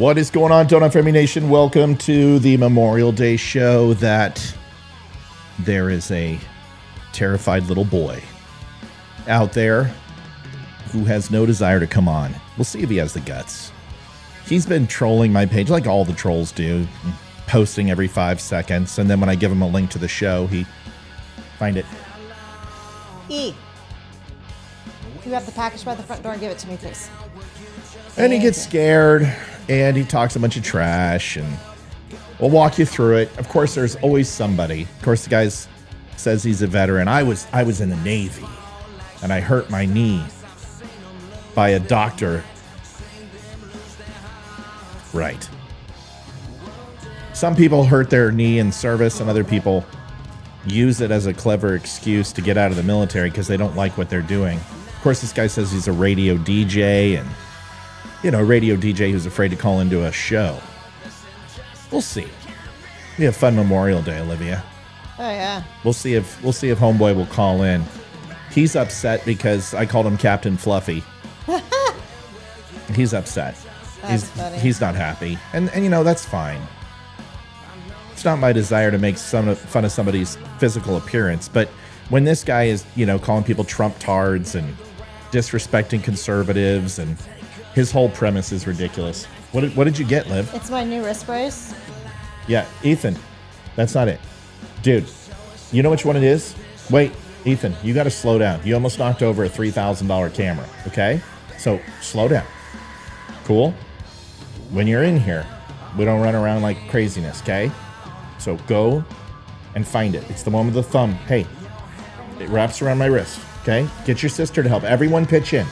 What is going on, Donut Family Nation? Welcome to the Memorial Day show that there is a terrified little boy out there who has no desire to come on. We'll see if he has the guts. He's been trolling my page like all the trolls do, posting every 5 seconds, and then when I give him a link to the show, he find it. You have the package by the front door and give it to me, please. And he gets scared, and he talks a bunch of trash, and we'll walk you through it. Of course, there's always somebody. Of course, the guy says he's a veteran. I was in the Navy, and I hurt my knee by a doctor. Right. Some people hurt their knee in service, and other people use it as a clever excuse to get out of the military because they don't like what they're doing. Of course, this guy says he's a radio DJ, and a radio DJ who's afraid to call into a show. We'll see. We have fun Memorial Day, Olivia. Oh yeah. We'll see if Homeboy will call in. He's upset because I called him Captain Fluffy. He's upset. That's funny. He's not happy, and that's fine. It's not my desire to make fun of somebody's physical appearance, but when this guy is calling people Trump tards and disrespecting conservatives, and his whole premise is ridiculous. What did you get, Liv? It's my new wrist brace. Yeah, Ethan, that's not it. Dude, you know which one it is? Wait, Ethan, you got to slow down. You almost knocked over a $3,000 camera, okay? So slow down. Cool? When you're in here, we don't run around like craziness, okay? So go and find it. It's the one with the thumb. Hey, it wraps around my wrist, okay? Get your sister to help. Everyone pitch in.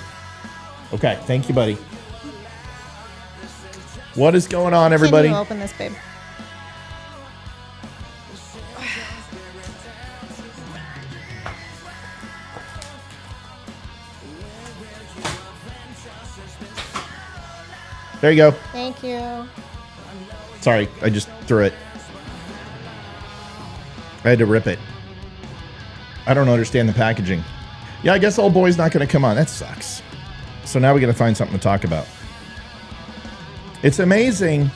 Okay, thank you, buddy. What is going on, everybody? Can you open this, babe? There you go. Thank you. Sorry, I just threw it. I had to rip it. I don't understand the packaging. Yeah, I guess old boy's not going to come on. That sucks. So now we got to find something to talk about. It's amazing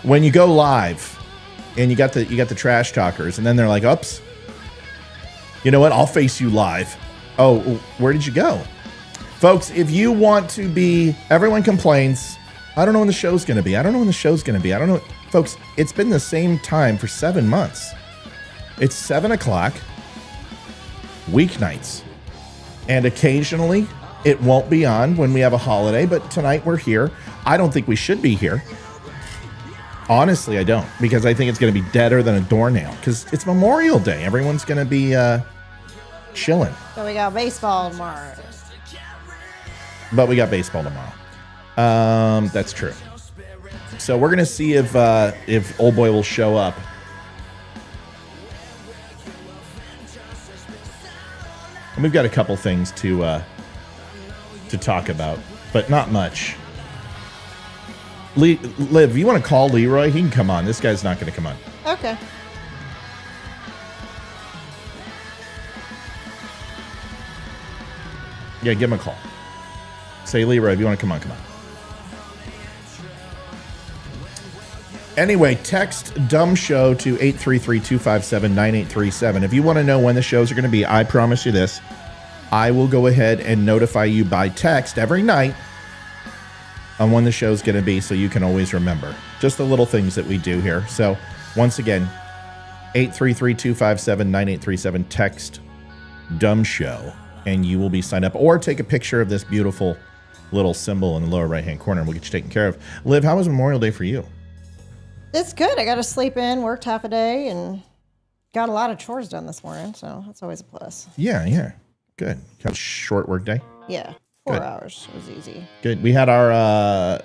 when you go live and you got the trash talkers, and then they're like, "Oops, you know what? I'll face you live." Oh, where did you go, folks? If you want to be, everyone complains. I don't know when the show's going to be. I don't know, folks. It's been the same time for 7 months. It's 7 o'clock weeknights, and occasionally it won't be on when we have a holiday, but tonight we're here. I don't think we should be here. Honestly, I don't, because I think it's going to be deader than a doornail, because it's Memorial Day. Everyone's going to be chilling. So we got baseball tomorrow. But we got baseball tomorrow. That's true. So we're going to see if old boy will show up. And we've got a couple things to talk about, but not much. Liv, you want to call Leroy? He can come on. This guy's not going to come on. Okay. Yeah, give him a call. Say, Leroy, if you want to come on, come on. Anyway, text DUM Show to 833-257-9837. If you want to know when the shows are going to be, I promise you this. I will go ahead and notify you by text every night on when the show's going to be, so you can always remember. Just the little things that we do here. So, once again, 833-257-9837. Text DUM Show, and you will be signed up. Or take a picture of this beautiful little symbol in the lower right-hand corner, and we'll get you taken care of. Liv, how was Memorial Day for you? It's good. I got to sleep in, worked half a day, and got a lot of chores done this morning, so that's always a plus. Yeah. Good. Had a short work day? Yeah. 4 Good. hours. It was easy. Good. We had our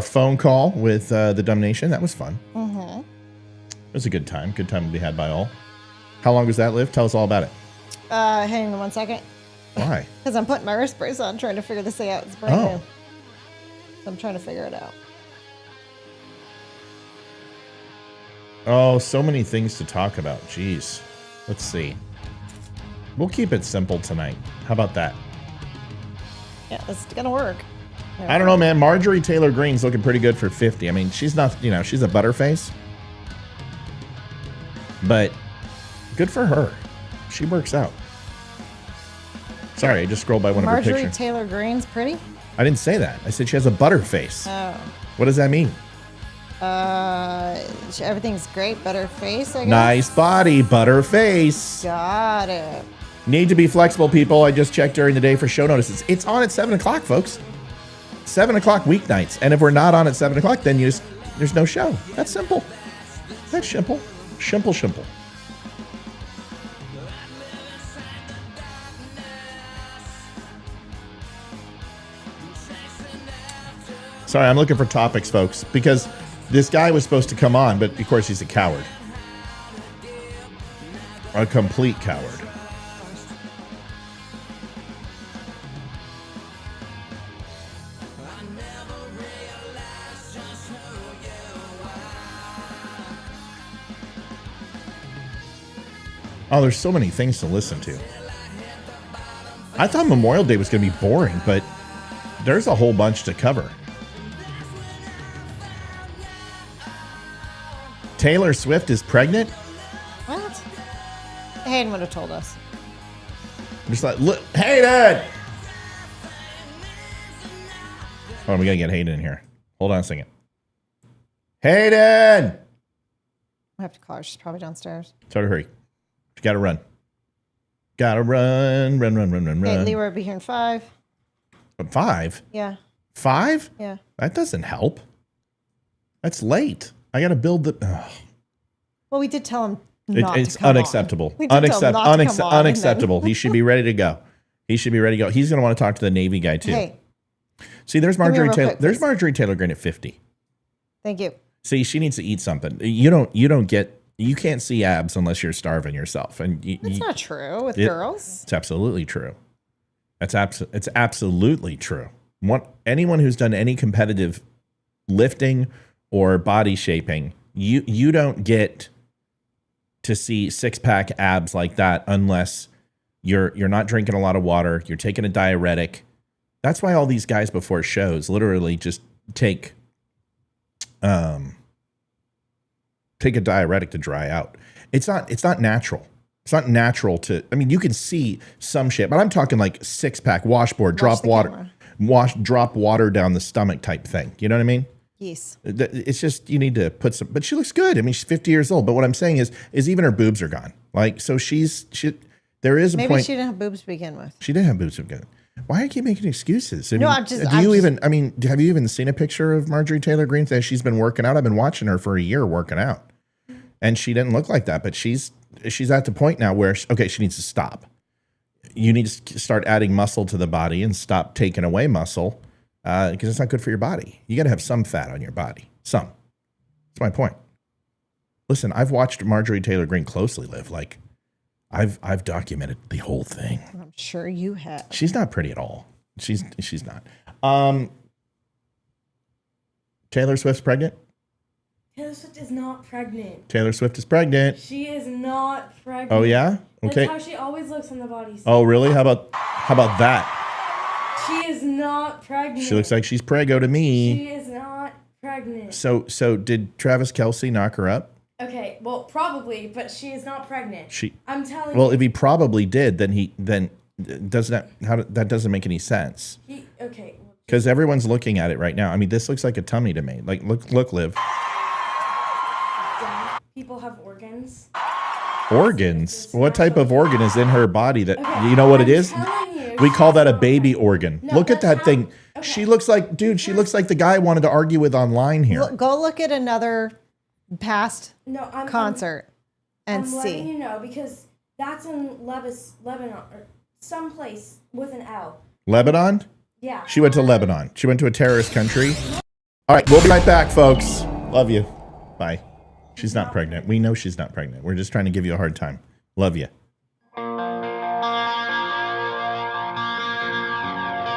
phone call with the Dumb Nation. That was fun. Mm-hmm. It was a good time. Good time to be had by all. How long was that, Liv? Tell us all about it. Hang on 1 second. Why? Because I'm putting my wrist brace on, trying to figure this thing out. It's brand new. So I'm trying to figure it out. Oh, so many things to talk about. Jeez. Let's see. We'll keep it simple tonight. How about that? Yeah, it's gonna work. I don't know, man. Marjorie Taylor Greene's looking pretty good for 50. I mean, she's not, you know, she's a butterface. But good for her. She works out. Sorry, I just scrolled by one of her pictures. Marjorie Taylor Greene's pretty? I didn't say that. I said she has a butterface. Oh. What does that mean? Everything's great. Better face, I guess. Nice body, butterface. Got it. Need to be flexible, people. I just checked during the day for show notices. It's on at 7 o'clock, folks. 7 o'clock weeknights. And if we're not on at 7 o'clock, then there's no show. That's simple. That's simple. Simple. Sorry, I'm looking for topics, folks, because this guy was supposed to come on, but of course he's a coward. A complete coward. Oh, there's so many things to listen to. I thought Memorial Day was going to be boring, but there's a whole bunch to cover. Taylor Swift is pregnant? What? Hayden would have told us. I'm just like, look, Hayden! Oh, we got to get Hayden in here. Hold on a second. Hayden! I have to call her. She's probably downstairs. Tell her to hurry. She got to run. Got to run. Hey, Leroy will be here in 5. 5? Yeah. 5? Yeah. That doesn't help. That's late. I got to build the... Oh. Well, we did tell him not It's to come unacceptable. on. We did tell him not to come on, Unacceptable. He should be ready to go. He should be ready to go. He's going to want to talk to the Navy guy, too. Hey. See, there's Come here Marjorie real Taylor. quick, There's please. Marjorie Taylor Greene at 50. Thank you. See, she needs to eat something. You can't see abs unless you're starving yourself. And That's not true with girls. It's absolutely true. It's absolutely true. Anyone who's done any competitive lifting or body shaping, you don't get to see 6-pack abs like that unless you're not drinking a lot of water, you're taking a diuretic. That's why all these guys before shows literally just take a diuretic to dry out. It's not natural. It's not natural to, I mean, you can see some shit, but I'm talking like 6-pack washboard, drop water down the stomach type thing. You know what I mean? Yes. It's just, you need to put some, but she looks good. I mean, she's 50 years old, but what I'm saying is even her boobs are gone. Like, so there is a point. Maybe she didn't have boobs to begin with. She didn't have boobs to begin with. Why do you keep making excuses? No, have you even seen a picture of Marjorie Taylor Greene? She's been working out. I've been watching her for a year working out. And she didn't look like that, but she's at the point now where, she needs to stop. You need to start adding muscle to the body and stop taking away muscle because it's not good for your body. You got to have some fat on your body. Some. That's my point. Listen, I've watched Marjorie Taylor Greene closely live. Like, I've documented the whole thing. I'm sure you have. She's not pretty at all. She's not. Taylor Swift's pregnant? Taylor Swift is not pregnant. Taylor Swift is pregnant. She is not pregnant. Oh yeah? Okay. That's how she always looks on the body. Oh really? How about that? She is not pregnant. She looks like she's preggo to me. She is not pregnant. So did Travis Kelce knock her up? Okay, well probably, but she is not pregnant. I'm telling you. Well, if he probably did, then that doesn't make any sense. Okay. Because everyone's looking at it right now. I mean, this looks like a tummy to me. Like, look, Liv. People have organs. Organs? What type of organ is in her body that, you know what it is? We call that a baby organ. No, look at that thing. Okay. She looks like the guy I wanted to argue with online here. Go look at another past concert and I'm see. letting you know because that's in Lebanon or someplace with an L. Lebanon? Yeah. She went to Lebanon. She went to a terrorist country. All right, we'll be right back, folks. Love you. Bye. She's not pregnant. We know she's not pregnant. We're just trying to give you a hard time. Love you.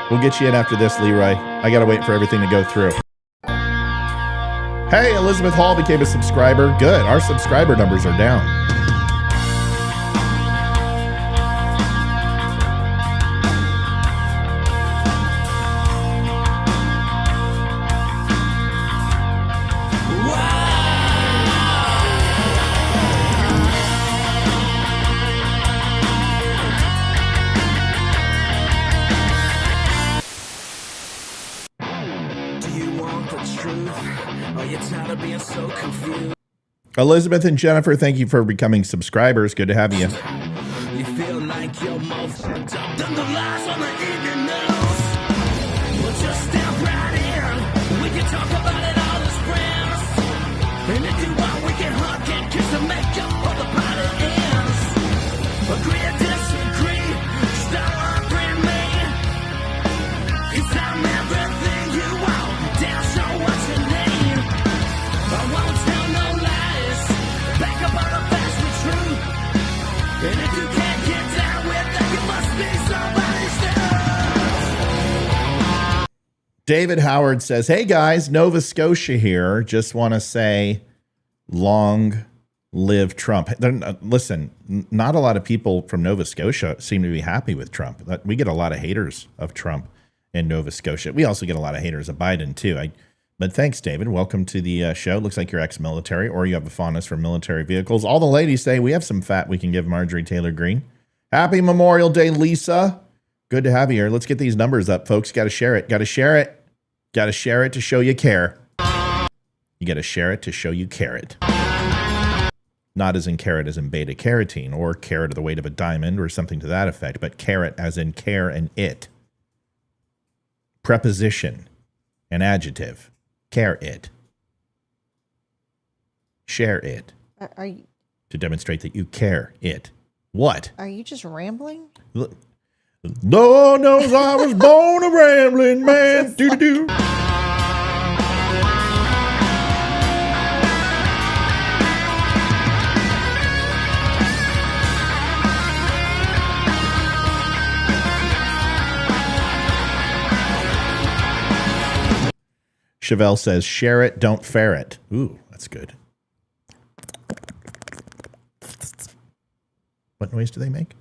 We'll get you in after this, Leroy. I got to wait for everything to go through. Hey, Elizabeth Hall became a subscriber. Good. Our subscriber numbers are down. want the truth? Are you tired of being so confused? Elizabeth and Jennifer, thank you for becoming subscribers. Good to have you. You feel like you're more fucked up than the lies on the evening news. Well, just step right in. We can talk about it all as friends. And if you want, we can hug and kiss and make up for the party ends. Agree or disagree, stop arguing me. 'Cause I'm everything you want, damn sure what you need. I won't tell no lies, back up all the facts with truth. And if you can't get down with that, you must be somebody's stuff. David Howard says, hey guys, Nova Scotia here. Just want to say long live Trump. Listen, not a lot of people from Nova Scotia seem to be happy with Trump. We get a lot of haters of Trump in Nova Scotia. We also get a lot of haters of Biden too. But thanks, David. Welcome to the show. Looks like you're ex-military or you have a fondness for military vehicles. All the ladies say we have some fat we can give Marjorie Taylor Greene. Happy Memorial Day, Lisa. Good to have you here. Let's get these numbers up, folks. Got to share it. Got to share it. Got to share it to show you care. You got to share it to show you carrot. Not as in carrot as in beta carotene or carrot of the weight of a diamond or something to that effect, but carrot as in care and it. Preposition, an adjective. Care it. Share it. Are you, to demonstrate that you care it. What? are you just rambling? Lord knows I was born a rambling man. Do-do-do. Chevelle says, share it, don't ferret. Ooh, that's good. What noise do they make?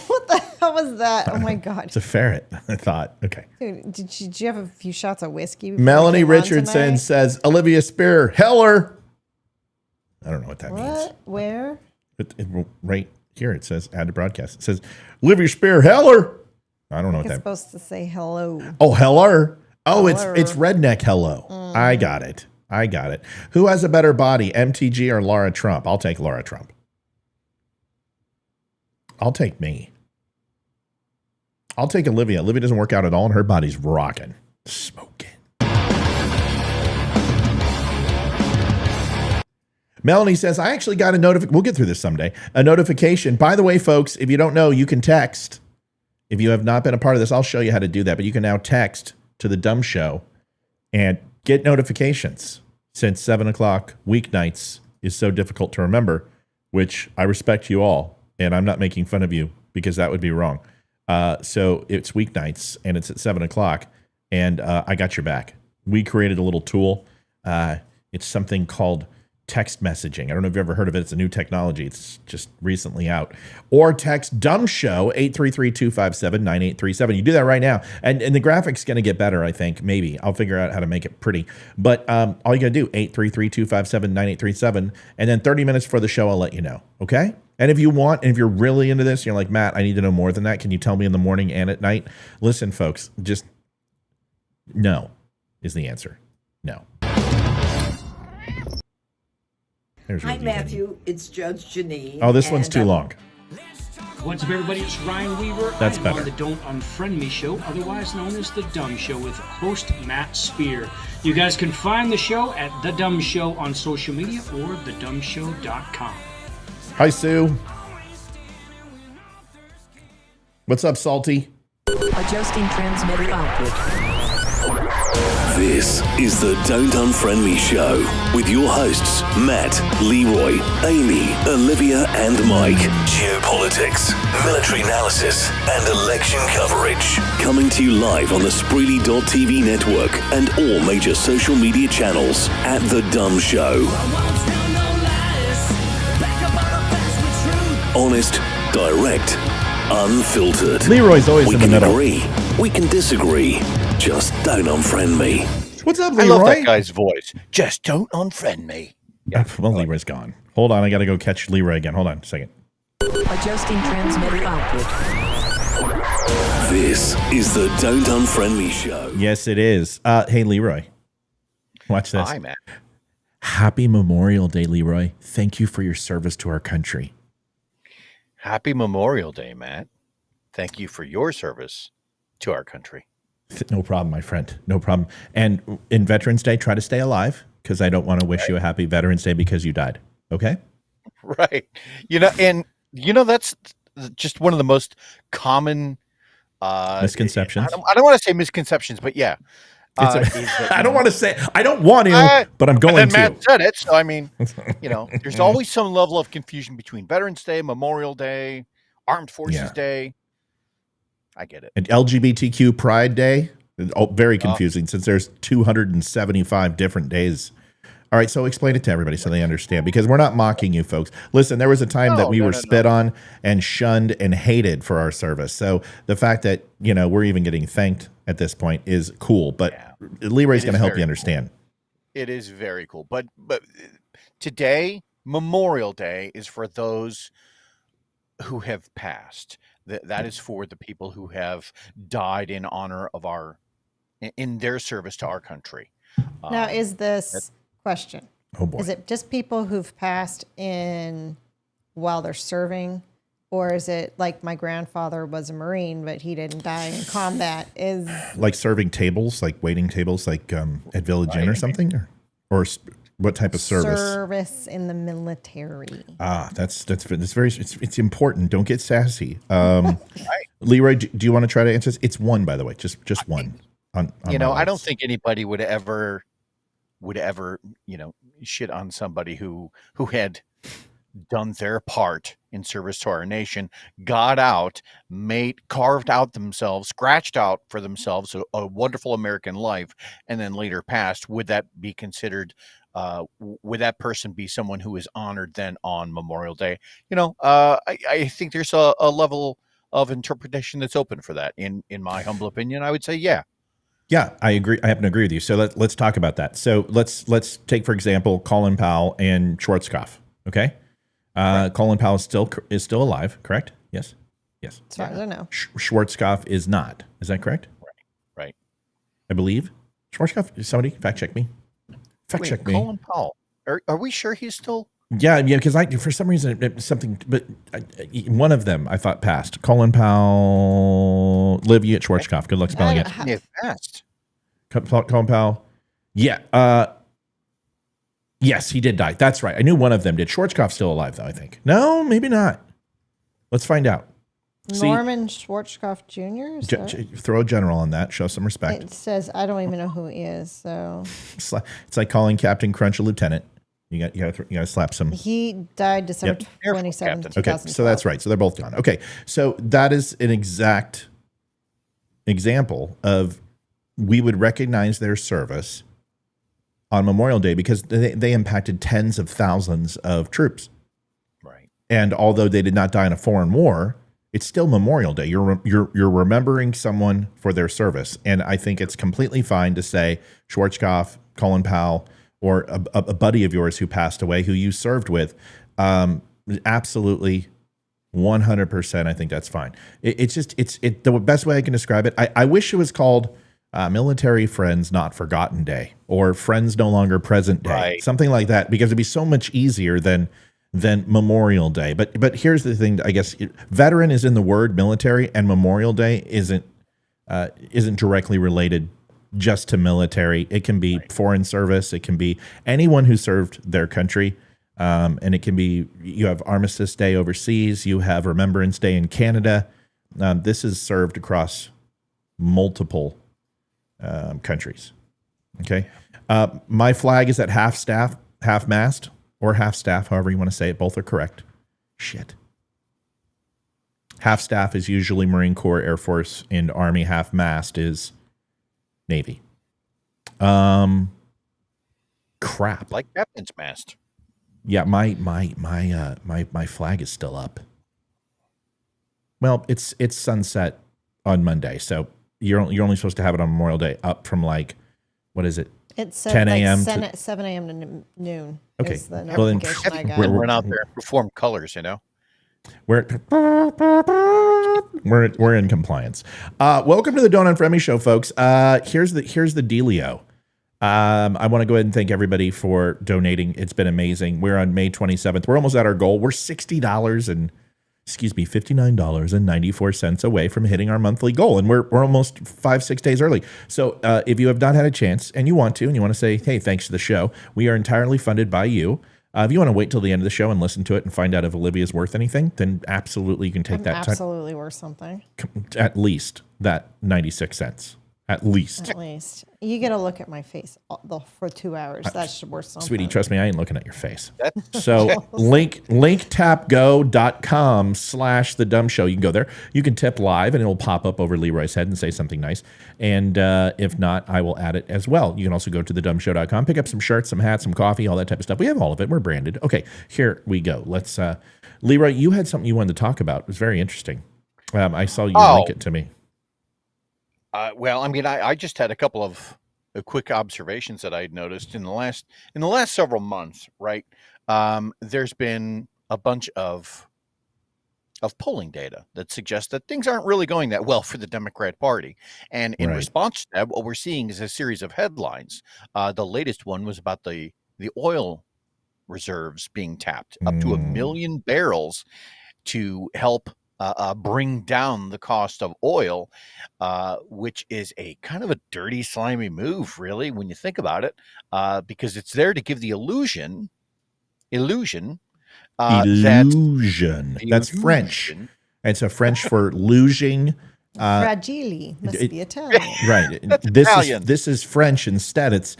What the hell was that? Oh my God. It's a ferret, I thought. Okay. Dude, did you have a few shots of whiskey? before Melanie you came on Richardson tonight? says, Olivia Spear, Heller. I don't know what that means. What? Where? Right here, it says, add to broadcast. It says, Olivia Spear, Heller. I don't know what It's that means. supposed to say hello. Oh, Heller. Oh, Heller. it's redneck hello. I got it. Who has a better body, MTG or Laura Trump? I'll take Laura Trump. I'll take me. I'll take Olivia. Olivia doesn't work out at all, and her body's rocking. Smoking. Melanie says, I actually got a notification. We'll get through this someday. A notification. By the way, folks, if you don't know, you can text. If you have not been a part of this, I'll show you how to do that. But you can now text to the DUM Show and get notifications, since 7 o'clock weeknights is so difficult to remember, which I respect you all, and I'm not making fun of you because that would be wrong. So it's weeknights and it's at 7 o'clock, and I got your back. We created a little tool. It's something called text messaging. I don't know if you've ever heard of it. It's a new technology. It's just recently out. Or text DUM Show 833-257-9837. You do that right now. And the graphic's going to get better, I think. Maybe. I'll figure out how to make it pretty. But all you got to do, 833-257-9837. And then 30 minutes before the show, I'll let you know. Okay? And if you want, and if you're really into this, you're like, Matt, I need to know more than that. Can you tell me in the morning and at night? Listen, folks, just no is the answer. No. Hi, Matthew. It's Judge Janine. Oh, this one's too long. What's up, everybody? It's Ryan Weaver. That's I'm better. on the Don't Unfriend Me show, otherwise known as The DUM Show, with host Matt Spear. You guys can find the show at The DUM Show on social media or thedumshow.com. Hi, Sue. What's up, Salty? Adjusting transmitter output. This is the Don't Unfriend Me show with your hosts, Matt, Leroy, Amy, Olivia, and Mike. Geopolitics, military analysis, and election coverage. Coming to you live on the Spreely.tv network and all major social media channels at The DUM Show. Honest, direct, unfiltered. Leroy's always we in the can middle. agree, we can disagree. Just don't unfriend me. What's up, I Leroy? love that guy's voice. Just don't unfriend me. Well, Leroy's gone. Hold on, I got to go catch Leroy again. Hold on a second. Adjusting transmitter output. This is the Don't Unfriend Me Show. Yes, it is. Hey, Leroy. Watch this. Hi, Matt. Happy Memorial Day, Leroy. Thank you for your service to our country. Happy Memorial Day, Matt. Thank you for your service to our country. No problem, my friend. No problem. And in Veterans Day, try to stay alive because I don't want to wish you a happy Veterans Day because you died. Okay? Right. That's just one of the most common misconceptions. I don't want to say misconceptions, but yeah. I don't want to say, I don't want to, but I'm going to. Matt said it. So, I mean, there's always some level of confusion between Veterans Day, Memorial Day, Armed Forces Day. I get it. And LGBTQ Pride Day. Oh, very confusing since there's 275 different days. All right, so explain it to everybody so they understand, because we're not mocking you folks. Listen, there was a time that we were spit on and shunned and hated for our service. So the fact that, we're even getting thanked at this point is cool, but Leroy's going to help you understand. Cool. It is very cool. But today, Memorial Day is for those who have passed. That is for the people who have died in honor of in their service to our country. Now, is this question? Oh boy. Is it just people who've passed while they're serving, or is it like my grandfather was a Marine but he didn't die in combat? Is like serving tables, like waiting tables, like at Village Inn or something, or what type of service? Service in the military. That's very it's important. Don't get sassy. Leroy, do you want to try to answer this? It's one, by the way, just one. On I don't think anybody would ever shit on somebody who had done their part in service to our nation, got out, carved out themselves, scratched out for themselves a wonderful American life, and then later passed. Would that be considered? Would that person be someone who is honored then on Memorial Day? I think there's a level of interpretation that's open for that. In my humble opinion, I would say, yeah. Yeah, I agree. I happen to agree with you. So let's talk about that. So let's take, for example, Colin Powell and Schwarzkopf. Okay, right. Colin Powell is still alive, correct? Yes. As far as I know. Schwarzkopf is not. Is that correct? Right. I believe Schwarzkopf. Somebody fact check me. Check me. Colin Powell. Are we sure he's still? Yeah, because for some reason something, but one of them I thought passed. Colin Powell, Livia Schwarzkopf. Good luck spelling it. Yeah, passed. Colin Powell. Yeah. Yes, he did die. That's right. I knew one of them did. Schwarzkopf's still alive, though, I think. No, maybe not. Let's find out. Norman Schwarzkopf Jr.? Throw a general on that. Show some respect. It says, I don't even know who he is, so. It's like calling Captain Crunch a lieutenant. You got to slap some. He died December 27th, 2012. Okay, so that's right. So they're both gone. Okay, so that is an exact example of we would recognize their service on Memorial Day because they impacted tens of thousands of troops. Right. And although they did not die in a foreign war, it's still Memorial Day. You're remembering someone for their service, and I think it's completely fine to say Schwarzkopf, Colin Powell, or a buddy of yours who passed away, who you served with. Absolutely, 100%. I think that's fine. It's the best way I can describe it. I wish it was called Military Friends Not Forgotten Day or Friends No Longer Present Day, right. Something like that, because it'd be so much easier than Memorial Day. But here's the thing, I guess veteran is in the word military, and Memorial Day isn't directly related just to military. It can be foreign service. It can be anyone who served their country. And it can be, you have Armistice Day overseas. You have Remembrance Day in Canada. This is served across multiple countries. Okay. My flag is at half staff, half mast, or half staff, however you want to say it. Both are correct. Shit. Half staff is usually Marine Corps, Air Force, and Army. Half mast is Navy. Crap. Like captain's mast. Yeah, my flag is still up. Well, it's sunset on Monday, so you're only supposed to have it on Memorial Day up from like, what is it? It's 10 a.m. to 7 a.m. to noon. Okay. Is the Well, then notification I got. We're out there and perform colors, Where We're in compliance. Welcome to the Don't Unfriend Me Show, folks. Here's the dealio. I want to go ahead and thank everybody for donating. It's been amazing. We're on May 27th. We're almost at our goal. We're $59.94 away from hitting our monthly goal, and we're almost 5-6 days early. So if you have not had a chance and you want to say, hey, thanks to the show, we are entirely funded by you. If you want to wait till the end of the show and listen to it and find out if Olivia's worth anything, then absolutely you can take that time. Absolutely worth something. At least that 96 cents. At least. You get a look at my face for 2 hours. That's worth something. Sweetie, trust me, I ain't looking at your face. So linktapgo.com/the dumb show. You can go there. You can tip live and it'll pop up over Leroy's head and say something nice. And if not, I will add it as well. You can also go to thedumbshow.com, pick up some shirts, some hats, some coffee, all that type of stuff. We have all of it. We're branded. Okay, here we go. Let's Leroy, you had something you wanted to talk about. It was very interesting. I saw you link it to me. Well, I mean, I just had a couple of quick observations that I had noticed in the last several months. Right, there's been a bunch of polling data that suggests that things aren't really going that well for the Democrat Party, and in response to that, what we're seeing is a series of headlines. The latest one was about the oil reserves being tapped up to 1 million barrels to help bring down the cost of oil, which is a kind of a dirty, slimy move, really, when you think about it, because it's there to give the illusion. That's French. It's a French for losing. Fragile must be Italian. Right. This is French instead. It's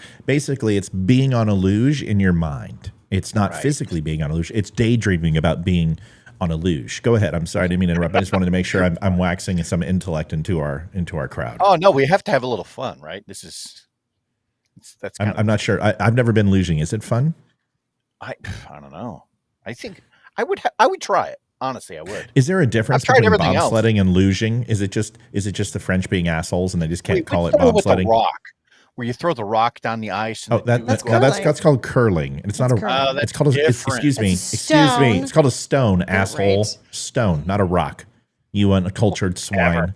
being on a luge in your mind. It's not physically being on a luge. It's daydreaming about being on a luge. Go ahead. I'm sorry, I didn't mean to interrupt. I just wanted to make sure I'm waxing some intellect into our crowd. Oh no, we have to have a little fun, right? I'm not sure. I've never been luging. Is it fun? I don't know. I think I would try it. Honestly, I would. Is there a difference between bobsledding and luging? Is it just the French being assholes and they just can't call it bobsledding? The rock, where you throw the rock down the ice. And that's called curling. And it's not it's called excuse me. It's called a stone, asshole. Right. Stone, not a rock. You uncultured swine.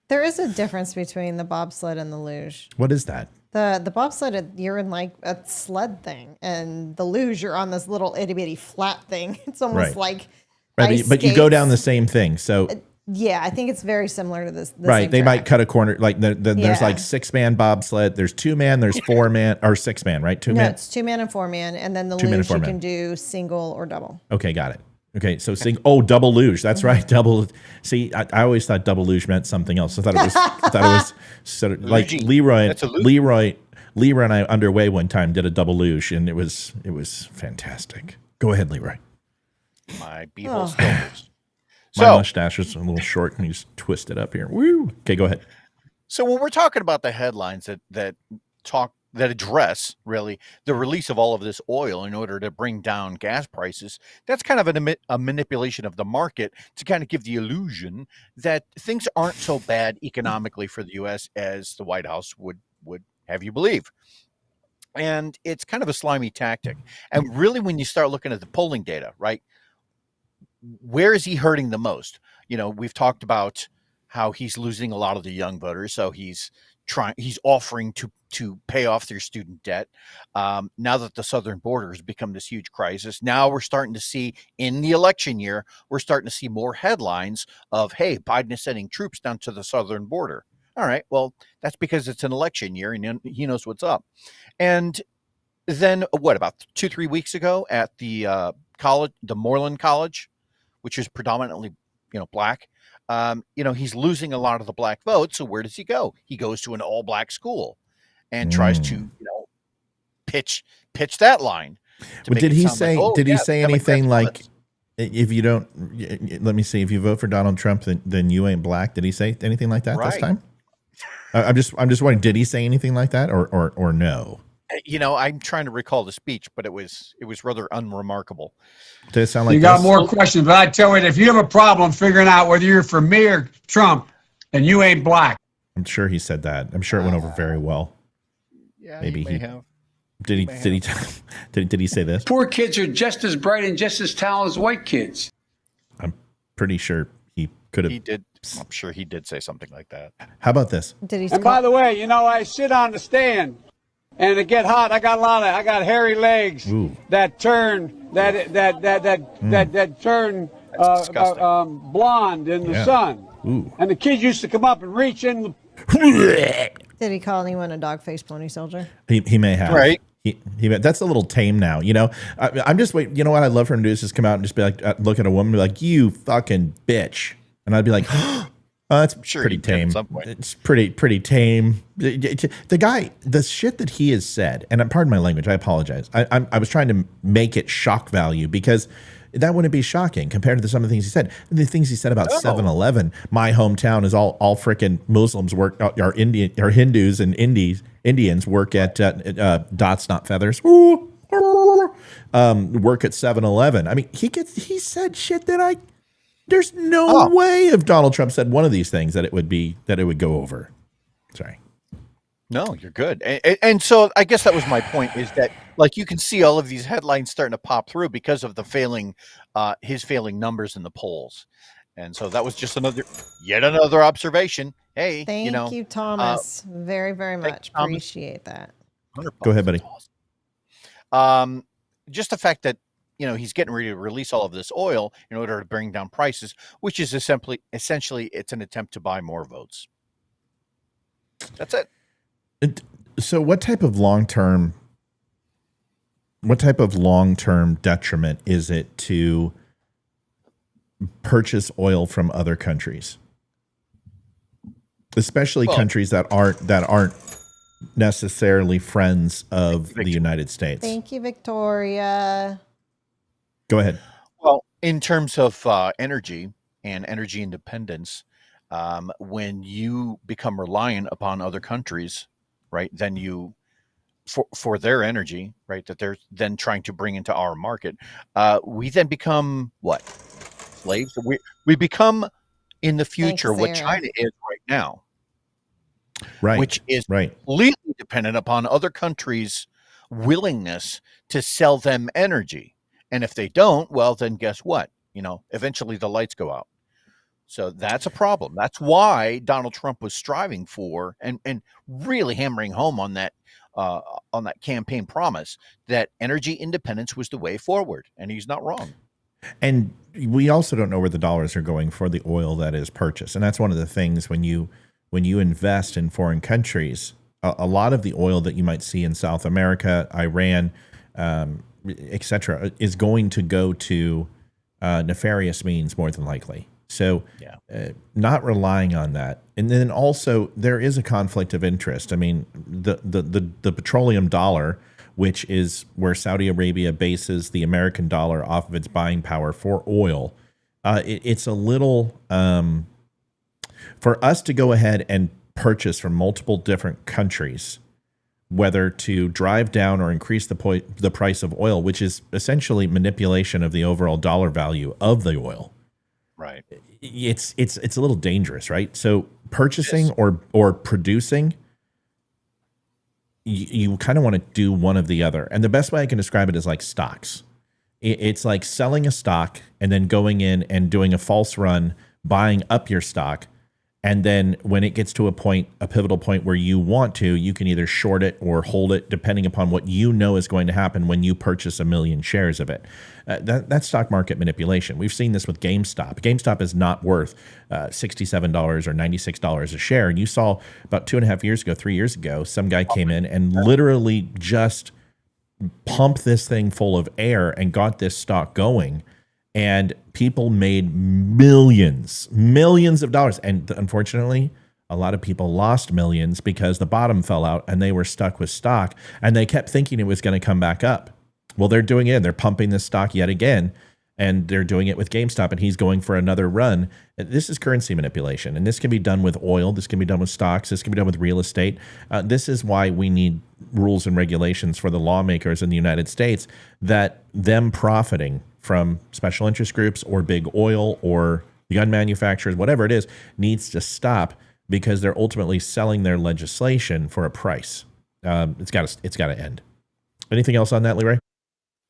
There is a difference between the bobsled and the luge. What is that? The bobsled, you're in like a sled thing, and the luge, you're on this little itty bitty flat thing. It's almost like ice but you go down the same thing. So yeah, I think it's very similar to this. Right, they might cut a corner. Like there's like 6-man bobsled. There's 2-man. There's 4-man or 6-man. Right, 2-man. No, it's 2-man and 4-man, and then the luge you can do single or double. Okay, got it. Okay, so double luge. That's right, double. See, I always thought double luge meant something else. I thought it was sort of like Leroy and I underway one time did a double luge, and it was fantastic. Go ahead, Leroy. My beetle stills. My mustache is a little short, and he's twisted up here. Woo. Okay, go ahead. So when we're talking about the headlines that address really the release of all of this oil in order to bring down gas prices, that's kind of a manipulation of the market to kind of give the illusion that things aren't so bad economically for the U.S. as the White House would have you believe. And it's kind of a slimy tactic. And really, when you start looking at the polling data, right, where is he hurting the most? You know, we've talked about how he's losing a lot of the young voters, so he's offering to pay off their student debt. Now that the southern border has become this huge crisis, now we're starting to see in the election year, we're starting to see more headlines of, hey, Biden is sending troops down to the southern border. All right, well, that's because it's an election year and he knows what's up. And then about 2-3 weeks ago at the college, the Moreland College, which is predominantly, black, he's losing a lot of the black vote. So where does he go? He goes to an all black school and tries to, pitch that line. Did he say anything like, if you don't, let me see, if you vote for Donald Trump, then you ain't black? Did he say anything like that this time? I'm just wondering, did he say anything like that or no? I'm trying to recall the speech, but it was rather unremarkable. Did it sound like you got more questions? But I tell you, if you have a problem figuring out whether you're for me or Trump, then you ain't black. I'm sure he said that. I'm sure it went over very well. Yeah, maybe he may have. Did he say this? Poor kids are just as bright and just as talented as white kids. I'm pretty sure he Could have. He did. I'm sure he did say something like that. How about this? Did he? And by the way, you know, I sit on the stand, and it get hot. I got hairy legs that turn that turn blonde in the sun. Ooh. And the kids used to come up and reach in. Did he call anyone a dog-faced pony soldier? He may have. Right. He that's a little tame now. You know, I'm just waiting. You know what I'd love for him to do is just come out and just be like, look at a woman and be like, you fucking bitch. And I'd be like, oh, that's pretty tame. It's pretty tame. The guy, the shit that he has said, and pardon my language, I apologize. I was trying to make it shock value because that wouldn't be shocking compared to some of the things he said. The things he said about 7-Eleven, my hometown is all freaking Muslims work, are Hindus and Indians work at Dots Not Feathers. Work at 7-Eleven. I mean, he said shit that there's no way if Donald Trump said one of these things that it would go over. Sorry. No, you're good. And so I guess that was my point, is that like you can see all of these headlines starting to pop through because of the his failing numbers in the polls. And so that was just yet another observation. Hey, thank you, Thomas. Very, very much. Appreciate that. Go ahead, buddy. Just the fact that, he's getting ready to release all of this oil in order to bring down prices, which is essentially it's an attempt to buy more votes. That's it. So what type of long-term detriment is it to purchase oil from other countries, especially countries that aren't necessarily friends of the United States? Thank you, Victoria. Go ahead. Well, in terms of energy and energy independence, when you become reliant upon other countries, right, then for their energy, right, that they're then trying to bring into our market, we then become what? Slaves? We become in the future what China is right now. Right. Which is completely dependent upon other countries' willingness to sell them energy. And if they don't, well, then guess what? Eventually the lights go out. So that's a problem. That's why Donald Trump was striving for and really hammering home on that campaign promise that energy independence was the way forward. And he's not wrong. And we also don't know where the dollars are going for the oil that is purchased. And that's one of the things when you invest in foreign countries, a lot of the oil that you might see in South America, Iran, etc., is going to go to nefarious means more than likely. So not relying on that. And then also there is a conflict of interest. I mean, the petroleum dollar, which is where Saudi Arabia bases the American dollar off of its buying power for oil, it's a little for us to go ahead and purchase from multiple different countries, whether to drive down or increase the price of oil, which is essentially manipulation of the overall dollar value of the oil. Right. It's a little dangerous, right? So purchasing or producing, you kind of want to do one of the other. And the best way I can describe it is like stocks. It's like selling a stock and then going in and doing a false run, buying up your stock. And then when it gets to a pivotal point where you want to, you can either short it or hold it, depending upon what you know is going to happen when you purchase 1 million shares of it. That's stock market manipulation. We've seen this with GameStop. GameStop is not worth $67 or $96 a share. And you saw about 3 years ago, some guy came in and literally just pumped this thing full of air and got this stock going. And people made millions of dollars. And unfortunately, a lot of people lost millions because the bottom fell out and they were stuck with stock and they kept thinking it was going to come back up. Well, they're doing it. They're pumping this stock yet again. And they're doing it with GameStop and he's going for another run. This is currency manipulation. And this can be done with oil. This can be done with stocks. This can be done with real estate. This is why we need rules and regulations for the lawmakers in the United States, that them profiting from special interest groups or big oil or gun manufacturers, whatever it is, needs to stop because they're ultimately selling their legislation for a price. It's got to end. Anything else on that, Leroy?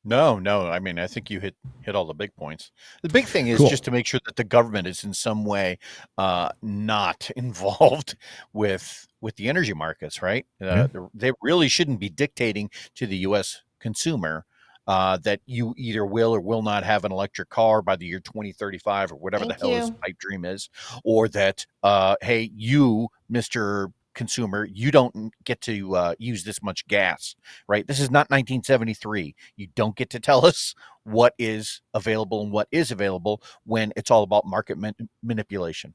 No. I mean, I think you hit all the big points. The big thing is Cool. just to make sure that the government is in some way not involved with the energy markets, right? They really shouldn't be dictating to the U.S. consumer that you either will or will not have an electric car by the year 2035 or whatever Thank the hell you. his pipe dream is, or that hey, you, Mr. Consumer, you don't get to use this much gas, right? This is not 1973. You don't get to tell us what is available and what is available when it's all about market manipulation.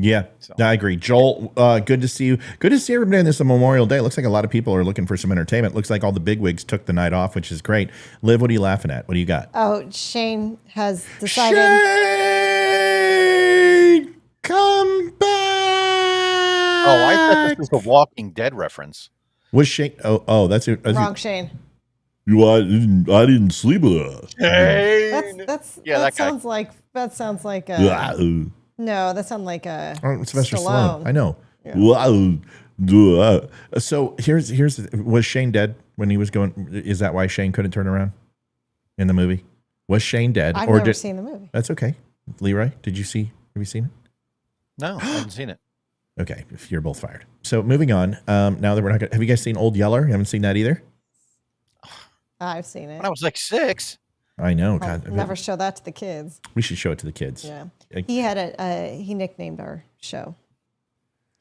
Yeah, I agree. Joel, good to see you. Good to see everybody on this Memorial Day. Looks like a lot of people are looking for some entertainment. Looks like all the bigwigs took the night off, which is great. Liv, what are you laughing at? What do you got? Oh, Shane has decided. Shane, come back. Oh, I thought this was a Walking Dead reference. Was Shane? Oh, that's it. Wrong, Shane. I didn't sleep with her. That sounds like a. No, that sounds like a Sylvester Stallone. Stallone. I know. Yeah. So here's was Shane dead when he was going? Is that why Shane couldn't turn around in the movie? Was Shane dead? I've never seen the movie. That's okay. Leroy, have you seen it? No, I haven't seen it. Okay, if you're both fired. So moving on. Now that we're not gonna, have you guys seen Old Yeller? You haven't seen that either? I've seen it. When I was like 6. I know. I'll God, never show that to the kids. we should show it to the kids. Yeah. He had he nicknamed our show.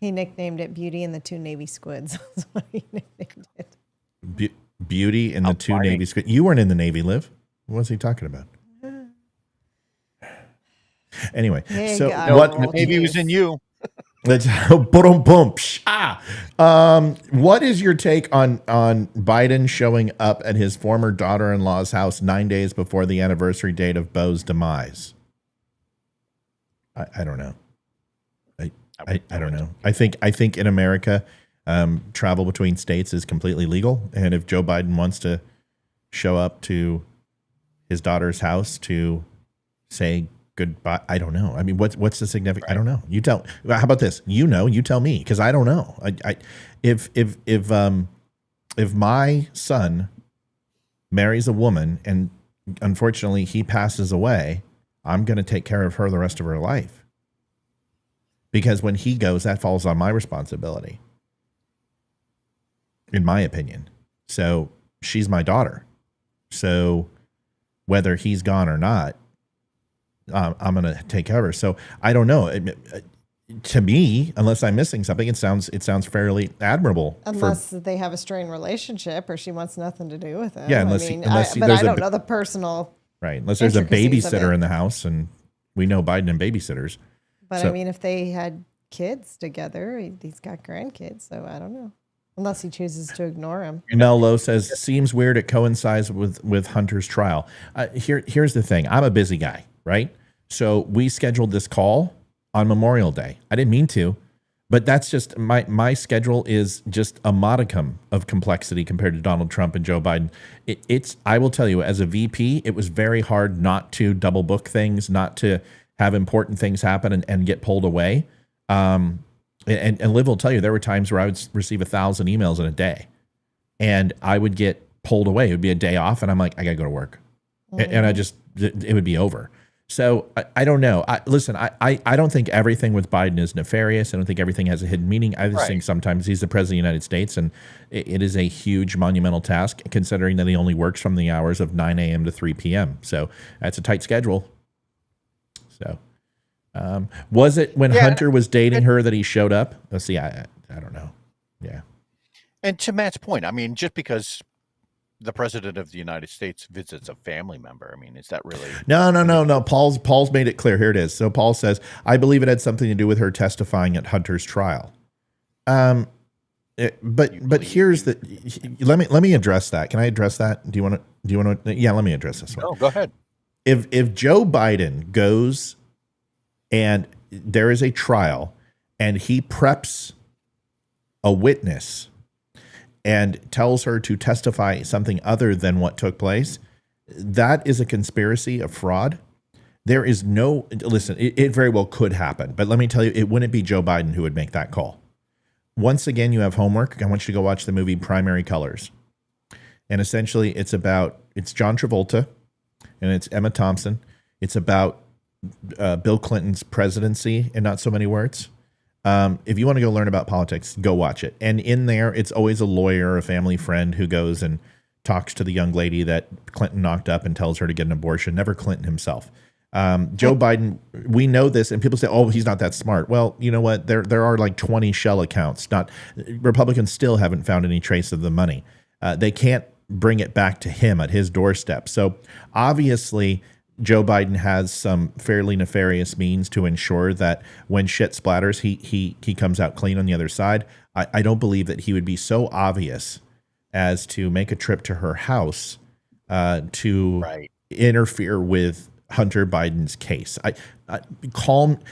He nicknamed it Beauty and the Two Navy Squids. That's what he nicknamed it. Beauty and the Two Navy Squids. You weren't in the Navy, Liv. What was he talking about? Anyway, so what Navy was in you? Let's what is your take on Biden showing up at his former daughter-in-law's house 9 days before the anniversary date of Beau's demise? I don't know. I don't know. I think in America, travel between states is completely legal, and if Joe Biden wants to show up to his daughter's house to say goodbye, I don't know. I mean, what's the significance? Right. I don't know. You tell. How about this? You tell me, because I don't know. If my son marries a woman and unfortunately he passes away, I'm going to take care of her the rest of her life, because when he goes, that falls on my responsibility, in my opinion. So she's my daughter. So whether he's gone or not, I'm going to take care of her. So I don't know. To me, unless I'm missing something, it sounds fairly admirable. Unless they have a strained relationship or she wants nothing to do with it. Yeah, but I don't know the personal. Right, unless there's a babysitter in the house, and we know Biden and babysitters. But I mean, if they had kids together, he's got grandkids, so I don't know. Unless he chooses to ignore him. Mel Lowe says, seems weird it coincides with Hunter's trial. Here's the thing. I'm a busy guy, right? So we scheduled this call on Memorial Day. I didn't mean to, but that's just my schedule is just a modicum of complexity compared to Donald Trump and Joe Biden. I will tell you, as a VP, it was very hard not to double book things, not to have important things happen and get pulled away. And Liv will tell you, there were times where I would receive 1,000 emails in a day, and I would get pulled away. It would be a day off, and I'm like, I got to go to work. Mm-hmm. And it would be over. So I don't know. Listen, I don't think everything with Biden is nefarious. I don't think everything has a hidden meaning. I just think sometimes he's the president of the United States, and it is a huge monumental task, considering that he only works from the hours of 9 a.m. to 3 p.m. So that's a tight schedule. So was it when Hunter was dating her that he showed up? Let's see. I don't know. Yeah. And to Matt's point, I mean, just because the president of the United States visits a family member, I mean, is that really? No. Paul's made it clear. Here it is. So Paul says, I believe it had something to do with her testifying at Hunter's trial. But here's the. Let me address that. Can I address that? Do you want to? Yeah, let me address this one. Oh, go ahead. If Joe Biden goes and there is a trial and he preps a witness and tells her to testify something other than what took place, that is a conspiracy of fraud. There is no, listen, it very well could happen, but let me tell you, it wouldn't be Joe Biden who would make that call. Once again, you have homework. I want you to go watch the movie Primary Colors. And essentially, it's about it's John Travolta and it's Emma Thompson. It's about Bill Clinton's presidency in not so many words. If you want to go learn about politics, go watch it. And in there, it's always a lawyer, a family friend who goes and talks to the young lady that Clinton knocked up and tells her to get an abortion. Never Clinton himself. Joe Biden, we know this, and people say, "Oh, he's not that smart." Well, you know what? There are like 20 shell accounts. Republicans still haven't found any trace of the money. They can't bring it back to him at his doorstep. So obviously, Joe Biden has some fairly nefarious means to ensure that when shit splatters, he comes out clean on the other side. I don't believe that he would be so obvious as to make a trip to her house to interfere with Hunter Biden's case.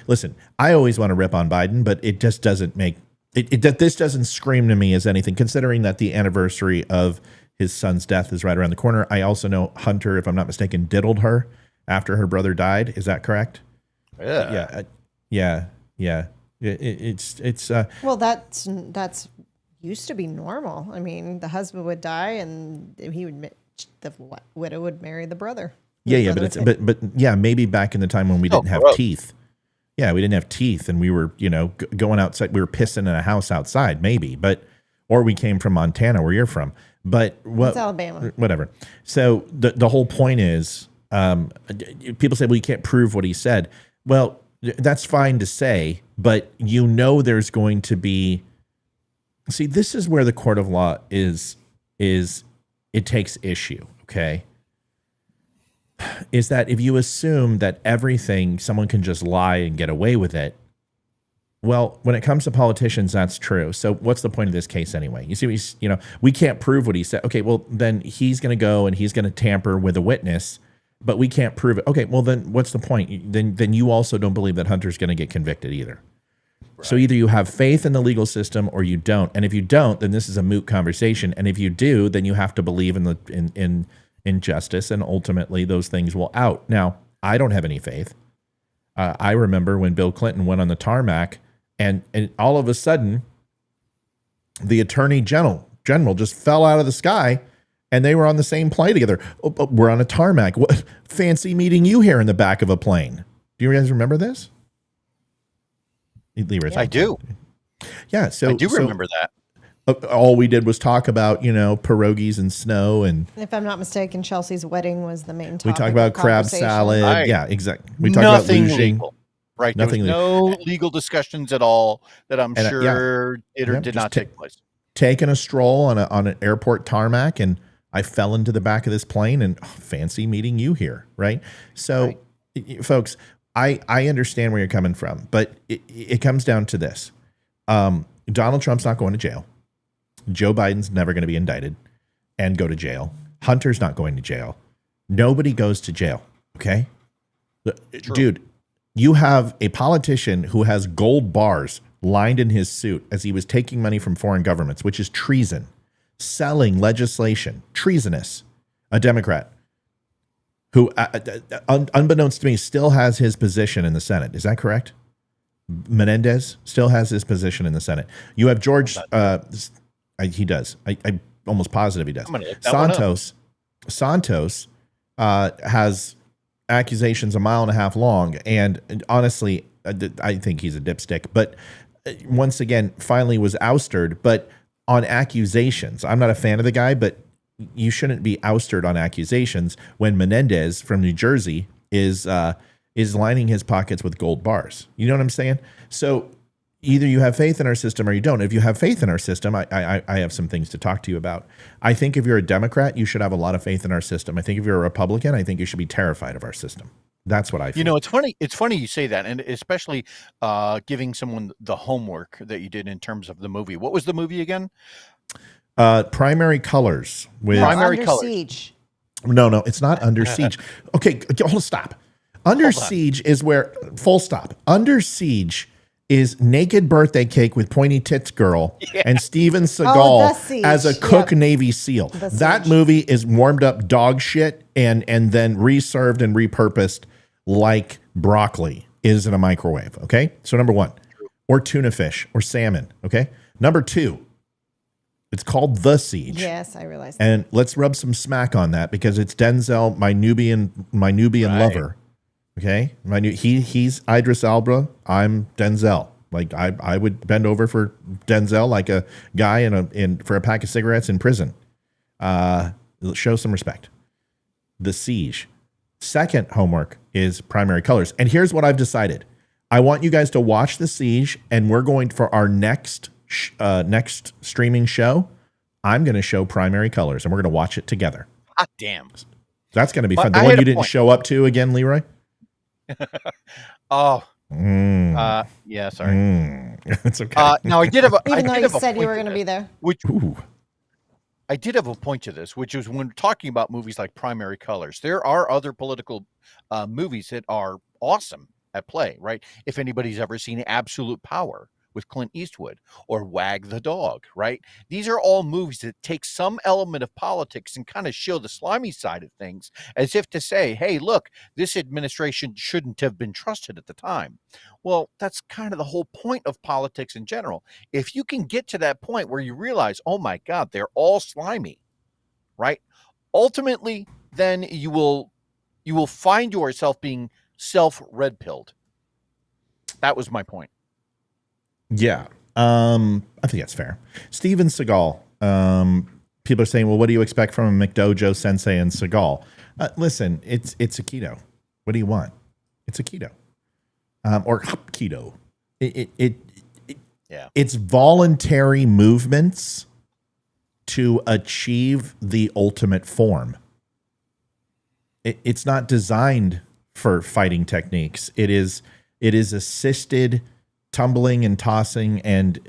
Listen, I always want to rip on Biden, but it just doesn't make this doesn't scream to me as anything, considering that the anniversary of his son's death is right around the corner. I also know Hunter, if I'm not mistaken, diddled her after her brother died. Is that correct? Yeah. It's well, that's used to be normal. I mean, the husband would die and he would the widow would marry the brother. Yeah, but yeah, maybe back in the time when we didn't have teeth. Yeah, we didn't have teeth, and we were, going outside. We were pissing in a house outside, maybe, or we came from Montana, where you're from. But it's Alabama. Whatever. So the whole point is, people say, well, you can't prove what he said. Well, that's fine to say, but there's going to be. See, this is where the court of law is it takes issue. Okay. Is that if you assume that everything, someone can just lie and get away with it, well, when it comes to politicians, that's true. So what's the point of this case anyway? You see, we can't prove what he said. Okay, well, then he's going to go and he's going to tamper with a witness, but we can't prove it. Okay, well, then what's the point? Then you also don't believe that Hunter's going to get convicted either. Right. So either you have faith in the legal system or you don't. And if you don't, then this is a moot conversation. And if you do, then you have to believe in justice, and ultimately those things will out. Now, I don't have any faith. I remember when Bill Clinton went on the tarmac, and all of a sudden, the attorney general just fell out of the sky, and they were on the same plane together. Oh, we're on a tarmac. What fancy meeting you here in the back of a plane? Do you guys remember this? I do. Yeah, so I do remember that. All we did was talk about, pierogies and snow. And if I'm not mistaken, Chelsea's wedding was the main topic. We talked about crab salad. Right. Yeah, exactly. We talked about lugeing. Legal. Right. Nothing there was no legal discussions at all that I'm sure did not take place. Taking a stroll on an airport tarmac, and I fell into the back of this plane, and fancy meeting you here. Right. So, folks, I understand where you're coming from, but it comes down to this. Donald Trump's not going to jail. Joe Biden's never going to be indicted and go to jail. Hunter's not going to jail. Nobody goes to jail. Okay. True. Dude, you have a politician who has gold bars lined in his suit as he was taking money from foreign governments, which is treason, selling legislation, treasonous, a Democrat who, unbeknownst to me, still has his position in the Senate. Is that correct? Menendez still has his position in the Senate. You have George, he does. I'm almost positive he does. Santos has accusations a mile and a half long, and honestly, I think he's a dipstick. But once again, finally was ousted, but on accusations. I'm not a fan of the guy, but you shouldn't be ousted on accusations when Menendez from New Jersey is lining his pockets with gold bars. You know what I'm saying? So either you have faith in our system or you don't. If you have faith in our system, I have some things to talk to you about. I think if you're a Democrat, you should have a lot of faith in our system. I think if you're a Republican, I think you should be terrified of our system. That's what I feel. It's funny. It's funny you say that, and especially giving someone the homework that you did in terms of the movie. What was the movie again? Primary Colors. With Under Siege. No, it's not Under Siege. Okay, hold on, stop. Under Siege is where, full stop. Under Siege is Naked Birthday Cake with Pointy Tits Girl and Steven Seagal as a cook Navy SEAL. That movie is warmed up dog shit and then reserved and repurposed like broccoli is in a microwave. Okay. So number one, or tuna fish or salmon. Okay. Number two, It's called The Siege. Yes, I realize. And let's rub some smack on that because it's Denzel, my Nubian lover. Okay, he's Idris Elba. I'm Denzel. Like I would bend over for Denzel like a guy for a pack of cigarettes in prison. Show some respect. The Siege. Second homework is Primary Colors. And here's what I've decided. I want you guys to watch The Siege, and we're going for our next streaming show. I'm going to show Primary Colors, and we're going to watch it together. Hot damn. That's going to be fun. The one you didn't show up to again, Leroy? Yeah, sorry. It's okay. Now I did have Even though you said you were going to be there. I did have a point to this, which is when talking about movies like Primary Colors, there are other political movies that are awesome at play, right? If anybody's ever seen Absolute Power with Clint Eastwood or Wag the Dog, right? These are all movies that take some element of politics and kind of show the slimy side of things as if to say, hey, look, this administration shouldn't have been trusted at the time. Well, that's kind of the whole point of politics in general. If you can get to that point where you realize, oh my God, they're all slimy, right? Ultimately, then you will find yourself being self-red-pilled. That was my point. Yeah. I think that's fair. Steven Seagal. People are saying, well, what do you expect from a McDojo Sensei and Seagal? Listen, it's Aikido. What do you want? It's Aikido. Or Hapkido. It's voluntary movements to achieve the ultimate form. It's not designed for fighting techniques. It is assisted tumbling and tossing and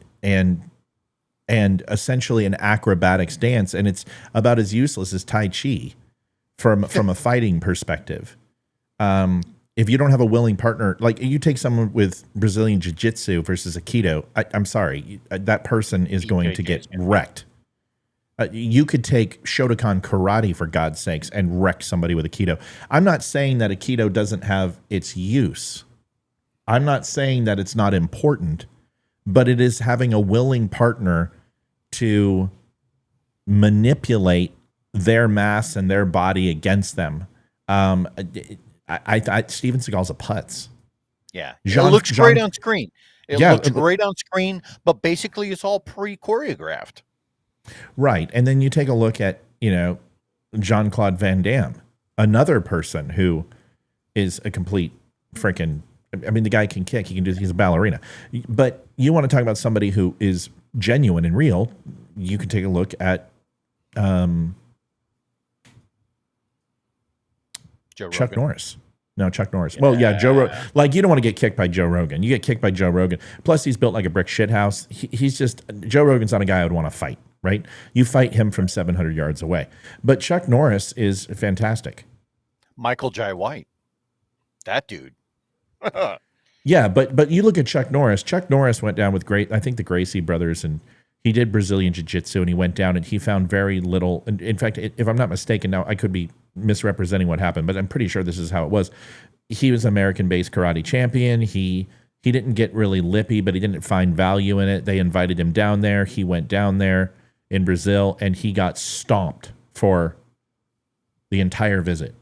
essentially an acrobatics dance, and it's about as useless as Tai Chi from a fighting perspective. If you don't have a willing partner, like you take someone with Brazilian Jiu-Jitsu versus Aikido, I'm sorry, that person is going to get wrecked. You could take Shotokan karate, for God's sakes, and wreck somebody with Aikido. I'm not saying that Aikido doesn't have its use. I'm not saying that it's not important, but it is having a willing partner to manipulate their mass and their body against them. Steven Seagal's a putz. Yeah. It looks great on screen. It looks great on screen, but basically it's all pre-choreographed. Right. And then you take a look at, Jean-Claude Van Damme, another person who is a complete freaking, the guy can kick, he's a ballerina. But you want to talk about somebody who is genuine and real, you can take a look at Chuck Norris. No, Chuck Norris. Yeah. Well, yeah, Joe Rogan. Like, you don't want to get kicked by Joe Rogan. You get kicked by Joe Rogan. Plus, he's built like a brick shithouse. Joe Rogan's not a guy I would want to fight, right? You fight him from 700 yards away. But Chuck Norris is fantastic. Michael Jai White. That dude. Yeah, but you look at Chuck Norris. Chuck Norris went down with the Gracie brothers, and he did Brazilian Jiu-Jitsu, and he went down and he found very little. In fact, if I'm not mistaken, now I could be misrepresenting what happened, but I'm pretty sure this is how it was. He was American-based karate champion. He didn't get really lippy, but he didn't find value in it. They invited him down there. He went down there in Brazil, and he got stomped for the entire visit.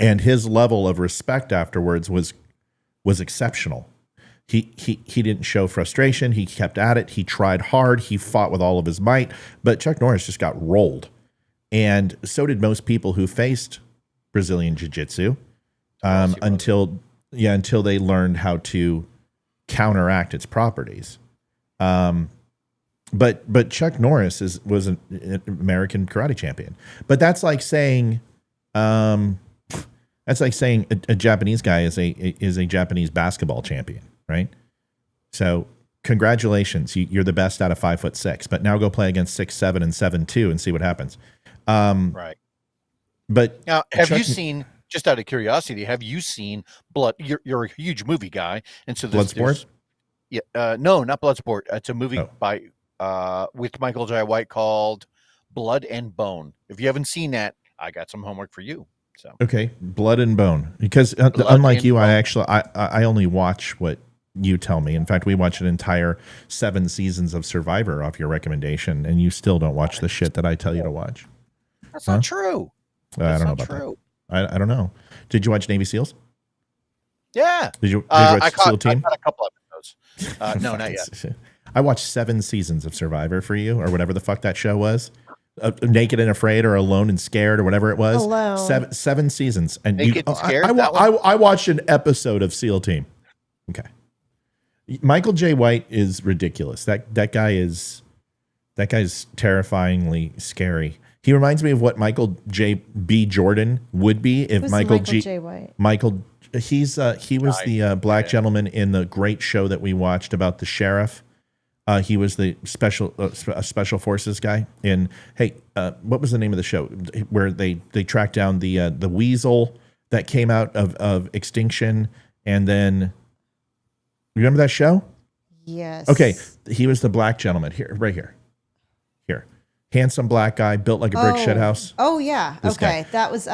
And his level of respect afterwards was exceptional. He didn't show frustration. He kept at it. He tried hard. He fought with all of his might. But Chuck Norris just got rolled. And so did most people who faced Brazilian Jiu-Jitsu until they learned how to counteract its properties. But Chuck Norris was an American karate champion. But that's like saying a Japanese guy is a Japanese basketball champion, right? So congratulations, you're the best out of 5'6", but now go play against 6'7" and 7'2" and see what happens. Right. But now, you seen? Just out of curiosity, have you seen Blood? You're a huge movie guy, and so Bloodsport. Yeah, no, not Bloodsport. It's a movie by with Michael Jai White called Blood and Bone. If you haven't seen that, I got some homework for you. So okay, Blood and Bone, because unlike you, I only watch what you tell me. In fact, we watched an entire 7 seasons of Survivor off your recommendation, and you still don't watch the shit that I tell you to watch. That's not true. I don't know about that. I don't know. Did you watch Navy SEALs? Yeah. Did you watch SEAL Team? I caught a couple episodes. No, not yet. I watched 7 seasons of Survivor for you, or whatever the fuck that show was. Naked and Afraid, or Alone and Scared, or whatever it was. Alone. 7 seasons. And Naked and Scared? I watched an episode of SEAL Team. Okay. Michael J. White is ridiculous. That guy's terrifyingly scary. He reminds me of what Michael B. Jordan would be if Who's Michael J. White? He was the black gentleman in the great show that we watched about the sheriff. He was the special forces guy. And what was the name of the show where they tracked down the weasel that came out of extinction? And then, remember that show? Yes. Okay, he was the black gentleman right here. Handsome black guy, built like a brick shit house. Oh yeah. This Okay, guy. that was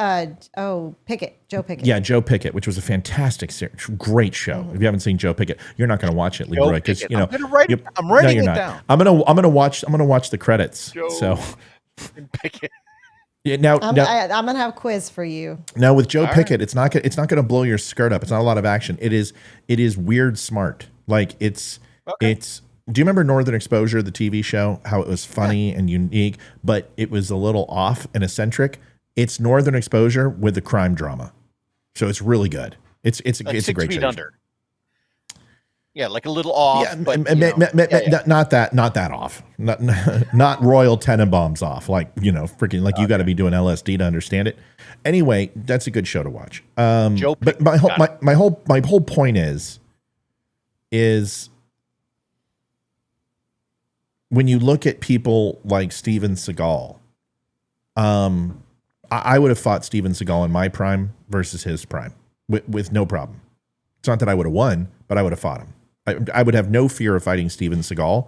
Pickett, Joe Pickett. Yeah, Joe Pickett, which was a fantastic, great show. If you haven't seen Joe Pickett, you're not going to watch it, Leroy, because you know. I'm writing it down. I'm gonna watch the credits. Joe Pickett. Yeah, now I'm gonna have a quiz for you. Now with Joe Pickett, it's not gonna blow your skirt up. It's not a lot of action. It is weird smart. Like it's. Do you remember Northern Exposure, the TV show? How it was funny and unique, but it was a little off and eccentric. It's Northern Exposure with the crime drama, so it's really good. It's a great show. Under. Yeah, like a little off. Yeah, but, not that off. Not Royal Tenenbaums off. Like freaking like you got to be doing LSD to understand it. Anyway, that's a good show to watch. But my whole point is when you look at people like Steven Seagal, I would have fought Steven Seagal in my prime versus his prime with no problem. It's not that I would have won, but I would have fought him. I would have no fear of fighting Steven Seagal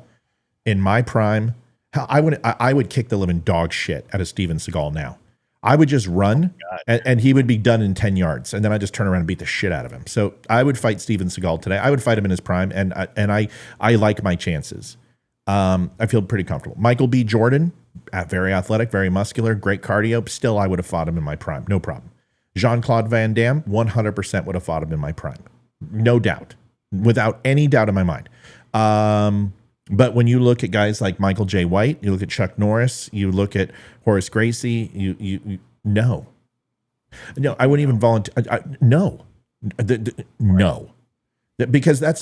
in my prime. I would kick the living dog shit out of Steven Seagal now. I would just run and he would be done in 10 yards. And then I just turn around and beat the shit out of him. So I would fight Steven Seagal today. I would fight him in his prime. And I like my chances. I feel pretty comfortable. Michael B. Jordan, very athletic, very muscular, great cardio. Still, I would have fought him in my prime. No problem. Jean-Claude Van Damme, 100% would have fought him in my prime. No doubt. Without any doubt in my mind. But when you look at guys like Michael J. White, you look at Chuck Norris, you look at Horace Gracie, no, I wouldn't even volunteer. No. Because that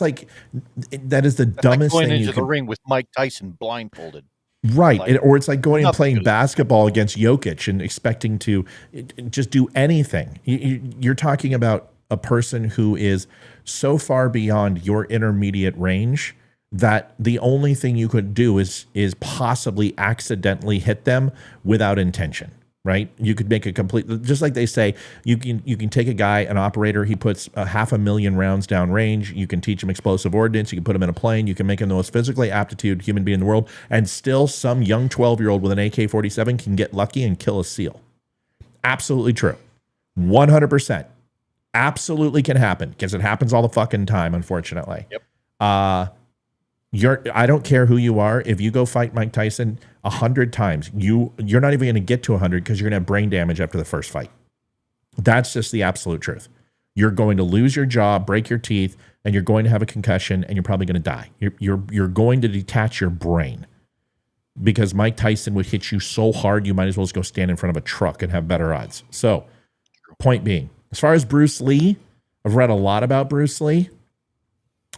is the dumbest thing. Going into the ring with Mike Tyson blindfolded. Right. Or it's like going and playing basketball against Jokic and expecting to just do anything. You're talking about a person who is so far beyond your intermediate range that the only thing you could do is possibly accidentally hit them without intention. Right? You could make a complete, just like they say, you can take a guy, an operator, he puts 500,000 rounds down range. You can teach him explosive ordnance. You can put him in a plane. You can make him the most physically aptitude human being in the world. And still some young 12-year-old with an AK-47 can get lucky and kill a SEAL. Absolutely true. 100%. Absolutely can happen because it happens all the fucking time, unfortunately. Yep. I don't care who you are. If you go fight Mike Tyson 100 times, you're not even going to get to 100 because you're going to have brain damage after the first fight. That's just the absolute truth. You're going to lose your jaw, break your teeth, and you're going to have a concussion, and you're probably going to die. You're going to detach your brain because Mike Tyson would hit you so hard you might as well just go stand in front of a truck and have better odds. So, point being, as far as Bruce Lee, I've read a lot about Bruce Lee.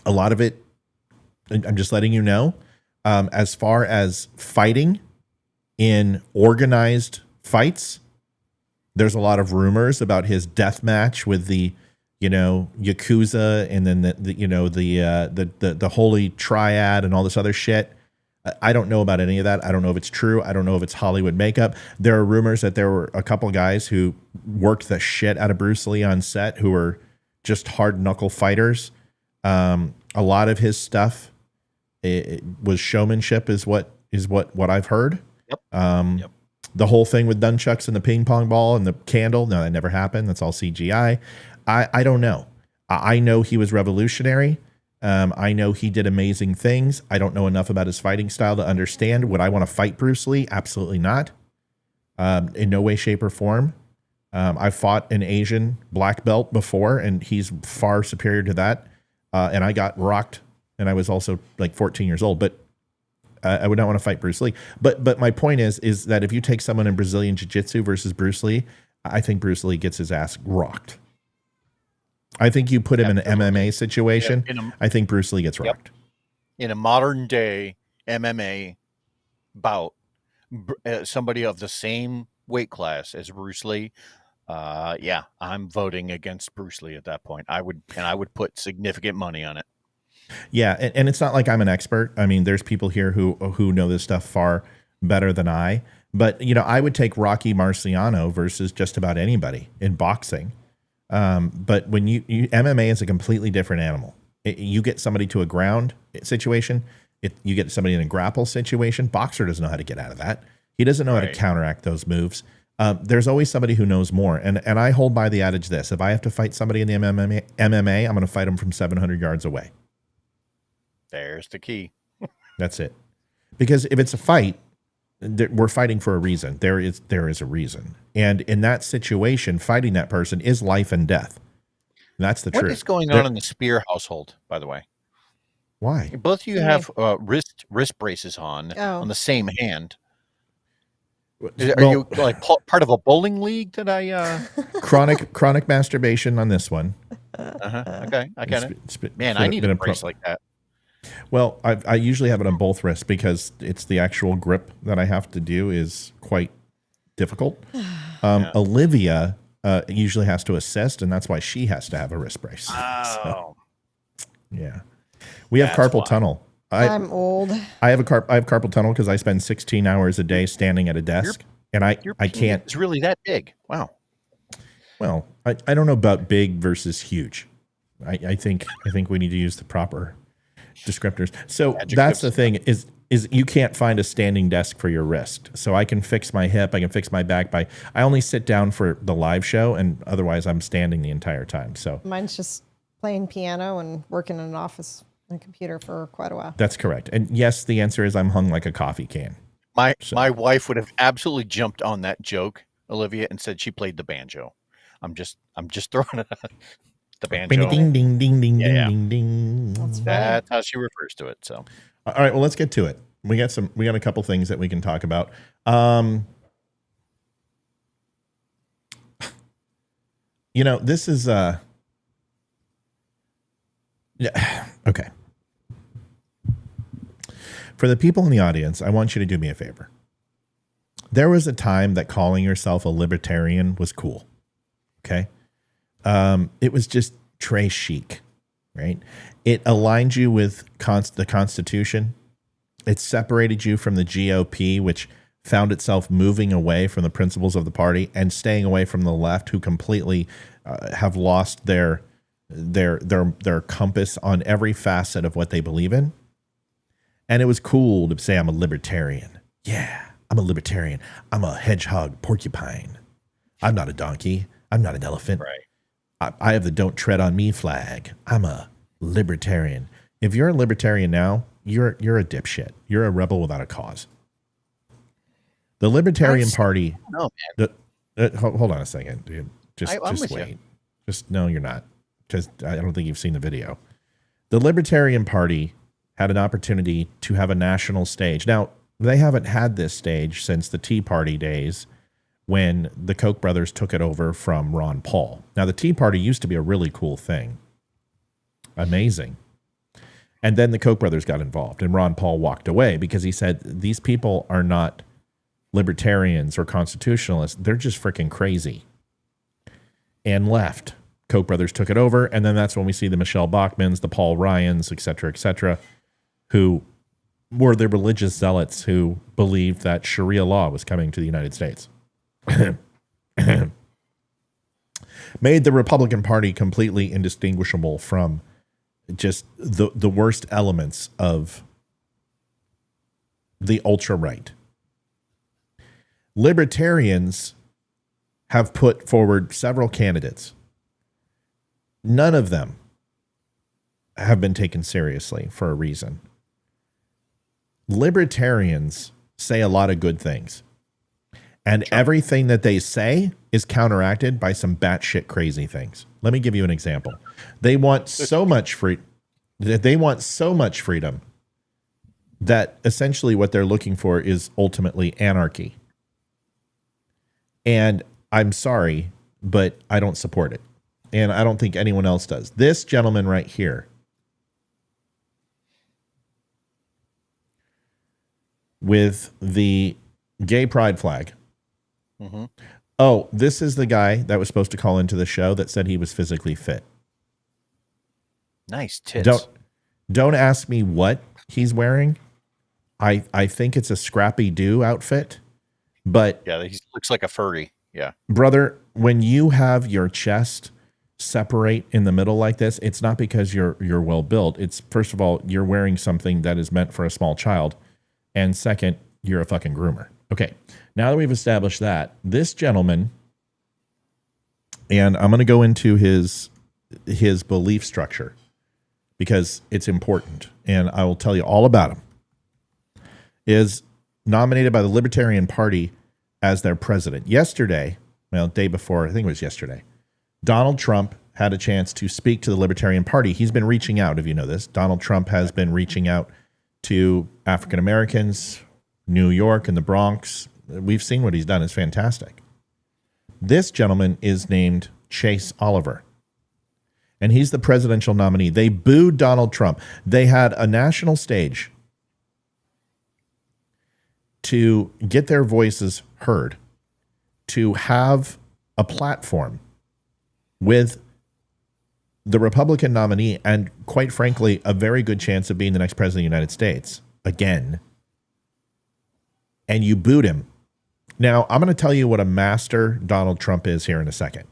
A lot of it, I'm just letting you know, as far as fighting in organized fights, there's a lot of rumors about his death match with the, Yakuza and then the Holy Triad and all this other shit. I don't know about any of that. I don't know if it's true. I don't know if it's Hollywood makeup. There are rumors that there were a couple guys who worked the shit out of Bruce Lee on set who were just hard knuckle fighters. A lot of his stuff it was showmanship is what I've heard. Yep. The whole thing with nunchucks and the ping pong ball and the candle, no, that never happened. That's all CGI. I don't know. I know he was revolutionary. I know he did amazing things. I don't know enough about his fighting style to understand. Would I want to fight Bruce Lee? Absolutely not. In no way, shape, or form. I fought an Asian black belt before, and he's far superior to that. And I got rocked, and I was also like 14 years old. But I would not want to fight Bruce Lee. But my point is that if you take someone in Brazilian Jiu-Jitsu versus Bruce Lee, I think Bruce Lee gets his ass rocked. I think you put him in an MMA situation, I think Bruce Lee gets rocked. In a modern day MMA bout, somebody of the same weight class as Bruce Lee, I'm voting against Bruce Lee at that point. I would put significant money on it. Yeah, and it's not like I'm an expert. I mean, there's people here who know this stuff far better than I. But, I would take Rocky Marciano versus just about anybody in boxing. But when you MMA is a completely different animal. You get somebody to a ground situation. You get somebody in a grapple situation. Boxer doesn't know how to get out of that. He doesn't know how to counteract those moves. There's always somebody who knows more. And I hold by the adage this. If I have to fight somebody in the MMA, I'm going to fight them from 700 yards away. There's the key. That's it. Because if it's a fight, we're fighting for a reason. There is a reason. And in that situation, fighting that person is life and death. And that's the truth. What is going on in the Spear household, by the way? Why? Both of you have wrist braces on the same hand. Are you like part of a bowling league that I chronic masturbation on this one. Okay, I get it. Man, I need a brace like that. Well, I usually have it on both wrists because it's the actual grip that I have to do is quite difficult. Olivia usually has to assist, and that's why she has to have a wrist brace. Oh. So, yeah. We have carpal tunnel. I'm old. I have carpal tunnel because I spend 16 hours a day standing at a desk, and I can't. It's really that big. Wow. Well, I don't know about big versus huge. I think we need to use the proper descriptors. So that's the thing is you can't find a standing desk for your wrist. So I can fix my hip, I can fix my back I only sit down for the live show, and otherwise I'm standing the entire time. So mine's just playing piano and working in an office and a computer for quite a while. That's correct. And yes, the answer is I'm hung like a coffee can. My wife would have absolutely jumped on that joke, Olivia, and said she played the banjo. I'm just throwing it out. The banjo. Ding, ding, ding, ding, ding, ding. That's how she refers to it. So, all right. Well, let's get to it. We got a couple things that we can talk about. This is okay. For the people in the audience, I want you to do me a favor. There was a time that calling yourself a libertarian was cool. Okay. It was just très chic, right? It aligned you with the Constitution. It separated you from the GOP, which found itself moving away from the principles of the party and staying away from the left, who completely have lost their compass on every facet of what they believe in. And it was cool to say, I'm a libertarian. Yeah, I'm a libertarian. I'm a hedgehog porcupine. I'm not a donkey. I'm not an elephant. Right. I have the don't tread on me flag. I'm a libertarian. If you're a libertarian now, you're a dipshit. You're a rebel without a cause. The Libertarian Party. No, man. Hold on a second, dude. Just wait. You. Just no, you're not. Because I don't think you've seen the video. The Libertarian Party had an opportunity to have a national stage. Now, they haven't had this stage since the Tea Party days, when the Koch brothers took it over from Ron Paul. Now, the Tea Party used to be a really cool thing. Amazing. And then the Koch brothers got involved, and Ron Paul walked away because he said, these people are not libertarians or constitutionalists. They're just freaking crazy. And left. Koch brothers took it over, and then that's when we see the Michelle Bachmans, the Paul Ryans, et cetera, who were the religious zealots who believed that Sharia law was coming to the United States. Made the Republican Party completely indistinguishable from just the worst elements of the ultra-right. Libertarians have put forward several candidates. None of them have been taken seriously for a reason. Libertarians say a lot of good things, and everything that they say is counteracted by some batshit crazy things. Let me give you an example. They want so much freedom that essentially what they're looking for is ultimately anarchy. And I'm sorry, but I don't support it. And I don't think anyone else does. This gentleman right here, with the gay pride flag. Mm-hmm. Oh, this is the guy that was supposed to call into the show that said he was physically fit. Nice tits. Don't ask me what he's wearing. I think it's a Scrappy Doo outfit, but yeah, he looks like a furry. Yeah, brother, when you have your chest separate in the middle like this, it's not because you're well built. It's, first of all, you're wearing something that is meant for a small child, and second, you're a fucking groomer. Okay, now that we've established that, this gentleman, and I'm going to go into his belief structure because it's important, and I will tell you all about him, is nominated by the Libertarian Party as their president. Yesterday, well, day before, I think it was yesterday, Donald Trump had a chance to speak to the Libertarian Party. He's been reaching out, if you know this. Donald Trump has been reaching out to African Americans, New York and the Bronx. We've seen what he's done. It's fantastic. This gentleman is named Chase Oliver, and he's the presidential nominee. They booed Donald Trump. They had a national stage to get their voices heard, to have a platform with the Republican nominee and, quite frankly, a very good chance of being the next president of the United States again. And you booed him. Now, I'm going to tell you what a master Donald Trump is here in a second.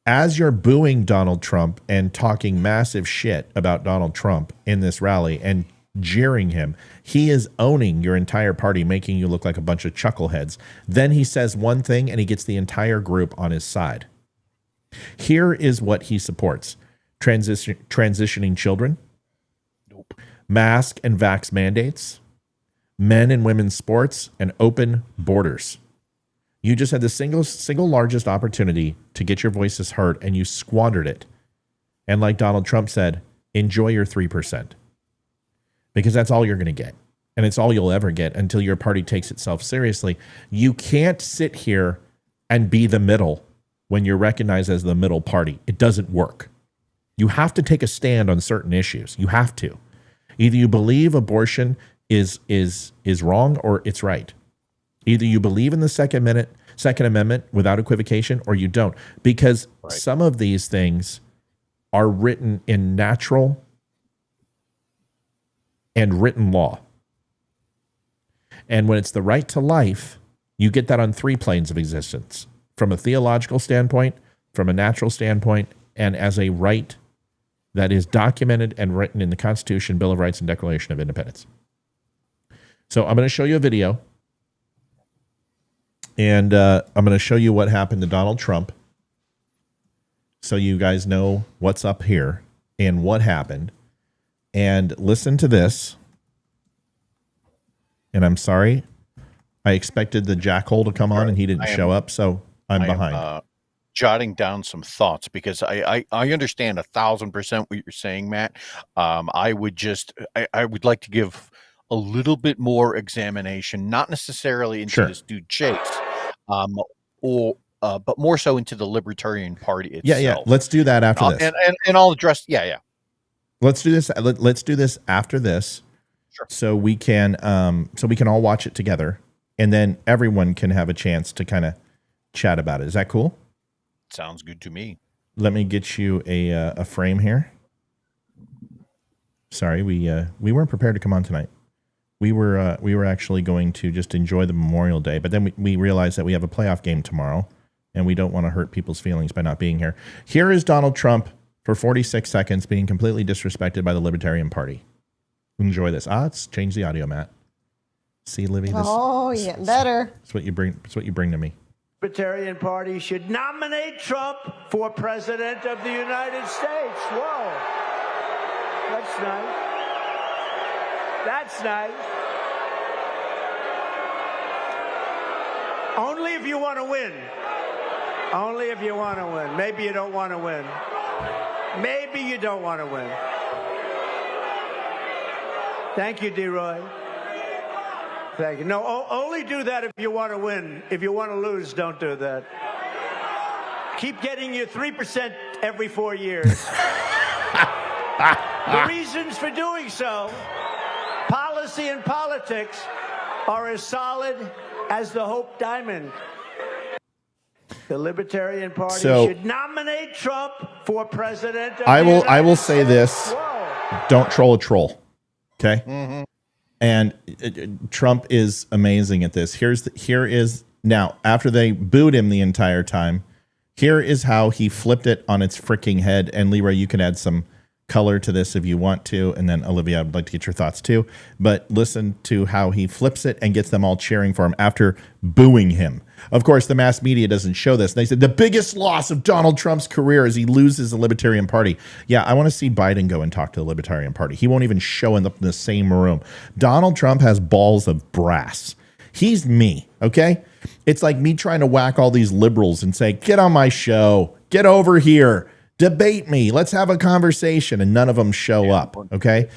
As you're booing Donald Trump and talking massive shit about Donald Trump in this rally and jeering him, he is owning your entire party, making you look like a bunch of chuckleheads. Then he says one thing and he gets the entire group on his side. Here is what he supports: transitioning children, mask and vax mandates, men and women's sports, and open borders. You just had the single largest opportunity to get your voices heard, and you squandered it. And like Donald Trump said, enjoy your 3%. Because that's all you're going to get. And it's all you'll ever get until your party takes itself seriously. You can't sit here and be the middle when you're recognized as the middle party. It doesn't work. You have to take a stand on certain issues. You have to. Either you believe abortion is wrong or it's right. Either you believe in the Second Amendment without equivocation or you don't. Because some of these things are written in natural and written law. And when it's the right to life, you get that on 3 planes of existence: from a theological standpoint, from a natural standpoint, and as a right that is documented and written in the Constitution, Bill of Rights, and Declaration of Independence. So I'm going to show you a video, and I'm going to show you what happened to Donald Trump so you guys know what's up here and what happened. And listen to this. And I'm sorry, I expected the jackhole to come on and he didn't show up, so I'm behind. Jotting down some thoughts because I understand 1,000% what you're saying, Matt. I would like to give a little bit more examination, not necessarily into this dude Chase, but more so into the Libertarian Party itself. Yeah. Let's do that after this, and I'll address. Yeah. Let's do this. Let's do this after this, sure. So we can all watch it together, and then everyone can have a chance to kind of chat about it. Is that cool? Sounds good to me. Let me get you a frame here. Sorry, we weren't prepared to come on tonight. We were actually going to just enjoy the Memorial Day, but then we realized that we have a playoff game tomorrow, and we don't want to hurt people's feelings by not being here. Here is Donald Trump for 46 seconds being completely disrespected by the Libertarian Party. Enjoy this. It's changed the audio, Matt. See, Livy. Better. It's what you bring. It's what you bring to me. Libertarian Party should nominate Trump for President of the United States. Whoa. That's nice. That's nice. Only if you want to win. Only if you want to win. Maybe you don't want to win. Maybe you don't want to win. Thank you, D-Roy. Thank you. No, only do that if you want to win. If you want to lose, don't do that. Keep getting your 3% every 4 years. The reasons for doing so, policy and politics, are as solid as the Hope Diamond. The Libertarian Party should nominate Trump for president of the United I will say this. Whoa. Don't troll a troll. Okay? Mm-hmm. And Trump is amazing at this. Here is now, after they booed him the entire time, here is how he flipped it on its freaking head. And Leroy, you can add some color to this if you want to. And then Olivia, I'd like to get your thoughts too. But listen to how he flips it and gets them all cheering for him after booing him. Of course, the mass media doesn't show this. They said the biggest loss of Donald Trump's career is he loses the Libertarian Party. Yeah, I want to see Biden go and talk to the Libertarian Party. He won't even show up in the same room. Donald Trump has balls of brass. He's me, okay? It's like me trying to whack all these liberals and say, get on my show, get over here, debate me, let's have a conversation, and none of them show up, okay?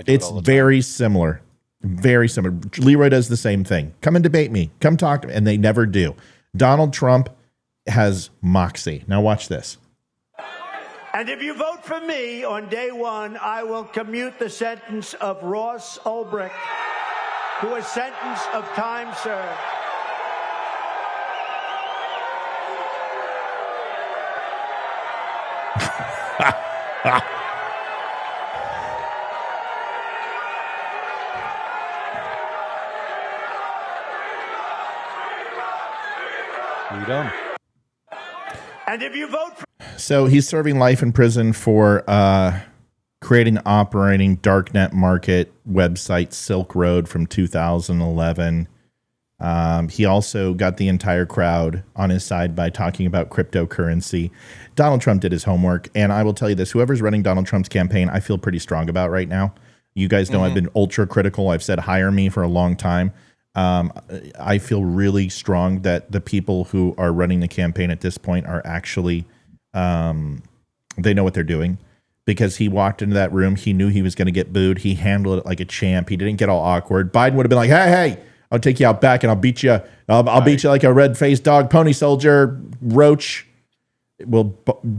It's very similar. Very similar. Leroy does the same thing. Come and debate me. Come talk to me. And they never do. Donald Trump has moxie. Now watch this. And if you vote for me on day one, I will commute the sentence of Ross Ulbricht to a sentence of time served. Done. And if you vote for So he's serving life in prison for creating operating darknet market website Silk Road from 2011. He also got the entire crowd on his side by talking about cryptocurrency. Donald Trump did his homework, and I will tell you this, whoever's running Donald Trump's campaign, I feel pretty strong about right now. You guys know I've been ultra critical. I've said hire me for a long time. I feel really strong that the people who are running the campaign at this point are actually, they know what they're doing, because he walked into that room. He knew he was going to get booed. He handled it like a champ. He didn't get all awkward. Biden would have been like, hey, I'll take you out back and I'll beat you. I'll beat you like a red-faced dog, pony soldier, roach. Well,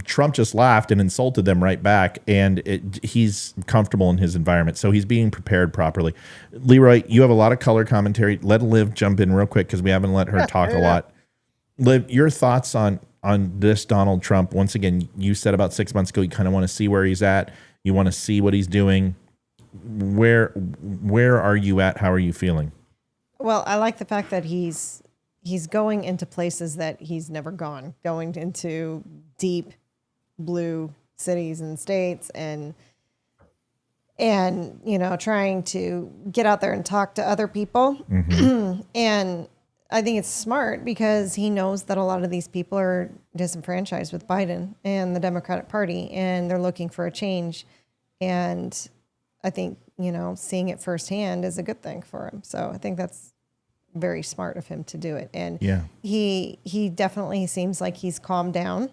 Trump just laughed and insulted them right back, and he's comfortable in his environment, so he's being prepared properly. Leroy, you have a lot of color commentary. Let Liv jump in real quick because we haven't let her talk a lot. Liv, your thoughts on this Donald Trump? Once again, you said about 6 months ago you kind of want to see where he's at. You want to see what he's doing. Where are you at? How are you feeling? Well, I like the fact that he's going into places that he's never gone, going into deep blue cities and states, and you know, trying to get out there and talk to other people. Mm-hmm. And I think it's smart because he knows that a lot of these people are disenfranchised with Biden and the Democratic Party, and they're looking for a change. And I think, you know, seeing it firsthand is a good thing for him. So I think that's very smart of him to do it. And yeah, he definitely seems like he's calmed down.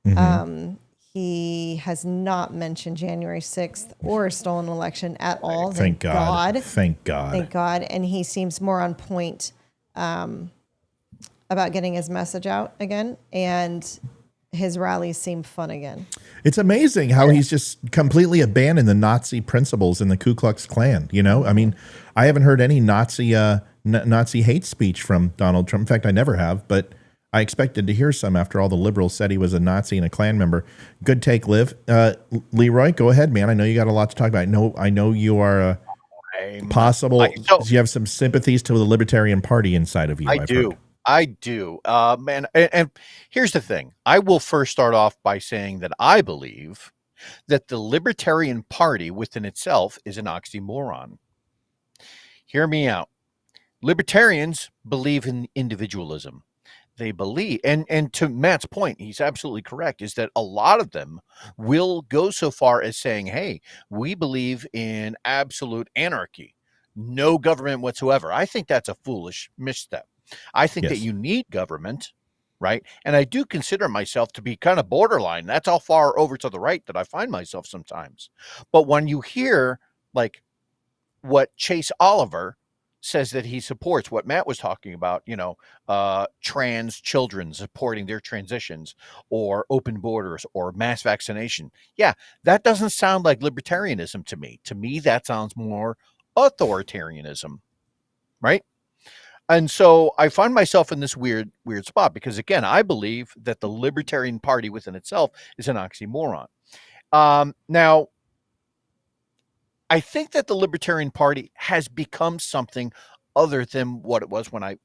Mm-hmm. He has not mentioned January 6th or a stolen election at all. Thank God. Thank God. Thank God. And he seems more on point about getting his message out again. And his rallies seem fun again. It's amazing how he's just completely abandoned the Nazi principles in the Ku Klux Klan. You know, I mean, I haven't heard any Nazi hate speech from Donald Trump. In fact, I never have, but I expected to hear some after all the liberals said he was a Nazi and a Klan member. Good take, Liv. Leroy, go ahead, man. I know you got a lot to talk about. I know you are possible. You have some sympathies to the Libertarian Party inside of you. I do. Man. And here's the thing. I will first start off by saying that I believe that the Libertarian Party within itself is an oxymoron. Hear me out. Libertarians believe in individualism. they believe. And to Matt's point, he's absolutely correct, is that a lot of them will go so far as saying, hey, we believe in absolute anarchy, no government whatsoever. I think that's a foolish misstep. I think that you need government, right? And I do consider myself to be kind of borderline. That's how far over to the right that I find myself sometimes. But when you hear like what Chase Oliver says that he supports, what Matt was talking about, trans children supporting their transitions, or open borders, or mass vaccination. Yeah, that doesn't sound like libertarianism to me. To me, that sounds more authoritarianism, right? And so I find myself in this weird spot because, again, I believe that the Libertarian Party within itself is an oxymoron. Now, I think that the Libertarian Party has become something other than what it was when I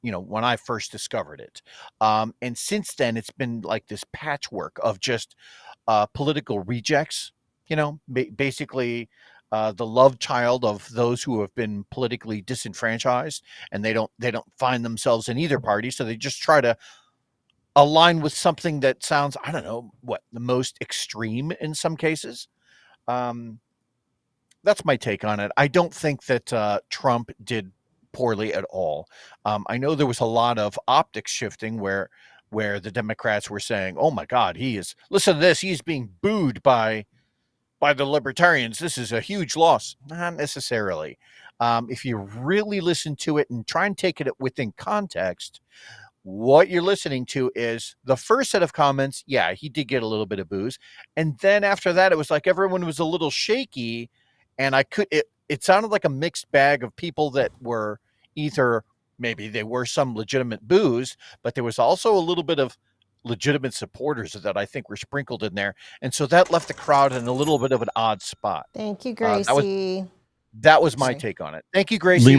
first discovered it. And since then, it's been like this patchwork of just political rejects, basically the love child of those who have been politically disenfranchised, and they don't find themselves in either party. So they just try to align with something that sounds, I don't know, the most extreme in some cases. That's my take on it. I don't think that Trump did poorly at all. I know there was a lot of optics shifting where the Democrats were saying, "Oh my God, listen to this. He's being booed by the libertarians. This is a huge loss." Not necessarily. If you really listen to it and try and take it within context, what you're listening to is the first set of comments. Yeah, he did get a little bit of booze, and then after that, it was like everyone was a little shaky. And it sounded like a mixed bag of people that were either maybe they were some legitimate boos, but there was also a little bit of legitimate supporters that I think were sprinkled in there. And so that left the crowd in a little bit of an odd spot. Thank you, Gracie. That was my take on it. Thank you, Gracie.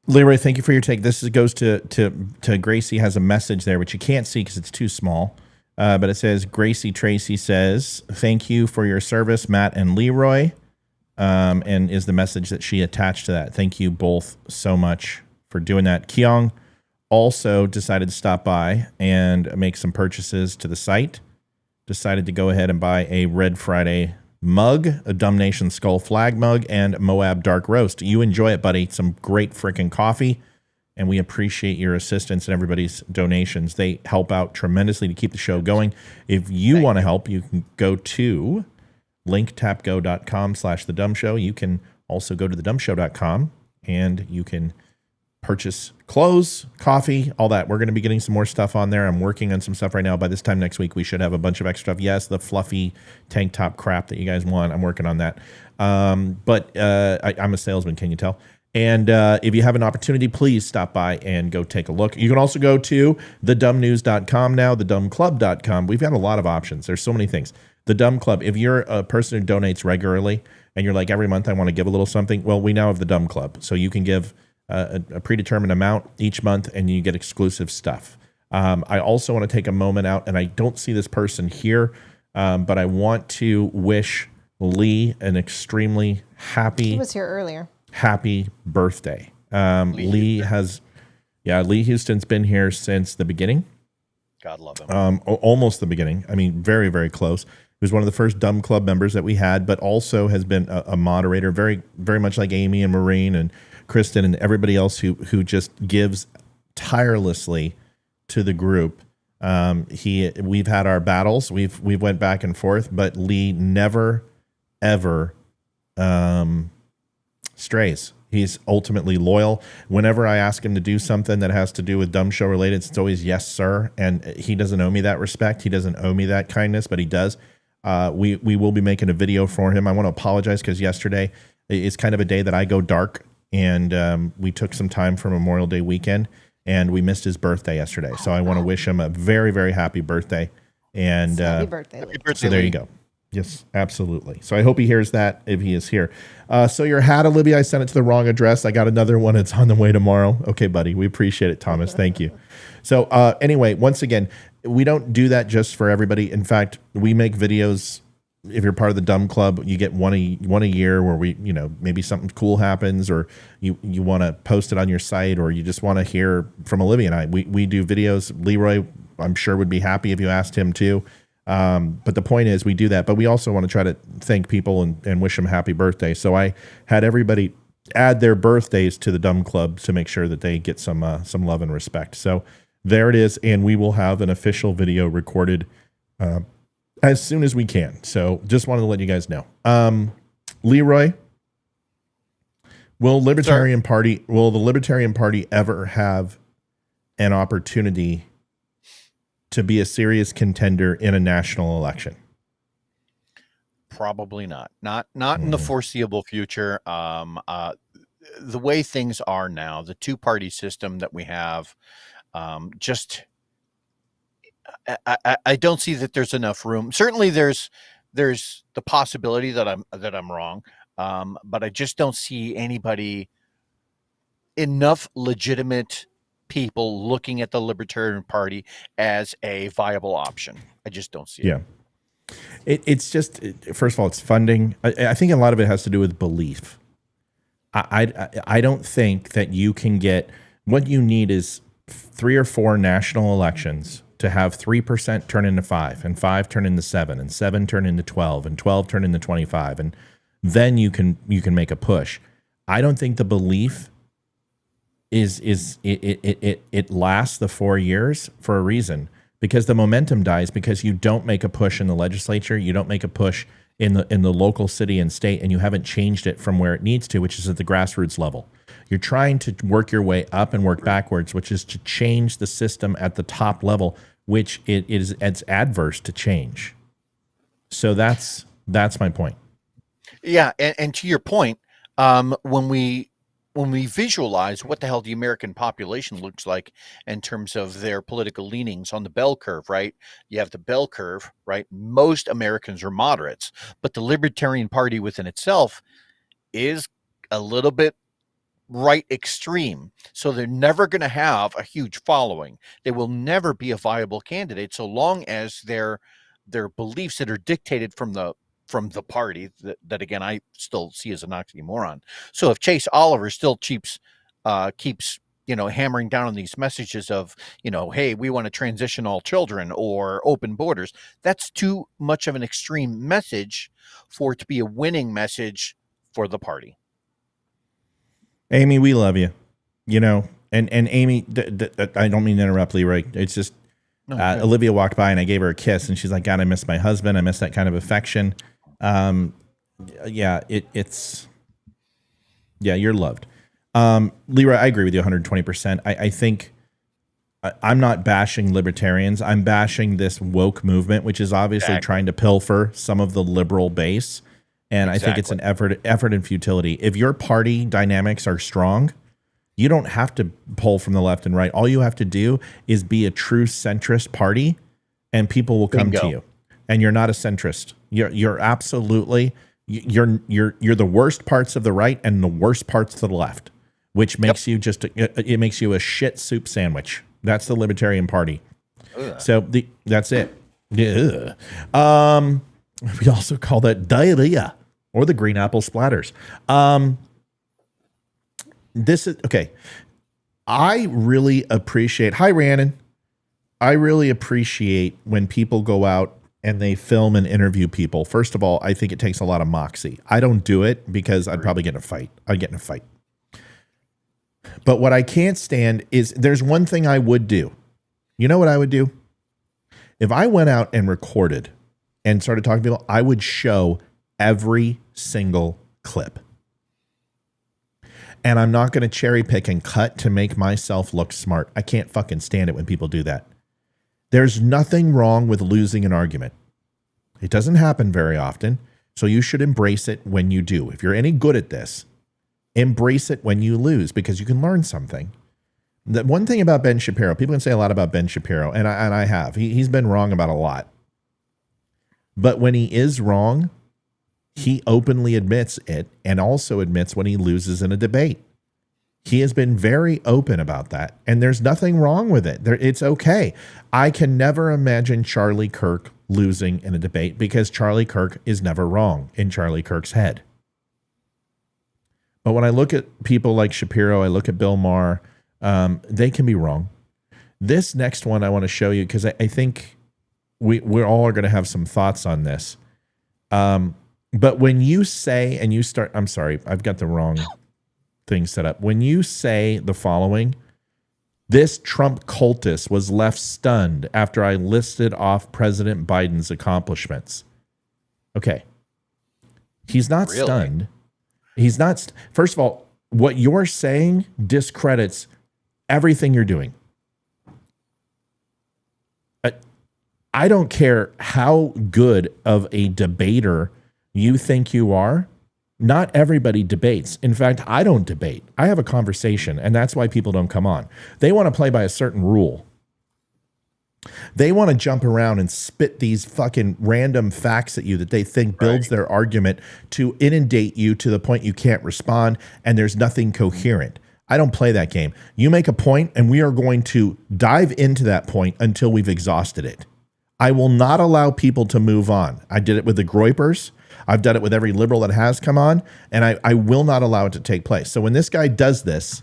Leroy, thank you for your take. This goes to Gracie, has a message there, which you can't see because it's too small. But it says, Gracie Tracy says, "Thank you for your service, Matt and Leroy." And is the message that she attached to that. Thank you both so much for doing that. Kyung also decided to stop by and make some purchases to the site. Decided to go ahead and buy a Red Friday mug, a Dumb Nation Skull flag mug, and Moab Dark Roast. You enjoy it, buddy. Some great freaking coffee, and we appreciate your assistance and everybody's donations. They help out tremendously to keep the show going. If you want to help, you can go to linktapgo.com/thedumbshow. You can also go to thedumbshow.com and you can purchase clothes, coffee, all that. We're going to be getting some more stuff on there. I'm working on some stuff right now. By this time next week, we should have a bunch of extra stuff. Yes, the fluffy tank top crap that you guys want. I'm working on that. But I'm a salesman, can you tell? And if you have an opportunity, please stop by and go take a look. You can also go to thedumbnews.com now, thedumbclub.com. We've got a lot of options. There's so many things. The Dumb Club, if you're a person who donates regularly and you're like, every month I want to give a little something, well, we now have the Dumb Club. So you can give a predetermined amount each month and you get exclusive stuff. I also want to take a moment out, and I don't see this person here, but I want to wish Lee an extremely happy... He was here earlier. Happy birthday. Lee Houston's been here since the beginning. God love him. Almost the beginning. I mean, very, very close. He was one of the first Dumb Club members that we had, but also has been a moderator, very, very much like Amy and Maureen and Kristen and everybody else who just gives tirelessly to the group. We've had our battles. We've went back and forth, but Lee never, ever strays. He's ultimately loyal. Whenever I ask him to do something that has to do with Dumb Show related, it's always yes, sir. And he doesn't owe me that respect. He doesn't owe me that kindness, but he does. We will be making a video for him. I want to apologize because yesterday is kind of a day that I go dark, and we took some time for Memorial Day weekend, and we missed his birthday yesterday. So I want to wish him a very, very happy birthday. And happy birthday. So there you go. Yes, absolutely. So I hope he hears that if he is here. So your hat, Olivia, I sent it to the wrong address. I got another one. It's on the way tomorrow. Okay, buddy. We appreciate it, Thomas. Thank you. So anyway, once again, we don't do that just for everybody. In fact, we make videos. If you're part of the Dumb Club, you get one a year where we, maybe something cool happens, or you want to post it on your site, or you just want to hear from Olivia and I. We do videos. Leroy I'm sure would be happy if you asked him too. But the point is, we do that, but we also want to try to thank people and wish them happy birthday. So I had everybody add their birthdays to the DUM Club to make sure that they get some love and respect. So there it is, and we will have an official video recorded as soon as we can. So just wanted to let you guys know. Leroy, will the Libertarian Party ever have an opportunity to be a serious contender in a national election? Probably not. Not in the foreseeable future. The way things are now, the two-party system that we have, I don't see that there's enough room. Certainly, there's the possibility that I'm wrong, but I just don't see enough legitimate people looking at the Libertarian Party as a viable option. I just don't see it. Yeah. It's just, first of all, it's funding. I think a lot of it has to do with belief. I don't think that you can get, what you need is 3 or 4 national elections to have 3% turn into 5, and 5 turn into 7, and 7 turn into 12, and 12 turn into 25, and then you can make a push. I don't think the belief it lasts the 4 years for a reason, because the momentum dies because you don't make a push in the legislature, you don't make a push in the local city and state, and you haven't changed it from where it needs to, which is at the grassroots level. You're trying to work your way up and work backwards, which is to change the system at the top level, which it's adverse to change. So that's my point. Yeah, and to your point, when we visualize what the hell the American population looks like in terms of their political leanings on the bell curve, right? You have the bell curve, right? Most Americans are moderates, but the Libertarian Party within itself is a little bit right extreme. So they're never going to have a huge following. They will never be a viable candidate so long as their beliefs that are dictated from the party that again I still see as an oxymoron. So if Chase Oliver still keeps hammering down on these messages of, hey, we want to transition all children or open borders, that's too much of an extreme message for it to be a winning message for the party. Amy, we love you, and Amy, I don't mean to interrupt, Leroy. It's just Olivia walked by and I gave her a kiss and she's like, God, I miss my husband. I miss that kind of affection. Yeah, you're loved. Leroy, I agree with you 120%. I think I'm not bashing libertarians. I'm bashing this woke movement, which is obviously trying to pilfer some of the liberal base. And I think it's an effort and futility. If your party dynamics are strong, you don't have to pull from the left and right. All you have to do is be a true centrist party, and people will come to you. And you're not a centrist. You're absolutely you're the worst parts of the right and the worst parts to the left, which makes you it makes you a shit soup sandwich. That's the Libertarian Party. Ugh. So that's it. Yeah. We also call that diarrhea or the green apple splatters. This is okay. I really appreciate. Hi, Rhiannon. I really appreciate when people go out and they film and interview people. First of all, I think it takes a lot of moxie. I don't do it because I'd probably get in a fight. I'd get in a fight. But what I can't stand is there's one thing I would do. You know what I would do? If I went out and recorded and started talking to people, I would show every single clip. And I'm not going to cherry pick and cut to make myself look smart. I can't fucking stand it when people do that. There's nothing wrong with losing an argument. It doesn't happen very often, so you should embrace it when you do. If you're any good at this, embrace it when you lose because you can learn something. The one thing about Ben Shapiro, people can say a lot about Ben Shapiro, and I have. He's been wrong about a lot. But when he is wrong, he openly admits it and also admits when he loses in a debate. He has been very open about that, and there's nothing wrong with it. It's okay. I can never imagine Charlie Kirk losing in a debate because Charlie Kirk is never wrong in Charlie Kirk's head. But when I look at people like Shapiro, I look at Bill Maher, they can be wrong. This next one I want to show you because I think we're all going to have some thoughts on this. But when you say, and you start, I'm sorry, I've got the wrong thing set up. When you say the following, this Trump cultist was left stunned after I listed off President Biden's accomplishments. Okay. He's not stunned. He's not. First of all, what you're saying discredits everything you're doing. I don't care how good of a debater you think you are. Not everybody debates. In fact, I don't debate. I have a conversation, and that's why people don't come on. They want to play by a certain rule. They want to jump around and spit these fucking random facts at you that they think builds their argument to inundate you to the point you can't respond, and there's nothing coherent. I don't play that game. You make a point, and we are going to dive into that point until we've exhausted it. I will not allow people to move on. I did it with the Groypers. I've done it with every liberal that has come on, and I will not allow it to take place. So when this guy does this,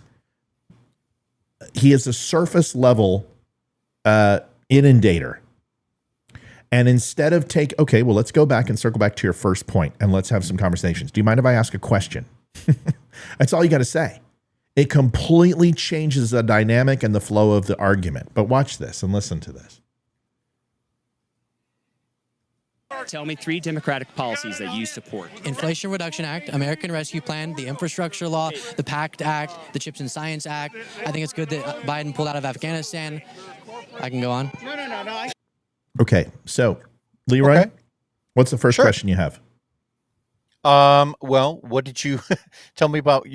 he is a surface level inundator. And instead of okay, well, let's go back and circle back to your first point, and let's have some conversations. Do you mind if I ask a question? That's all you got to say. It completely changes the dynamic and the flow of the argument. But watch this and listen to this. Tell me 3 Democratic policies that you support. Inflation Reduction Act, American Rescue Plan, the Infrastructure Law, the PACT Act, the Chips and Science Act. I think it's good that Biden pulled out of Afghanistan. I can go on. No. Okay, so Leroy, what's the first question you have? Well, what did you tell me about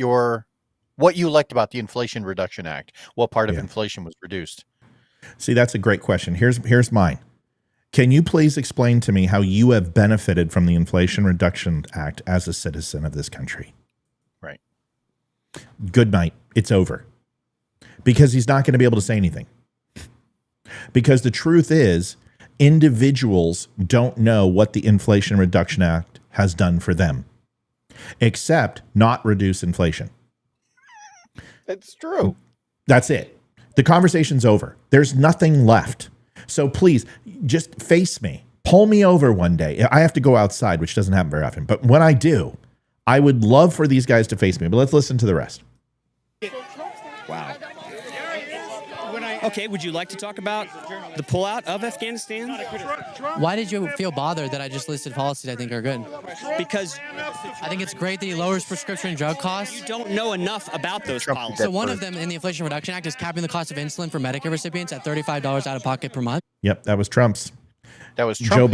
what you liked about the Inflation Reduction Act? What part of inflation was reduced? See, that's a great question. Here's mine. Can you please explain to me how you have benefited from the Inflation Reduction Act as a citizen of this country? Right. Good night. It's over. Because he's not going to be able to say anything. Because the truth is, individuals don't know what the Inflation Reduction Act has done for them, except not reduce inflation. That's true. That's it. The conversation's over. There's nothing left. So please, just face me. Pull me over one day. I have to go outside, which doesn't happen very often. But when I do, I would love for these guys to face me. But let's listen to the rest. Wow. Okay, would you like to talk about the pullout of Afghanistan? Why did you feel bothered that I just listed policies I think are good? Because I think it's great that he lowers prescription drug costs. You don't know enough about those policies. So one of them in the Inflation Reduction Act is capping the cost of insulin for Medicare recipients at $35 out of pocket per month. Yep, that was Trump's. That was Trump.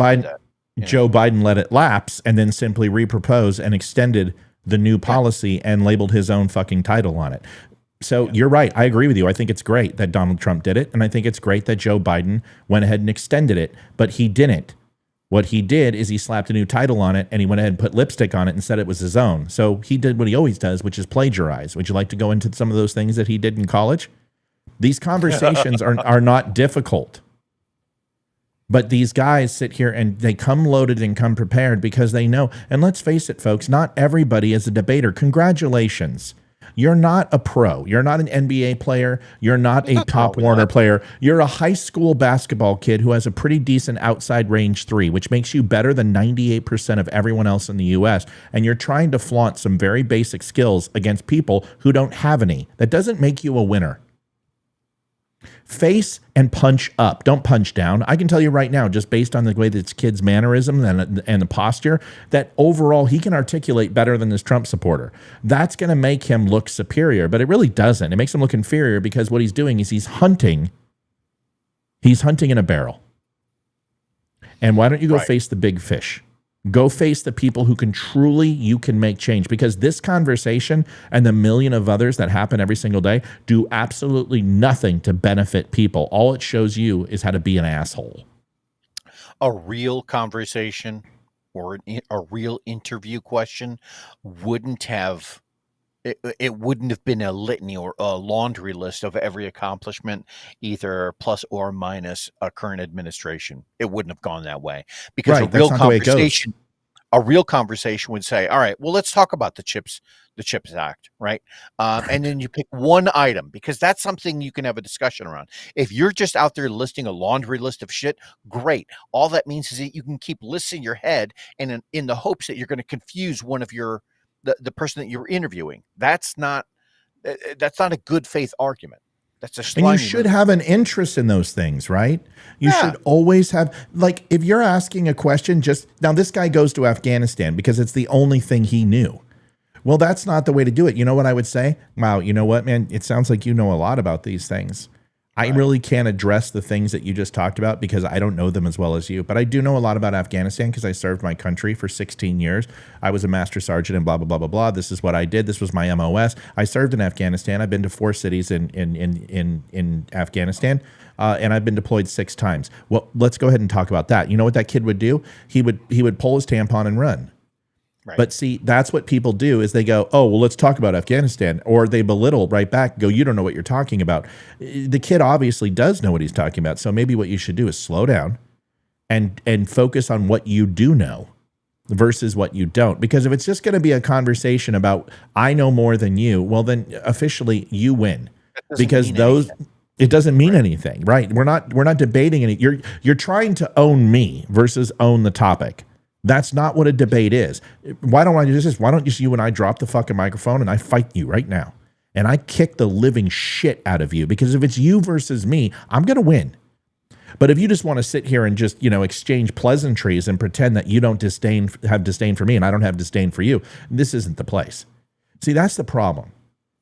Joe Biden let it lapse and then simply reproposed and extended the new policy and labeled his own fucking title on it. So you're right. I agree with you. I think it's great that Donald Trump did it. And I think it's great that Joe Biden went ahead and extended it, but he didn't. What he did is he slapped a new title on it and he went ahead and put lipstick on it and said it was his own. So he did what he always does, which is plagiarize. Would you like to go into some of those things that he did in college? These conversations are not difficult. But these guys sit here and they come loaded and come prepared because they know. And let's face it, folks, not everybody is a debater. Congratulations. You're not a pro. You're not an NBA player. You're not a Top Warner player. You're a high school basketball kid who has a pretty decent outside range 3, which makes you better than 98% of everyone else in the U.S. And you're trying to flaunt some very basic skills against people who don't have any. That doesn't make you a winner. Face and punch up. Don't punch down. I can tell you right now, just based on the way that this kid's mannerism and the posture, that overall he can articulate better than this Trump supporter. That's going to make him look superior, but it really doesn't. It makes him look inferior because what he's doing is he's hunting. He's hunting in a barrel. And why don't you go face the big fish? Go face the people who you can make change, because this conversation and the million of others that happen every single day do absolutely nothing to benefit people. All it shows you is how to be an asshole. A real conversation or a real interview question wouldn't have been a litany or a laundry list of every accomplishment, either plus or minus a current administration. It wouldn't have gone that way, because a real A real conversation would say, all right, well, let's talk about the CHIPS Act, right? And then you pick one item, because that's something you can have a discussion around. If you're just out there listing a laundry list of shit, great. All that means is that you can keep listing your head, and in the hopes that you're going to confuse one of the person that you're interviewing. That's not a good faith argument. That's a slimy And you should move. have an interest in those things, right? You should always have, like, if you're asking a question, now this guy goes to Afghanistan because it's the only thing he knew. Well, that's not the way to do it. You know what I would say? Wow, you know what, man? It sounds like you know a lot about these things. I really can't address the things that you just talked about because I don't know them as well as you. But I do know a lot about Afghanistan because I served my country for 16 years. I was a master sergeant and blah, blah, blah, blah, blah. This is what I did. This was my MOS. I served in Afghanistan. I've been to 4 cities in Afghanistan, and I've been deployed 6 times. Well, let's go ahead and talk about that. You know what that kid would do? He would pull his tampon and run. Right. But see, that's what people do is they go, oh, well, let's talk about Afghanistan. Or they belittle right back, go, you don't know what you're talking about. The kid obviously does know what he's talking about. So maybe what you should do is slow down and focus on what you do know versus what you don't. Because if it's just going to be a conversation about, I know more than you, well, then officially you win. Because it doesn't mean anything, right? We're not debating any. You're trying to own me versus own the topic. That's not what a debate is. Why don't I do this? Why don't just you and I drop the fucking microphone and I fight you right now? And I kick the living shit out of you, because if it's you versus me, I'm going to win. But if you just want to sit here and just, exchange pleasantries and pretend that you don't have disdain for me and I don't have disdain for you, this isn't the place. See, that's the problem.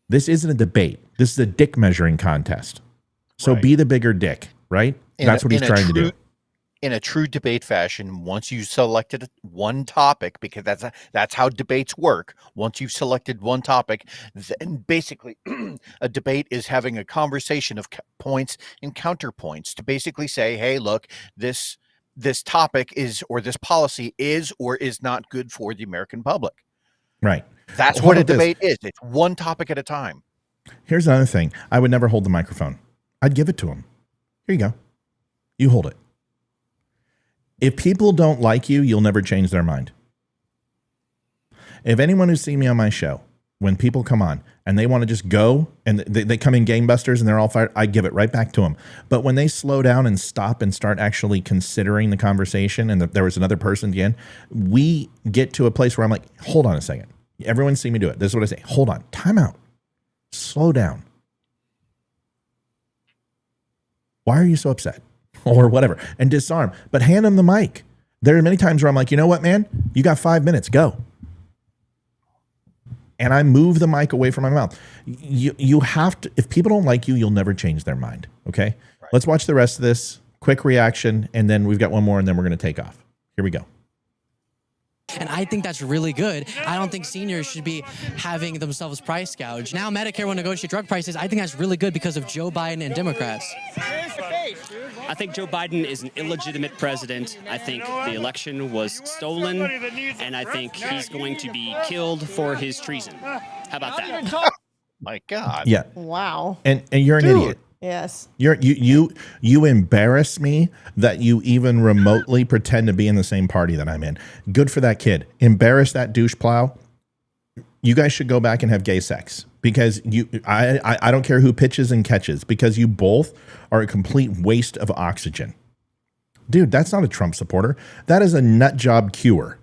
This isn't a debate. This is a dick measuring contest. So be the bigger dick, right? That's what he's trying to do. In a true debate fashion, once you selected one topic, because that's how debates work. Once you've selected one topic, then basically a debate is having a conversation of points and counterpoints to basically say, hey, look, this topic is, or this policy is or is not good for the American public. Right. That's what a debate is. It's one topic at a time. Here's another thing. I would never hold the microphone. I'd give it to him. Here you go. You hold it. If people don't like you, you'll never change their mind. If anyone who's seen me on my show, when people come on and they want to just go and they come in gangbusters and they're all fired, I give it right back to them. But when they slow down and stop and start actually considering the conversation, and there was another person at the end, we get to a place where I'm like, hold on a second. Everyone's seen me do it. This is what I say. Hold on. Time out. Slow down. Why are you so upset? Or whatever, and disarm, but hand him the mic. There are many times where I'm like, you know what, man, you got 5 minutes, go. And I move the mic away from my mouth. You have to, if people don't like you, you'll never change their mind. Okay. Right. Let's watch the rest of this quick reaction. And then we've got one more and then we're going to take off. Here we go. And I think that's really good. I don't think seniors should be having themselves price gouged. Now Medicare will negotiate drug prices. I think that's really good because of Joe Biden and Democrats. I think Joe Biden is an illegitimate president. I think the election was stolen, and I think he's going to be killed for his treason. How about that? My God. Yeah. Wow. And you're an idiot. Yes. You embarrass me that you even remotely pretend to be in the same party that I'm in. Good for that kid. Embarrass that douche plow. You guys should go back and have gay sex, because I don't care who pitches and catches, because you both are a complete waste of oxygen. Dude, that's not a Trump supporter. That is a nut job cure.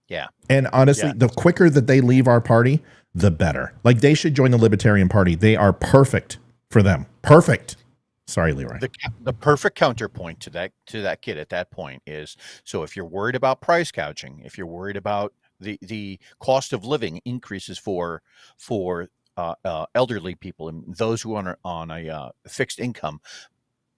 Yeah. And honestly, the quicker that they leave our party, the better. Like, they should join the Libertarian Party. They are perfect for them. Perfect. Sorry, Leroy. The perfect counterpoint to that kid at that point is, so if you're worried about price gouging, if you're worried about the cost of living increases for elderly people and those who are on a fixed income,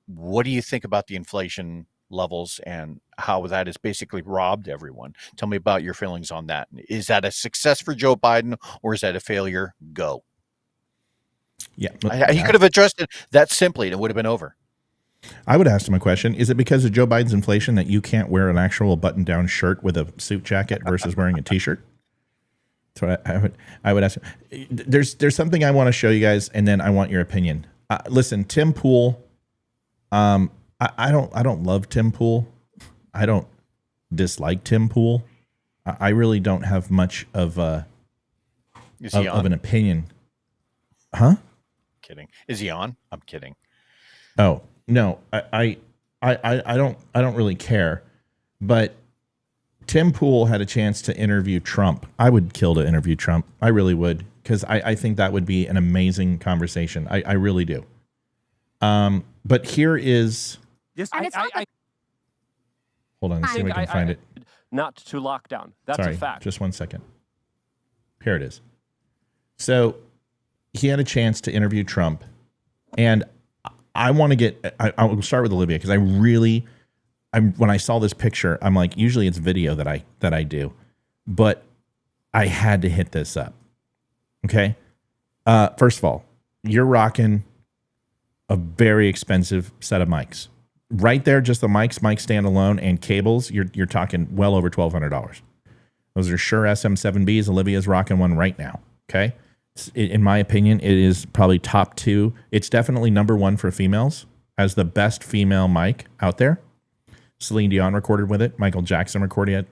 what do you think about the inflation levels and how that has basically robbed everyone? Tell me about your feelings on that. Is that a success for Joe Biden, or is that a failure? Go. Yeah. He could have addressed it that simply and it would have been over. I would ask him a question. Is it because of Joe Biden's inflation that you can't wear an actual button-down shirt with a suit jacket versus wearing a T-shirt? So I would ask him. There's something I want to show you guys, and then I want your opinion. Listen, Tim Pool. I don't love Tim Pool. I don't dislike Tim Pool. I really don't have much of an opinion. Huh? Kidding. Is he on? I'm kidding. Oh, no. I don't really care. But Tim Pool had a chance to interview Trump. I would kill to interview Trump. I really would, because I think that would be an amazing conversation. I really do. But here is... Hold on, let's see if we can find it. Not to lock down. That's Sorry, a fact. just 1 second. Here it is. So he had a chance to interview Trump, and I want to get... I will start with Olivia, because when I saw this picture, I'm like, usually it's video that I do, but I had to hit this up. Okay. First of all, you're rocking a very expensive set of mics right there. Just the mic stand alone and cables. You're talking well over $1,200. Those are Shure SM7Bs. Olivia's rocking one right now. Okay. In my opinion, it is probably top 2. It's definitely number 1 for females as the best female mic out there. Celine Dion recorded with it. Michael Jackson recorded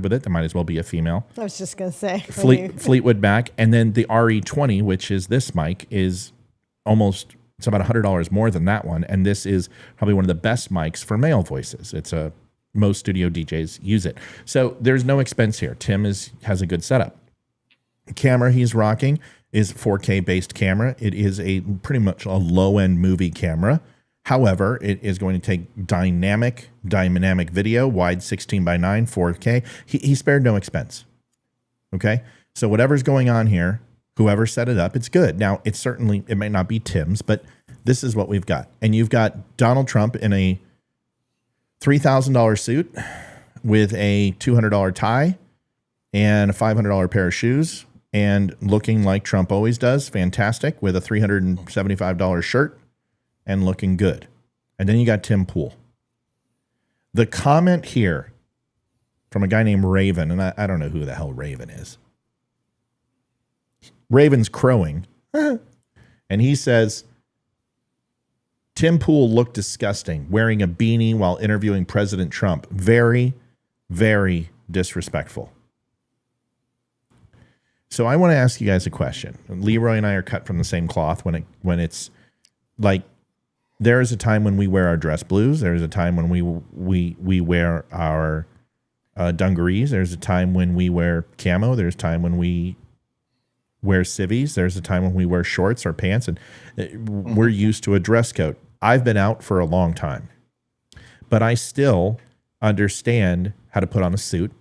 with it. There might as well be a female. I was just going to say. Fleetwood Mac. And then the RE20, which is this mic, is it's about $100 more than that one. And this is probably one of the best mics for male voices. Most studio DJs use it. So there's no expense here. Tim has a good setup. The camera he's rocking is 4K based camera. It is pretty much a low-end movie camera. However, it is going to take dynamic video, wide 16:9, 4K. He spared no expense. Okay? So whatever's going on here, whoever set it up, it's good. Now, it may not be Tim's, but this is what we've got. And you've got Donald Trump in a $3,000 suit with a $200 tie and a $500 pair of shoes, and looking like Trump always does, fantastic, with a $375 shirt. And looking good. And then you got Tim Pool. The comment here from a guy named Raven, and I don't know who the hell Raven is. Raven's crowing. And he says, Tim Pool looked disgusting wearing a beanie while interviewing President Trump. Very, very disrespectful. So I want to ask you guys a question. Leroy and I are cut from the same cloth when it's like, there is a time when we wear our dress blues. There is a time when we wear our dungarees. There's a time when we wear camo. There's a time when we wear civvies. There's a time when we wear shorts or pants, and we're used to a dress code. I've been out for a long time, but I still understand how to put on a suit,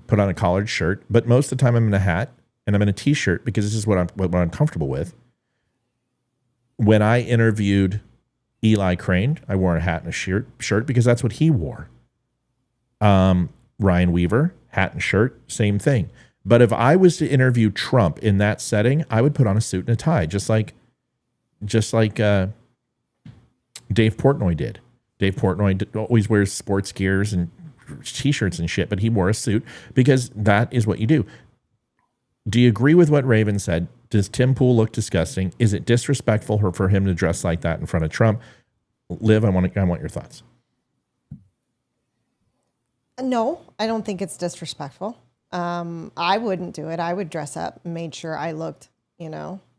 put on a collared shirt. But most of the time I'm in a hat and I'm in a t-shirt because this is what I'm comfortable with. When I interviewed Eli Crane, I wore a hat and a shirt because that's what he wore. Ryan Weaver, hat and shirt, same thing. But if I was to interview Trump in that setting, I would put on a suit and a tie, just like Dave Portnoy did. Dave Portnoy always wears sports gears and t-shirts and shit, but he wore a suit because that is what you do. Do you agree with what Raven said? Does Tim Pool look disgusting? Is it disrespectful for him to dress like that in front of Trump? Liv, I want your thoughts. No, I don't think it's disrespectful. I wouldn't do it. I would dress up and made sure I looked,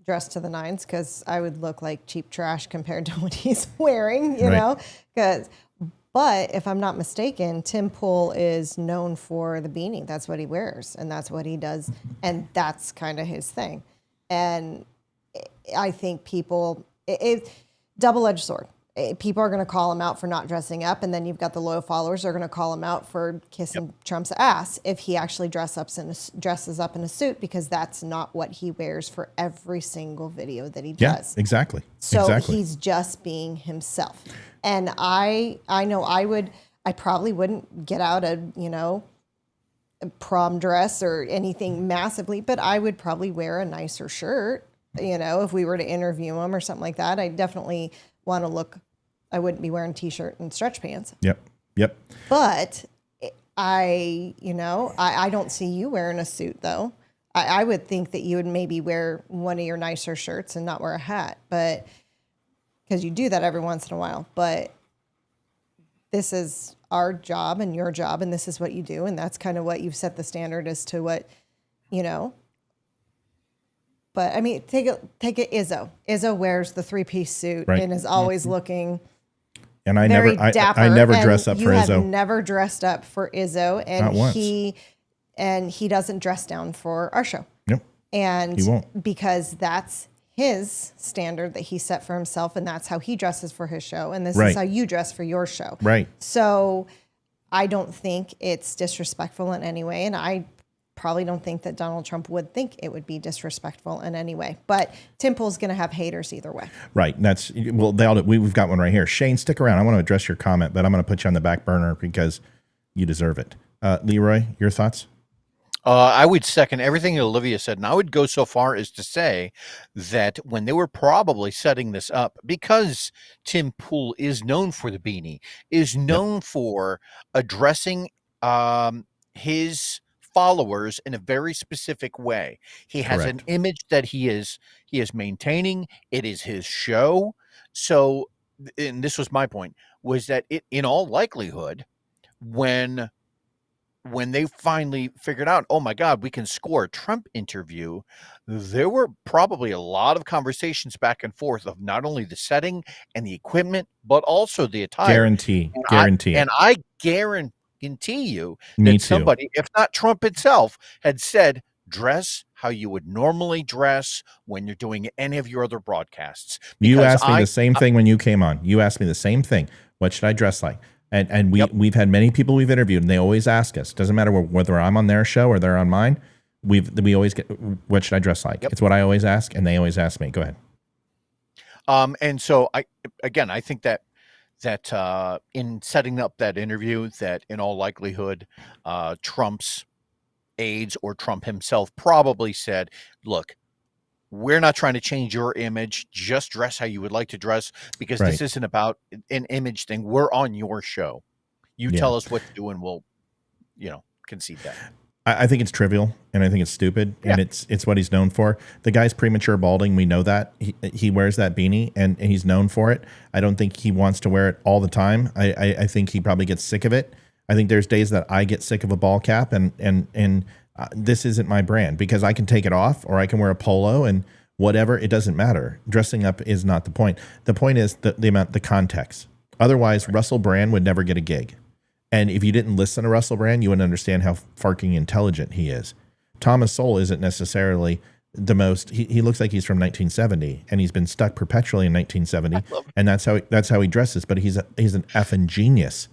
dressed to the nines, because I would look like cheap trash compared to what he's wearing, you know? But if I'm not mistaken, Tim Pool is known for the beanie. That's what he wears, and that's what he does, and that's kind of his thing. And I think double-edged sword. People are going to call him out for not dressing up, and then you've got the loyal followers that are going to call him out for kissing Trump's ass if he actually dresses up in a suit, because that's not what he wears for every single video that he does. Yeah, exactly. So he's just being himself. And I know I probably wouldn't get out a prom dress or anything massively, but I would probably wear a nicer shirt, if we were to interview him or something like that. I definitely want to look, I wouldn't be wearing t-shirt and stretch pants. Yep. But I don't see you wearing a suit though. I would think that you would maybe wear one of your nicer shirts and not wear a hat, but because you do that every once in a while. But this is our job and your job, and this is what you do, and that's kind of what you've set the standard as to what, you know. But I mean, take it Izzo. Izzo wears the 3-piece suit and is always looking. And I very never, dapper, I never and dress up for You Izzo. have never dressed up for Izzo, and Not once. he doesn't dress down for our show. Yep. And He won't. because that's his standard that he set for himself, and that's how he dresses for his show, and this Right. is how you dress for your show. Right. So I don't think it's disrespectful in any way, and I probably don't think that Donald Trump would think it would be disrespectful in any way. But Tim Pool's going to have haters either way. Right. That's, well, we've got one right here. Shane, stick around. I want to address your comment, but I'm going to put you on the back burner because you deserve it. Leroy, your thoughts? I would second everything that Olivia said, and I would go so far as to say that when they were probably setting this up, because Tim Pool is known for the beanie, is known for addressing his followers in a very specific way. He has an image that he is maintaining. It is his show. So, and this was my point, was that it, in all likelihood, when they finally figured out, oh my God, we can score a Trump interview, there were probably a lot of conversations back and forth of not only the setting and the equipment, but also the attire. Guarantee. And I guarantee you that somebody, if not Trump itself, had said, dress how you would normally dress when you're doing any of your other broadcasts. You asked me the same thing when you came on. You asked me the same thing. What should I dress like? And we've had many people we've interviewed, and they always ask us. Doesn't matter whether I'm on their show or they're on mine. We always get, what should I dress like? It's what I always ask, and they always ask me. Go ahead. And so I think that in setting up that interview, that in all likelihood, Trump's aides or Trump himself probably said, look, we're not trying to change your image. Just dress how you would like to dress, because this isn't about an image thing. We're on your show. You tell us what to do, and we'll, concede that. I think it's trivial, and I think it's stupid, and it's what he's known for. The guy's premature balding. We know that. He wears that beanie, and he's known for it. I don't think he wants to wear it all the time. I think he probably gets sick of it. I think there's days that I get sick of a ball cap, and this isn't my brand, because I can take it off, or I can wear a polo and whatever. It doesn't matter. Dressing up is not the point. The point is the context. Otherwise, Russell Brand would never get a gig. And if you didn't listen to Russell Brand, you wouldn't understand how fucking intelligent he is. Thomas Sowell isn't necessarily the most. He looks like he's from 1970, and he's been stuck perpetually in 1970, and that's how he dresses. But he's an effing genius.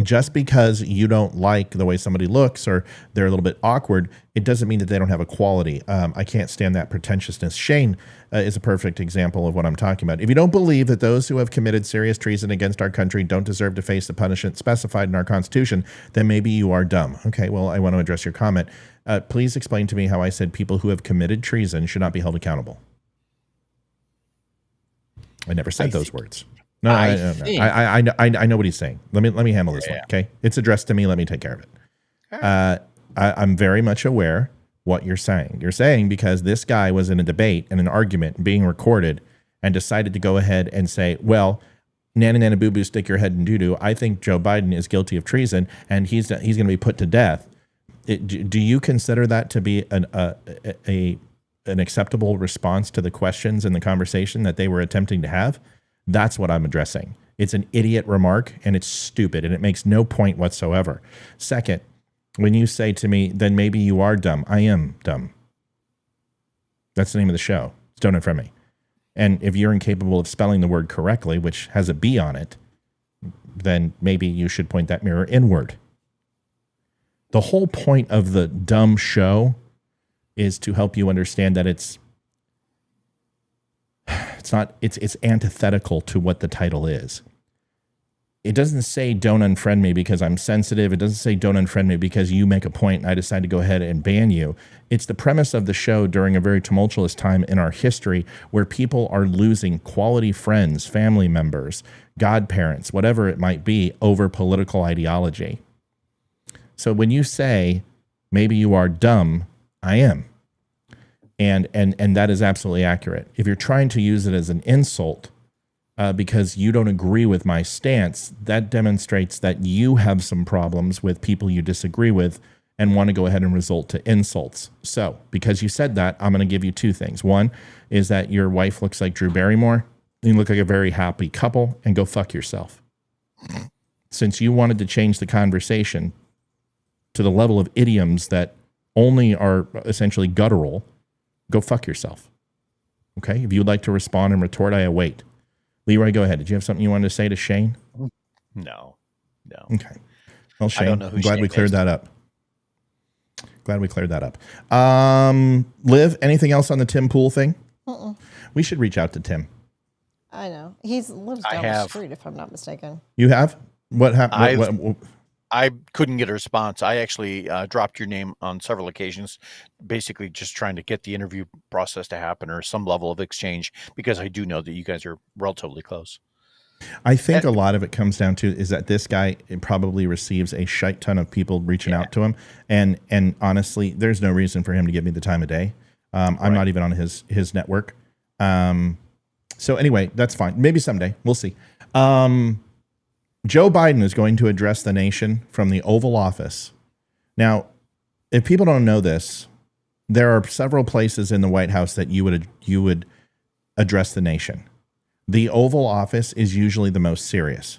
Just because you don't like the way somebody looks or they're a little bit awkward, it doesn't mean that they don't have a quality. I can't stand that pretentiousness. Shane is a perfect example of what I'm talking about. If you don't believe that those who have committed serious treason against our country don't deserve to face the punishment specified in our Constitution, then maybe you are dumb. Okay, well, I want to address your comment. Please explain to me how I said people who have committed treason should not be held accountable. I never said those words. No, I know what he's saying. Let me handle this one. Okay, it's addressed to me. Let me take care of it. I'm very much aware what you're saying. You're saying because this guy was in a debate and an argument being recorded and decided to go ahead and say, well, nana nana boo boo, stick your head in doo doo. I think Joe Biden is guilty of treason and he's going to be put to death. Do you consider that to be an acceptable response to the questions and the conversation that they were attempting to have? That's what I'm addressing. It's an idiot remark, and it's stupid, and it makes no point whatsoever. Second, when you say to me, then maybe you are dumb, I am dumb. That's the name of the show. It's Don't Unfriend Me. And if you're incapable of spelling the word correctly, which has a B on it, then maybe you should point that mirror inward. The whole point of the DUM Show is to help you understand that it's antithetical to what the title is. It doesn't say don't unfriend me because I'm sensitive. It doesn't say don't unfriend me because you make a point and I decide to go ahead and ban you. It's the premise of the show during a very tumultuous time in our history where people are losing quality friends, family members, godparents, whatever it might be, over political ideology. So when you say maybe you are dumb, I am. And that is absolutely accurate. If you're trying to use it as an insult, because you don't agree with my stance, that demonstrates that you have some problems with people you disagree with and want to go ahead and resort to insults. So because you said that, I'm going to give you two things. One is that your wife looks like Drew Barrymore. You look like a very happy couple, and go fuck yourself. Since you wanted to change the conversation to the level of idioms that only are essentially guttural, go fuck yourself. Okay? If you'd like to respond and retort, I await. Leroy, go ahead. Did you have something you wanted to say to Shane? No. Okay. Well, Shane, I don't know who I'm glad Shane we cleared is. that up. Liv, anything else on the Tim Pool thing? We should reach out to Tim. I know. He lives down the street, if I'm not mistaken. You have? What happened? I couldn't get a response. I actually dropped your name on several occasions, basically just trying to get the interview process to happen or some level of exchange, because I do know that you guys are relatively close. I think a lot of it comes down to is that this guy probably receives a shite ton of people reaching out to him. And honestly, there's no reason for him to give me the time of day. I'm not even on his network. So anyway, that's fine. Maybe someday. We'll see. Joe Biden is going to address the nation from the Oval Office. Now, if people don't know this, there are several places in the White House that you would address the nation. The Oval Office is usually the most serious.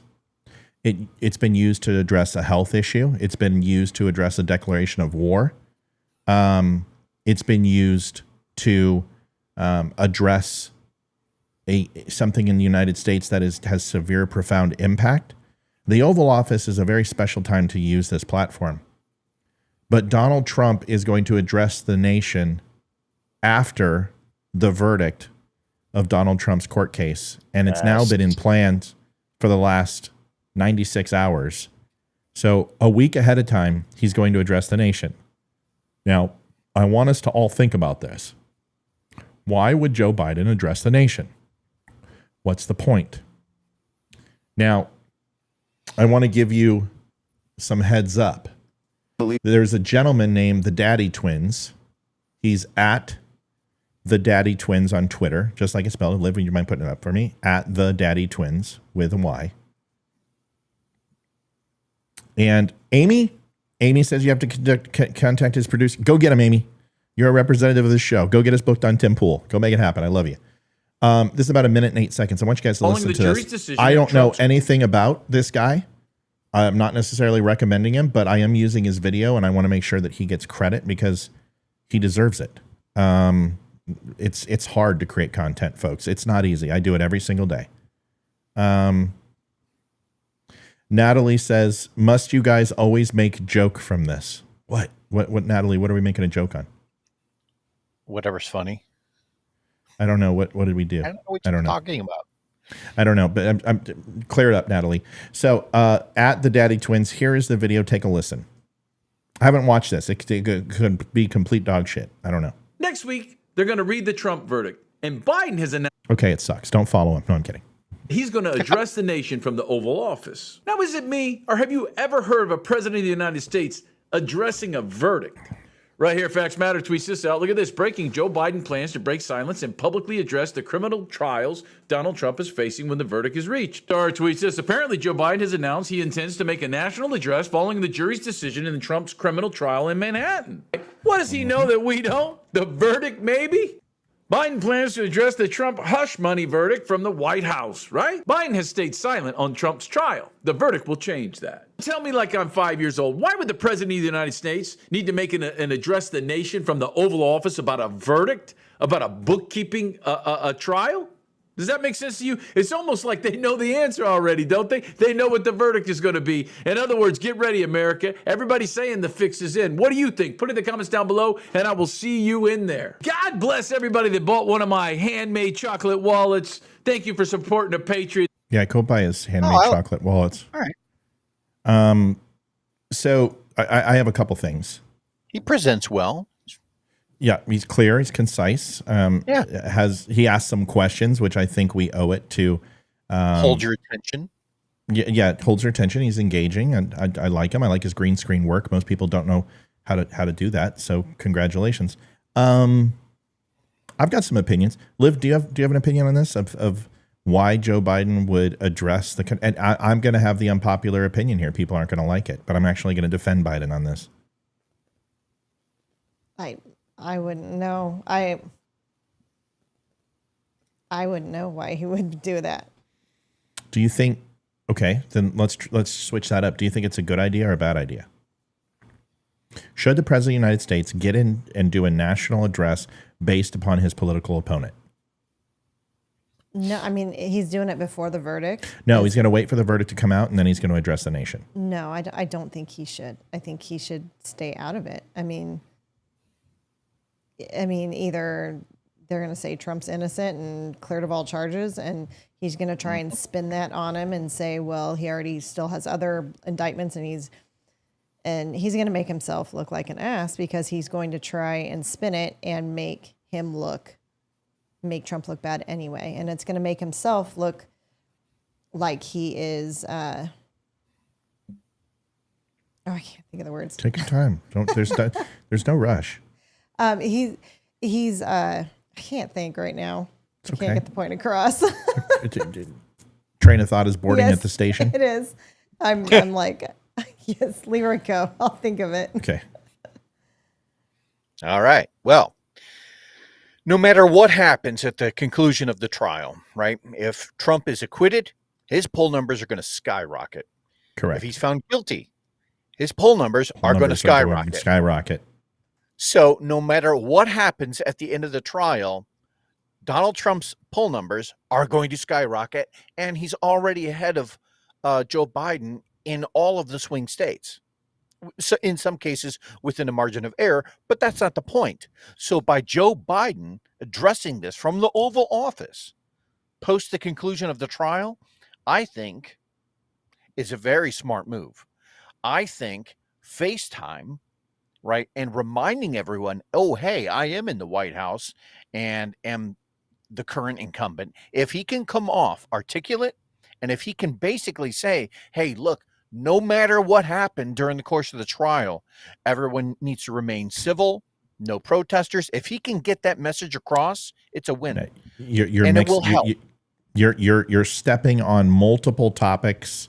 It's been used to address a health issue. It's been used to address a declaration of war. It's been used to address something in the United States that has severe, profound impact. The Oval Office is a very special time to use this platform. But Donald Trump is going to address the nation after the verdict of Donald Trump's court case. And it's now been in plans for the last 96 hours. So a week ahead of time, he's going to address the nation. Now, I want us to all think about this. Why would Joe Biden address the nation? What's the point? Now, I want to give you some heads up. There's a gentleman named the Daddy Twins. He's at the Daddy Twins on Twitter, just like it's spelled. Liv, would you mind putting it up for me? At the Daddy Twins with a Y. And Amy says you have to contact his producer. Go get him, Amy. You're a representative of this show. Go get us booked on Tim Pool. Go make it happen. I love you. This is about 1 minute and 8 seconds. I want you guys to listen to this. I don't know anything about this guy. I'm not necessarily recommending him, but I am using his video, and I want to make sure that he gets credit because he deserves it. It's hard to create content, folks. It's not easy. I do it every single day. Natalie says, must you guys always make joke from this? What, Natalie, what are we making a joke on? Whatever's funny. I don't know. What did we do? I don't know what you're talking about. I don't know, but I'm clear it up, Natalie. So at the Daddy Twins, here is the video. Take a listen. I haven't watched this. It could be complete dog shit. I don't know. Next week, they're going to read the Trump verdict. And Biden has announced. Okay, it sucks. Don't follow him. No, I'm kidding. He's going to address the nation from the Oval Office. Now, is it me, or have you ever heard of a president of the United States addressing a verdict? Right here, Facts Matter tweets this out. Look at this. Breaking: Joe Biden plans to break silence and publicly address the criminal trials Donald Trump is facing when the verdict is reached. Star tweets this. Apparently, Joe Biden has announced he intends to make a national address following the jury's decision in Trump's criminal trial in Manhattan. What does he know that we don't? The verdict, maybe? Biden plans to address the Trump hush money verdict from the White House, right? Biden has stayed silent on Trump's trial. The verdict will change that. Tell me like I'm 5 years old. Why would the president of the United States need to make an address the nation from the Oval Office about a verdict, about a bookkeeping a trial? Does that make sense to you? It's almost like they know the answer already, don't they? They know what the verdict is going to be. In other words, get ready, America. Everybody's saying the fix is in. What do you think? Put it in the comments down below, and I will see you in there. God bless everybody that bought one of my handmade chocolate wallets. Thank you for supporting the Patriots. Yeah, go buy his handmade chocolate wallets. All right. So I have a couple things. He presents well. Yeah, he's clear. He's concise. He asked some questions, which I think we owe it to. Hold your attention. Yeah, it holds your attention. He's engaging, and I like him. I like his green screen work. Most people don't know how to do that, so congratulations. I've got some opinions. Liv, do you have an opinion on this of why Joe Biden would address and I'm going to have the unpopular opinion here. People aren't going to like it, but I'm actually going to defend Biden on this. I wouldn't know. I wouldn't know why he would do that. Do you think? Okay, then let's switch that up. Do you think it's a good idea or a bad idea? Should the President of the United States get in and do a national address based upon his political opponent? No, I mean, he's doing it before the verdict. No, he's going to wait for the verdict to come out, and then he's going to address the nation. No, I don't think he should. I think he should stay out of it. I mean, either they're going to say Trump's innocent and cleared of all charges, and he's going to try and spin that on him and say, well, he already still has other indictments, and he's going to make himself look like an ass because he's going to try and spin it and make Trump look bad anyway. And it's going to make himself look like he is, I can't think of the words. Take your time. There's no rush. He's I can't think right now. It's I can't get the point across. Train of thought is boarding at the station. It is. I'm like, yes, Leroy, go. I'll think of it. Okay. All right. Well, no matter what happens at the conclusion of the trial, right? If Trump is acquitted, his poll numbers are going to skyrocket. Correct. If he's found guilty, his poll numbers are going to skyrocket. So no matter what happens at the end of the trial, Donald Trump's poll numbers are going to skyrocket, and he's already ahead of Joe Biden in all of the swing states. So in some cases within a margin of error, but that's not the point. So by Joe Biden addressing this from the Oval Office post the conclusion of the trial, I think is a very smart move. I think FaceTime, right, and reminding everyone, oh, hey, I am in the White House and am the current incumbent. If he can come off articulate, and if he can basically say, hey, look, no matter what happened during the course of the trial, everyone needs to remain civil, no protesters. If he can get that message across, it's a win. It will help. You're stepping on multiple topics,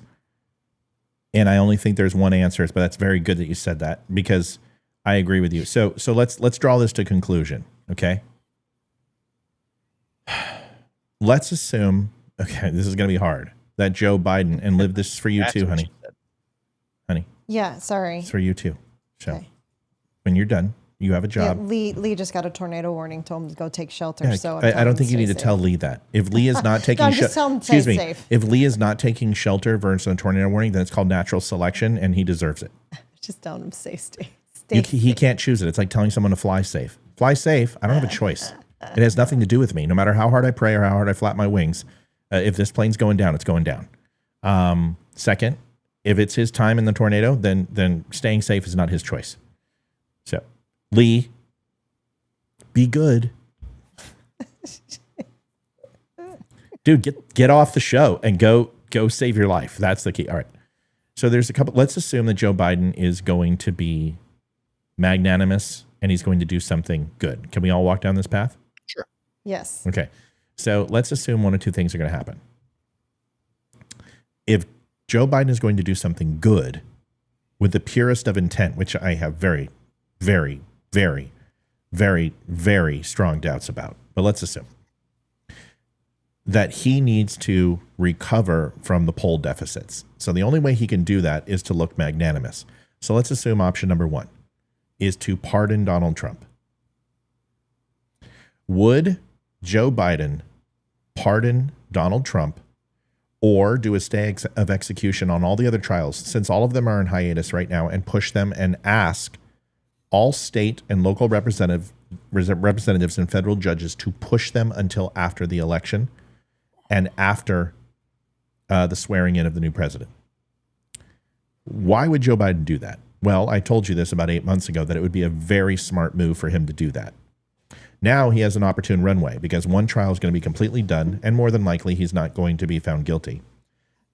and I only think there's one answer, but that's very good that you said that because I agree with you. So let's draw this to conclusion, okay? Let's assume, okay, this is going to be hard, that Joe Biden, and Liv, this is for you too, honey. Honey. Yeah, sorry. It's for you too. So when you're done, you have a job. Yeah, Lee just got a tornado warning, told him to go take shelter. Yeah, so I don't think you need to tell Lee that. If Lee is not taking safe. If Lee is not taking shelter versus a tornado warning, then it's called natural selection, and he deserves it. Just telling him stay safe. He can't choose it. It's like telling someone to fly safe. Fly safe. I don't have a choice. It has nothing to do with me. No matter how hard I pray or how hard I flap my wings, if this plane's going down, it's going down. Second, if it's his time in the tornado, then staying safe is not his choice. So, Lee, be good. Dude, get off the show and go save your life. That's the key. All right. So there's a couple. Let's assume that Joe Biden is going to be magnanimous and he's going to do something good. Can we all walk down this path? Sure. Yes. Okay. So let's assume one or two things are going to happen. If Joe Biden is going to do something good with the purest of intent, which I have very, very, very, very, very strong doubts about, but let's assume that he needs to recover from the poll deficits. So the only way he can do that is to look magnanimous. So let's assume option number one is to pardon Donald Trump. Would Joe Biden pardon Donald Trump or do a stay of execution on all the other trials, since all of them are in hiatus right now, and push them and ask all state and local representatives and federal judges to push them until after the election and after the swearing in of the new president? Why would Joe Biden do that? Well, I told you this about 8 months ago, that it would be a very smart move for him to do that. Now he has an opportune runway because one trial is going to be completely done, and more than likely he's not going to be found guilty,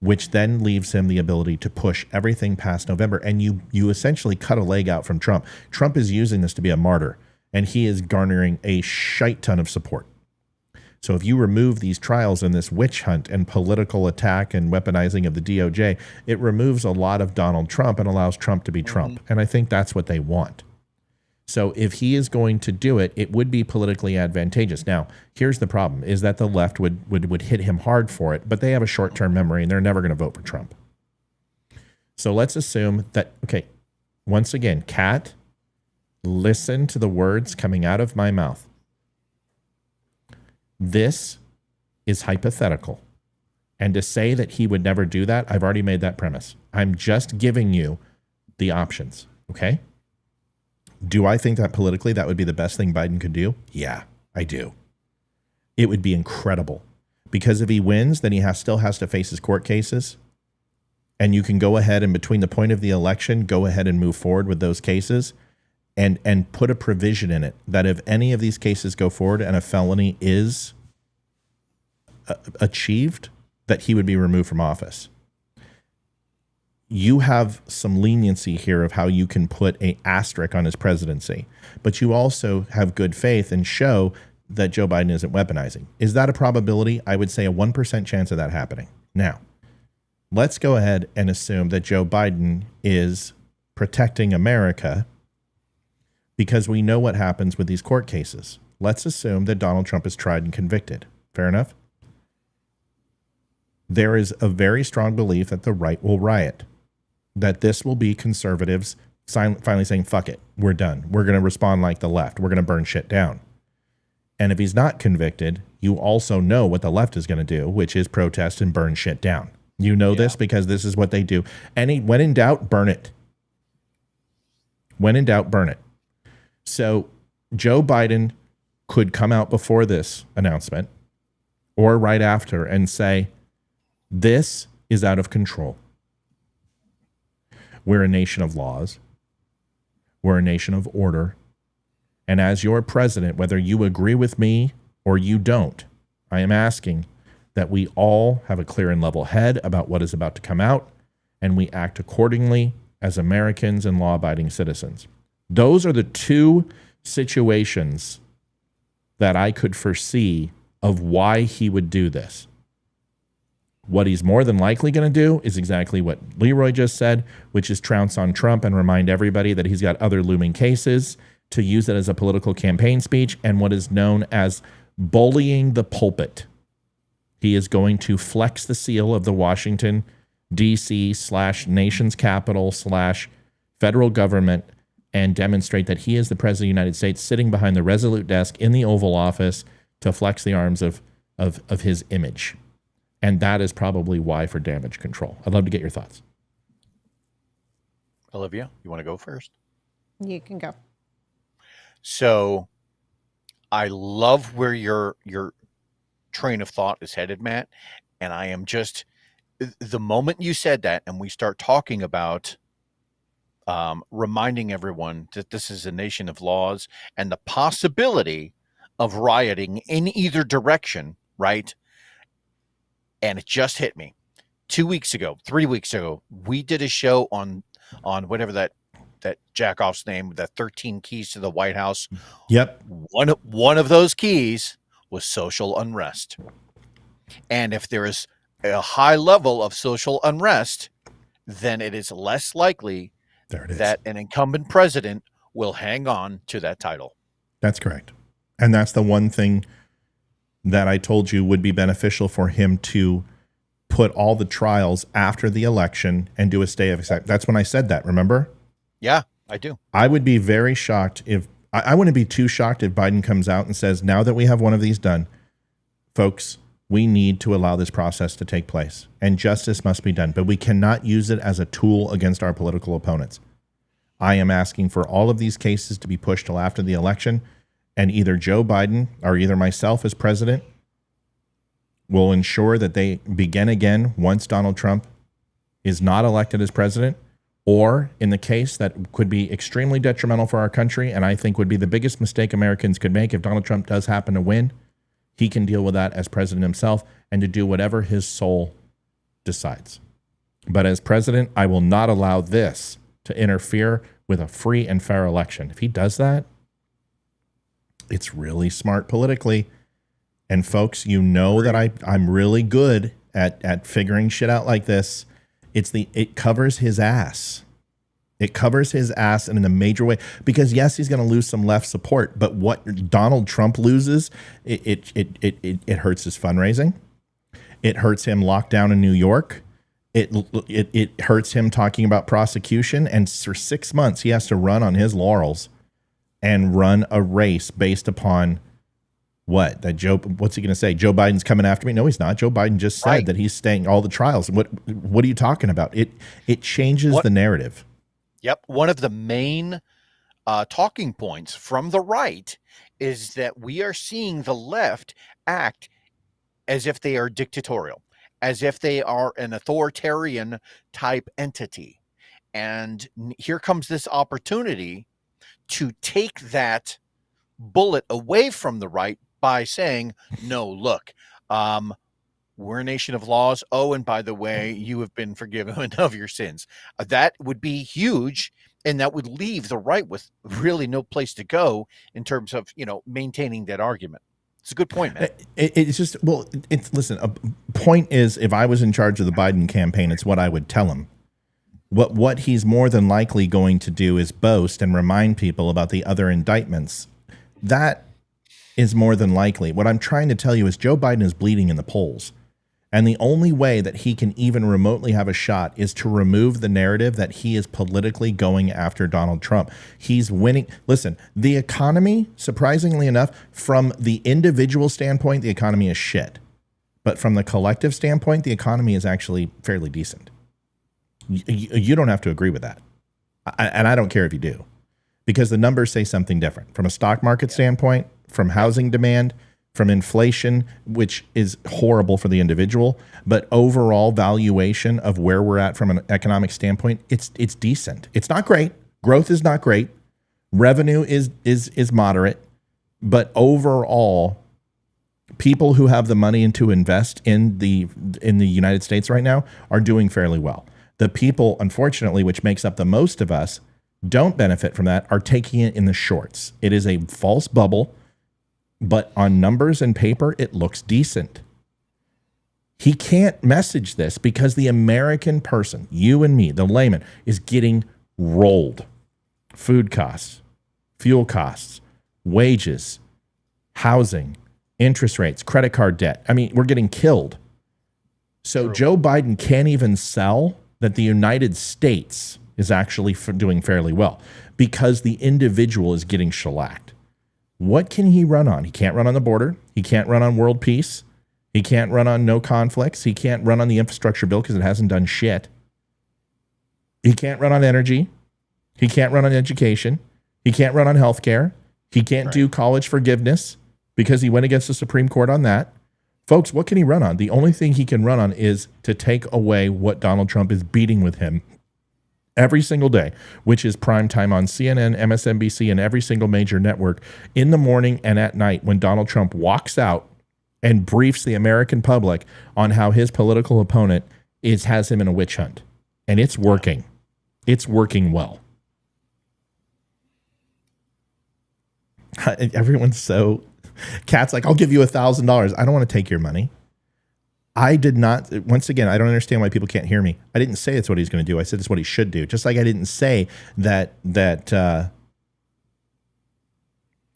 which then leaves him the ability to push everything past November. And you essentially cut a leg out from Trump. Trump is using this to be a martyr, and he is garnering a shite ton of support. So if you remove these trials and this witch hunt and political attack and weaponizing of the DOJ, it removes a lot of Donald Trump and allows Trump to be Trump. And I think that's what they want. So if he is going to do it, it would be politically advantageous. Now, here's the problem, is that the left would hit him hard for it, but they have a short-term memory and they're never going to vote for Trump. So let's assume that, okay, once again, Kat, listen to the words coming out of my mouth. This is hypothetical. And to say that he would never do that, I've already made that premise. I'm just giving you the options, okay? Do I think that politically that would be the best thing Biden could do? Yeah, I do. It would be incredible. Because if he wins, then he still has to face his court cases. And you can go ahead and between the point of the election, go ahead and move forward with those cases and put a provision in it that if any of these cases go forward and a felony is achieved, that he would be removed from office. You have some leniency here of how you can put an asterisk on his presidency, but you also have good faith and show that Joe Biden isn't weaponizing. Is that a probability? I would say a 1% chance of that happening. Now, let's go ahead and assume that Joe Biden is protecting America because we know what happens with these court cases. Let's assume that Donald Trump is tried and convicted. Fair enough? There is a very strong belief that the right will riot, that this will be conservatives finally saying, fuck it, we're done. We're going to respond like the left. We're going to burn shit down. And if he's not convicted, you also know what the left is going to do, which is protest and burn shit down. You know this because this is what they do. And when in doubt, burn it. When in doubt, burn it. So Joe Biden could come out before this announcement or right after and say, this is out of control. We're a nation of laws. We're a nation of order. And as your president, whether you agree with me or you don't, I am asking that we all have a clear and level head about what is about to come out, and we act accordingly as Americans and law-abiding citizens. Those are the two situations that I could foresee of why he would do this. What he's more than likely going to do is exactly what Leroy just said, which is trounce on Trump and remind everybody that he's got other looming cases, to use it as a political campaign speech, and what is known as bullying the pulpit. He is going to flex the seal of the Washington, D.C. / nation's capital / federal government and demonstrate that he is the president of the United States sitting behind the resolute desk in the Oval Office to flex the arms of his image. And that is probably why for damage control. I'd love to get your thoughts. Olivia, you want to go first? You can go. So I love where your train of thought is headed, Matt. And I am just, the moment you said that and we start talking about reminding everyone that this is a nation of laws and the possibility of rioting in either direction, right? And it just hit me 3 weeks ago, we did a show on whatever that jackoff's name, that 13 keys to the White House. Yep. One of those keys was social unrest. And if there is a high level of social unrest, then it is less likely that an incumbent president will hang on to that title. That's correct. And that's the one thing that I told you would be beneficial for him to put all the trials after the election and do a stay of exception. That's when I said that, remember? Yeah, I do. I would be very shocked if, I wouldn't be too shocked if Biden comes out and says, now that we have one of these done, folks, we need to allow this process to take place and justice must be done, but we cannot use it as a tool against our political opponents. I am asking for all of these cases to be pushed till after the election, and either Joe Biden or either myself as president will ensure that they begin again once Donald Trump is not elected as president, or in the case that could be extremely detrimental for our country, and I think would be the biggest mistake Americans could make if Donald Trump does happen to win, he can deal with that as president himself and to do whatever his soul decides. But as president, I will not allow this to interfere with a free and fair election. If he does that, it's really smart politically. And folks, you know that I'm really good at figuring shit out like this. It covers his ass. It covers his ass in a major way, because yes, he's going to lose some left support, but what Donald Trump loses, it hurts his fundraising. It hurts him locked down in New York. It hurts him talking about prosecution. And for 6 months, he has to run on his laurels and run a race based upon what? What's he going to say? Joe Biden's coming after me? No, he's not. Joe Biden just said that he's staying all the trials. What are you talking about? It changes the narrative. Yep. One of the main talking points from the right is that we are seeing the left act as if they are dictatorial, as if they are an authoritarian type entity. And here comes this opportunity to take that bullet away from the right by saying, no, look, we're a nation of laws. Oh, and by the way, you have been forgiven of your sins. That would be huge. And that would leave the right with really no place to go in terms of, maintaining that argument. It's a good point, man. It's just, listen, a point is, if I was in charge of the Biden campaign, it's what I would tell him. What he's more than likely going to do is boast and remind people about the other indictments. That is more than likely. What I'm trying to tell you is Joe Biden is bleeding in the polls. And the only way that he can even remotely have a shot is to remove the narrative that he is politically going after Donald Trump. He's winning. Listen, the economy, surprisingly enough, from the individual standpoint, the economy is shit. But from the collective standpoint, the economy is actually fairly decent. You don't have to agree with that. And I don't care if you do, because the numbers say something different. From a stock market standpoint, from housing demand, from inflation, which is horrible for the individual, but overall valuation of where we're at from an economic standpoint, it's decent. It's not great. Growth is not great. Revenue is moderate, but overall, people who have the money to invest in the United States right now are doing fairly well. The people, unfortunately, which makes up the most of us, don't benefit from that, are taking it in the shorts. It is a false bubble. But on numbers and paper, it looks decent. He can't message this because the American person, you and me, the layman, is getting rolled. Food costs, fuel costs, wages, housing, interest rates, credit card debt. I mean, we're getting killed. So Joe Biden can't even sell that the United States is actually doing fairly well because the individual is getting shellacked. What can he run on? He can't run on the border. He can't run on world peace. He can't run on no conflicts. He can't run on the infrastructure bill because it hasn't done shit. He can't run on energy. He can't run on education. He can't run on healthcare. He can't do college forgiveness because he went against the Supreme Court on that. Folks, what can he run on? The only thing he can run on is to take away what Donald Trump is beating with him every single day, which is prime time on CNN, MSNBC, and every single major network in the morning and at night when Donald Trump walks out and briefs the American public on how his political opponent has him in a witch hunt. And it's working. It's working well. Everyone's so... Cat's like, I'll give you $1,000. I don't want to take your money. I did not, once again, I don't understand why people can't hear me. I didn't say it's what he's going to do. I said it's what he should do. Just like I didn't say that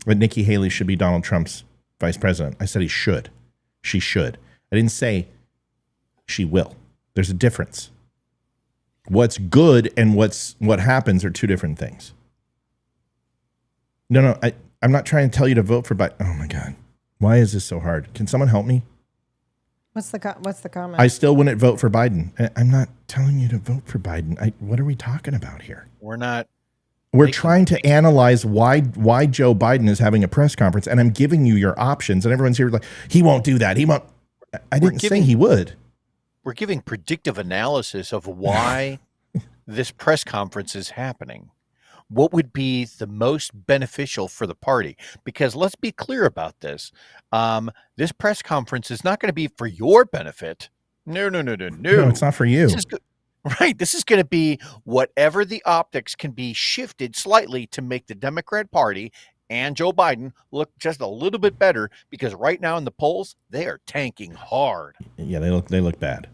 Nikki Haley should be Donald Trump's vice president. I said he should. She should. I didn't say she will. There's a difference. What's good and what happens are two different things. No, I'm not trying to tell you to vote for Biden. Oh my God. Why is this so hard? Can someone help me? What's the comment? I still wouldn't vote for Biden. I'm not telling you to vote for Biden. What are we talking about here? We're trying to analyze why Joe Biden is having a press conference, and I'm giving you your options, and everyone's here like, he won't do that. He won't. I didn't say he would. We're giving predictive analysis of why this press conference is happening. What would be the most beneficial for the party? Because let's be clear about this. This press conference is not going to be for your benefit. No. No, it's not for you. This is going to be whatever the optics can be shifted slightly to make the Democrat Party and Joe Biden look just a little bit better because right now in the polls, they are tanking hard. Yeah, they look bad.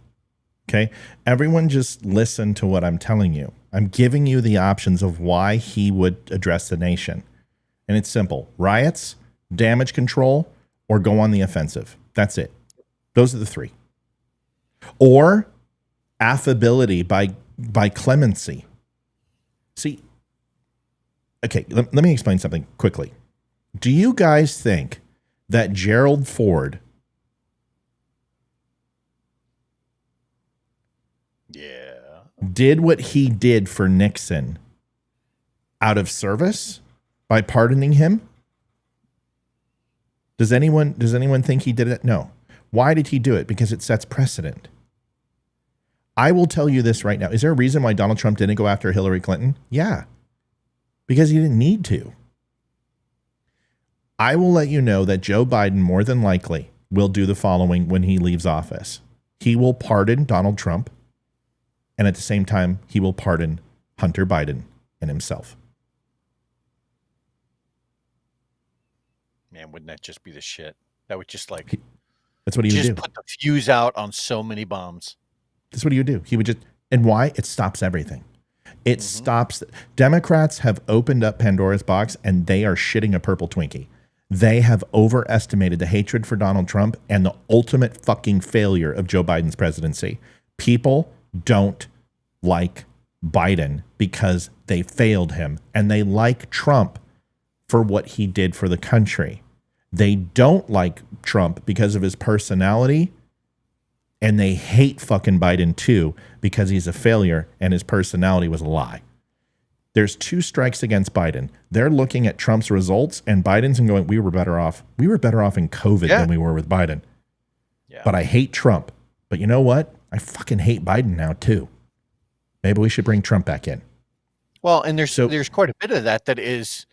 Okay? Everyone just listen to what I'm telling you. I'm giving you the options of why he would address the nation. And it's simple. Riots, damage control, or go on the offensive. That's it. Those are the three. Or affability by clemency. See, okay, let me explain something quickly. Do you guys think that Gerald Ford did what he did for Nixon out of service by pardoning him? Does anyone think he did it? No. Why did he do it? Because it sets precedent. I will tell you this right now. Is there a reason why Donald Trump didn't go after Hillary Clinton? Yeah. Because he didn't need to. I will let you know that Joe Biden more than likely will do the following when he leaves office. He will pardon Donald Trump, and at the same time, he will pardon Hunter Biden and himself. Man, wouldn't that just be the shit? That would just like... That's what he would do. Just put the fuse out on so many bombs. That's what he would do. He would just... And why? It stops everything. It stops... Democrats have opened up Pandora's box, and they are shitting a purple Twinkie. They have overestimated the hatred for Donald Trump and the ultimate fucking failure of Joe Biden's presidency. People don't like Biden because they failed him, and they like Trump for what he did for the country. They don't like Trump because of his personality, and they hate fucking Biden too because he's a failure and his personality was a lie. There's two strikes against Biden. They're looking at Trump's results, and Biden's going, we were better off. We were better off in COVID than we were with Biden. Yeah. But I hate Trump. But you know what? I fucking hate Biden now too. Maybe we should bring Trump back in. Well, and there's quite a bit of that is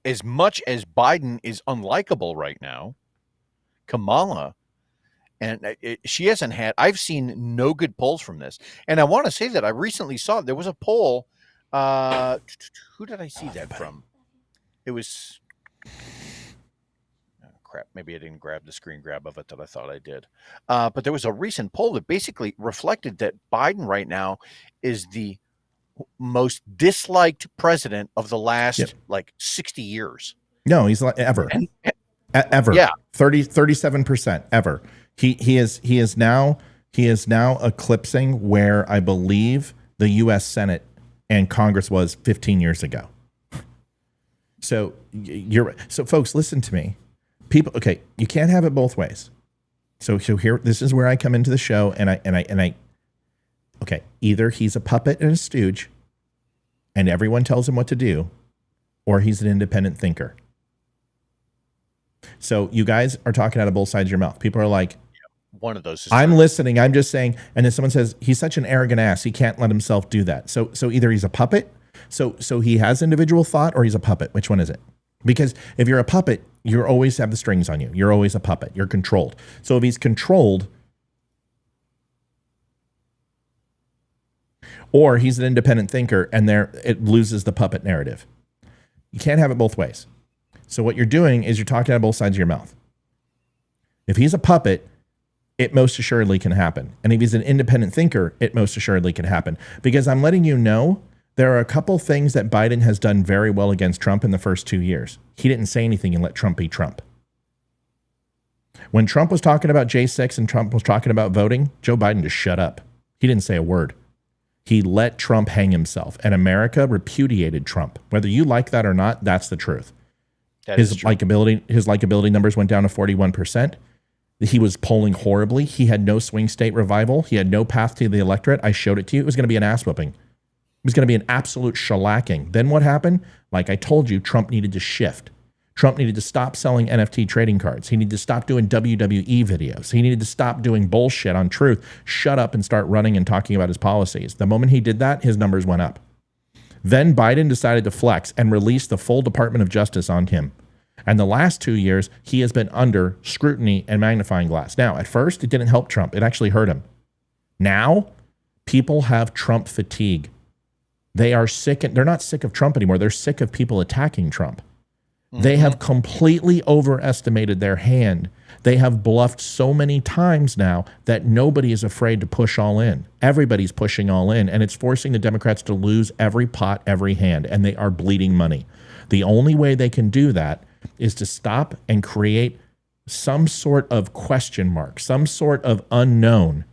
as much as Biden is unlikable right now, Kamala, and she hasn't had, I've seen no good polls from this. And I want to say that I recently saw, there was a poll, who did I see that from? It was, oh, crap, maybe I didn't grab the screen grab of it that I thought I did. But there was a recent poll that basically reflected that Biden right now is the most disliked president of the last like 60 years. No, he's like ever. Ever. Yeah. 37% ever. He is now eclipsing where I believe the US Senate and Congress was 15 years ago. So so folks, listen to me. People, okay, you can't have it both ways. So here, this is where I come into the show and I okay, either he's a puppet and a stooge and everyone tells him what to do, or he's an independent thinker. So you guys are talking out of both sides of your mouth. People are like, one of those. I'm listening. I'm just saying. And then someone says, he's such an arrogant ass. He can't let himself do that. So either he's a puppet. So he has individual thought, or he's a puppet. Which one is it? Because if you're a puppet, you always have the strings on you. You're always a puppet. You're controlled. So if he's controlled, or he's an independent thinker, and there it loses the puppet narrative. You can't have it both ways. So what you're doing is you're talking out of both sides of your mouth. If he's a puppet, it most assuredly can happen. And if he's an independent thinker, it most assuredly can happen. Because I'm letting you know, there are a couple things that Biden has done very well against Trump in the first 2 years. He didn't say anything and let Trump be Trump. When Trump was talking about J6 and Trump was talking about voting, Joe Biden just shut up. He didn't say a word. He let Trump hang himself. And America repudiated Trump. Whether you like that or not, that's the truth. His likability numbers went down to 41%. He was polling horribly. He had no swing state revival. He had no path to the electorate. I showed it to you. It was going to be an ass whooping. It was going to be an absolute shellacking. Then what happened? Like I told you, Trump needed to shift. Trump needed to stop selling NFT trading cards. He needed to stop doing WWE videos. He needed to stop doing bullshit on Truth, shut up and start running and talking about his policies. The moment he did that, his numbers went up. Then Biden decided to flex and release the full Department of Justice on him. And the last 2 years, he has been under scrutiny and magnifying glass. Now, at first, it didn't help Trump. It actually hurt him. Now, people have Trump fatigue. They are sick, and they're not sick of Trump anymore. They're sick of people attacking Trump. They have completely overestimated their hand. They have bluffed so many times now that nobody is afraid to push all in. Everybody's pushing all in, and it's forcing the Democrats to lose every pot, every hand, and they are bleeding money. The only way they can do that is to stop and create some sort of question mark, some sort of unknown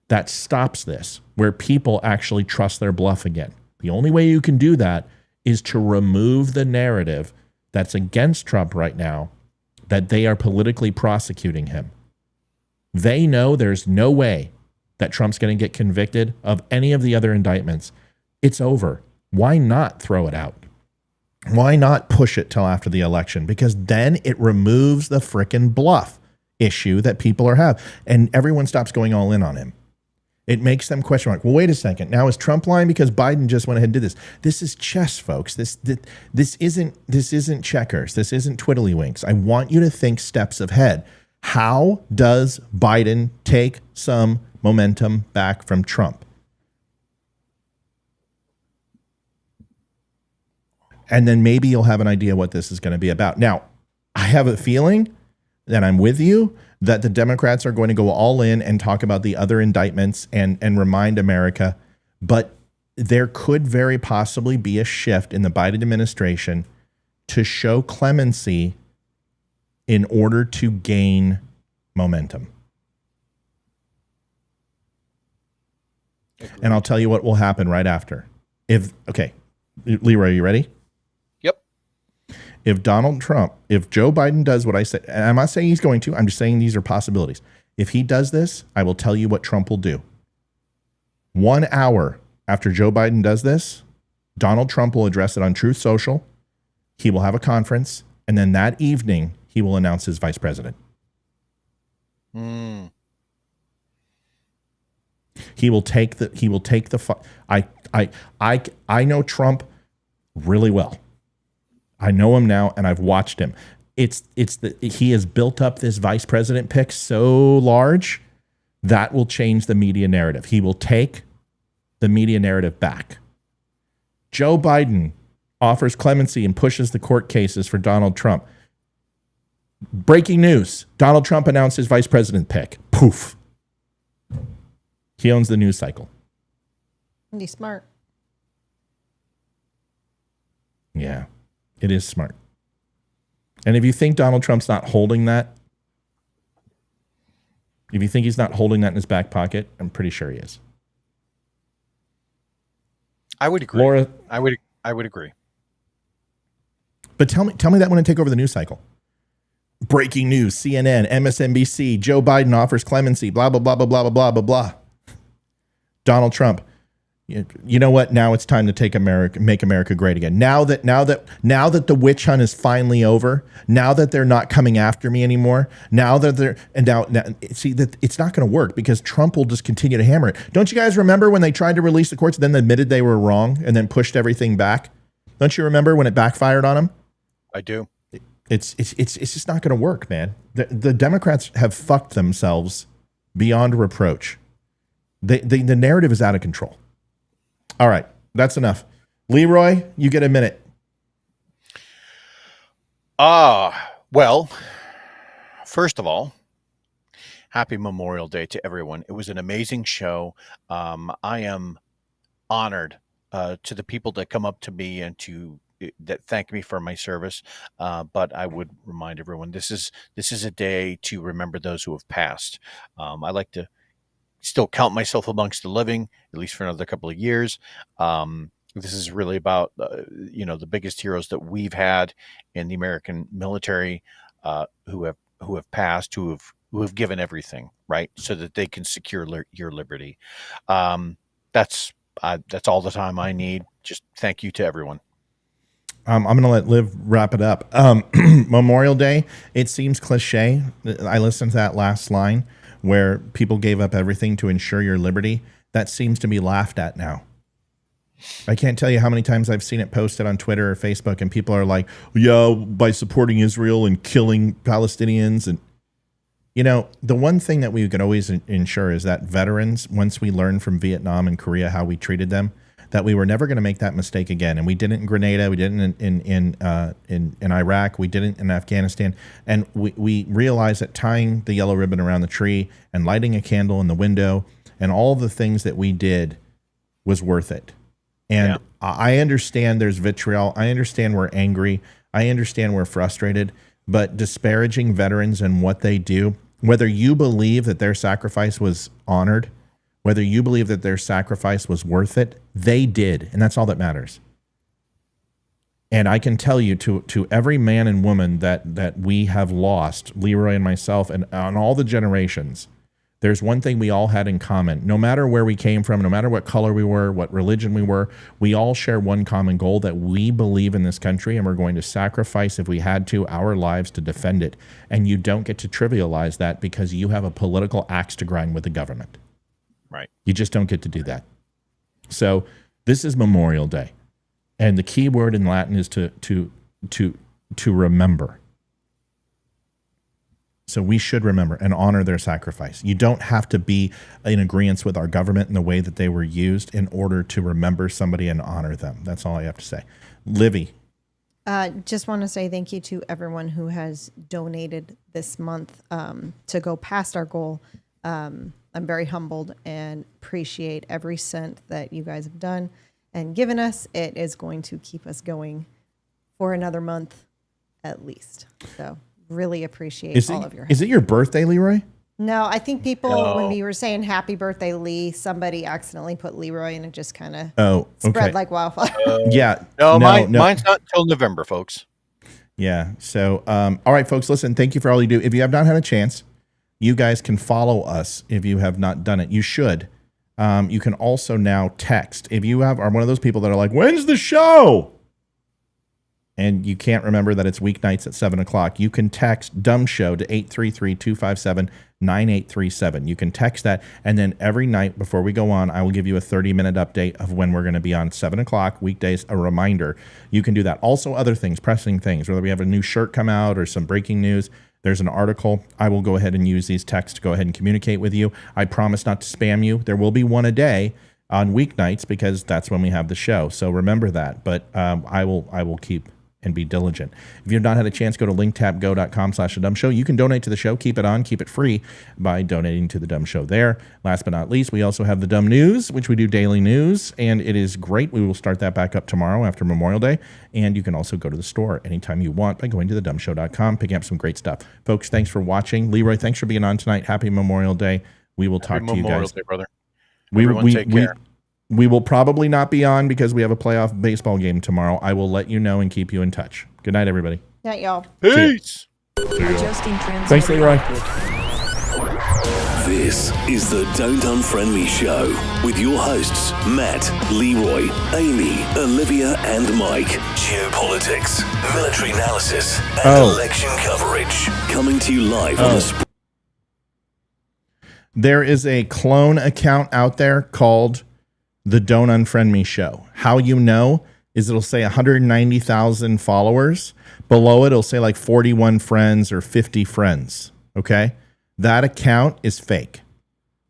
that stops this, where people actually trust their bluff again. The only way you can do that is to remove the narrative that's against Trump right now, that they are politically prosecuting him. They know there's no way that Trump's going to get convicted of any of the other indictments. It's over. Why not throw it out? Why not push it till after the election? Because then it removes the frickin' bluff issue that people are having, and everyone stops going all in on him. It makes them question mark. Well, wait a second. Now is Trump lying because Biden just went ahead and did this? This is chess, folks. This isn't checkers. This isn't twiddlywinks. I want you to think steps ahead. How does Biden take some momentum back from Trump? And then maybe you'll have an idea what this is going to be about. Now, I have a feeling that I'm with you, that the Democrats are going to go all in and talk about the other indictments and remind America. But there could very possibly be a shift in the Biden administration to show clemency in order to gain momentum. And I'll tell you what will happen right after. Okay, Leroy, you ready? If Donald Trump, if Joe Biden does what I said, and I'm not saying he's going to, I'm just saying these are possibilities. If he does this, I will tell you what Trump will do. 1 hour after Joe Biden does this, Donald Trump will address it on Truth Social. He will have a conference, and then that evening he will announce his vice president. He will take the I know Trump really well. I know him now, and I've watched him. He has built up this vice president pick so large that will change the media narrative. He will take the media narrative back. Joe Biden offers clemency and pushes the court cases for Donald Trump. Breaking news: Donald Trump announced his vice president pick. Poof. He owns the news cycle. And he's smart. Yeah. It is smart. And if you think Donald Trump's not holding that, if you think he's not holding that in his back pocket, I'm pretty sure he is. I would agree. Laura, I would agree. But tell me that when I take over the news cycle. Breaking news, CNN, MSNBC, Joe Biden offers clemency, blah, blah, blah, blah, blah, blah, blah, blah. Donald Trump. You know what? Now it's time to make America great again. Now that the witch hunt is finally over, now that they're not coming after me anymore, now see that it's not going to work because Trump will just continue to hammer it. Don't you guys remember when they tried to release the courts, then admitted they were wrong and then pushed everything back? Don't you remember when it backfired on them? I do. It's just not going to work, man. The Democrats have fucked themselves beyond reproach. The narrative is out of control. All right, that's enough. Leroy, you get a minute. Well, first of all, happy Memorial Day to everyone. It was an amazing show. I am honored to the people that come up to me and that thank me for my service. But I would remind everyone, this is a day to remember those who have passed. I like to still count myself amongst the living, at least for another couple of years. This is really about, the biggest heroes that we've had in the American military, who have passed, who have given everything, right, so that they can secure your liberty. That's all the time I need. Just thank you to everyone. I'm going to let Liv wrap it up. Memorial Day, it seems cliche. I listened to that last line where people gave up everything to ensure your liberty. That seems to be laughed at now. I can't tell you how many times I've seen it posted on Twitter or Facebook, and people are like, yeah, by supporting Israel and killing Palestinians. And, the one thing that we could always ensure is that veterans, once we learn from Vietnam and Korea how we treated them, that we were never going to make that mistake again. And we did it in Grenada. We did it in Iraq. We did it in Afghanistan. And we realized that tying the yellow ribbon around the tree and lighting a candle in the window and all the things that we did was worth it. And I understand there's vitriol. I understand we're angry. I understand we're frustrated. But disparaging veterans and what they do, whether you believe that their sacrifice was honored, whether you believe that their sacrifice was worth it, they did. And that's all that matters. And I can tell you to every man and woman that we have lost, Leroy and myself, and on all the generations, there's one thing we all had in common. No matter where we came from, no matter what color we were, what religion we were, we all share one common goal, that we believe in this country and we're going to sacrifice, if we had to, our lives to defend it. And you don't get to trivialize that because you have a political axe to grind with the government. Right. You just don't get to do that. So this is Memorial Day. And the key word in Latin is to remember. So we should remember and honor their sacrifice. You don't have to be in agreement with our government in the way that they were used in order to remember somebody and honor them. That's all I have to say. Livy. Just want to say thank you to everyone who has donated this month to go past our goal. I'm very humbled and appreciate every cent that you guys have done and given us. It is going to keep us going for another month at least. So really appreciate all of your help. Is it your birthday, Leroy? No, I think people, when we were saying happy birthday, Lee, somebody accidentally put Leroy and it just kind of spread like wildfire. Yeah. No, mine's not until November, folks. Yeah. So, all right, folks, listen, thank you for all you do. If you have not had a chance, you guys can follow us if you have not done it. You should. You can also now text. If you are one of those people that are like, when's the show? And you can't remember that it's weeknights at 7 o'clock, you can text DUM Show to 833-257-9837. You can text that, and then every night before we go on, I will give you a 30-minute update of when we're going to be on 7 o'clock, weekdays, a reminder. You can do that. Also, other things, pressing things, whether we have a new shirt come out or some breaking news, there's an article. I will go ahead and use these texts to go ahead and communicate with you. I promise not to spam you. There will be one a day on weeknights because that's when we have the show. So remember that. But I will keep and be diligent. If you've not had a chance, go to linktapgo.com/DUM Show. You can donate to the show. Keep it on. Keep it free by donating to the DUM Show there. Last but not least, we also have the DUM News, which we do daily news, and it is great. We will start that back up tomorrow after Memorial Day, and you can also go to the store anytime you want by going to thedumshow.com, picking up some great stuff. Folks, thanks for watching. Leroy, thanks for being on tonight. Happy Memorial Day. We will talk to you guys. Memorial Day, brother. Everyone take care. We will probably not be on because we have a playoff baseball game tomorrow. I will let you know and keep you in touch. Good night, everybody. Night, y'all. Peace. Thanks, Leroy. This is the Don't Unfriend Me Show with your hosts, Matt, Leroy, Amy, Olivia, and Mike. Geopolitics, military analysis, and election coverage. Coming to you live on the... There is a clone account out there called the Don't Unfriend Me Show. How you know is it'll say 190,000 followers. Below it, it'll say like 41 friends or 50 friends. Okay? That account is fake.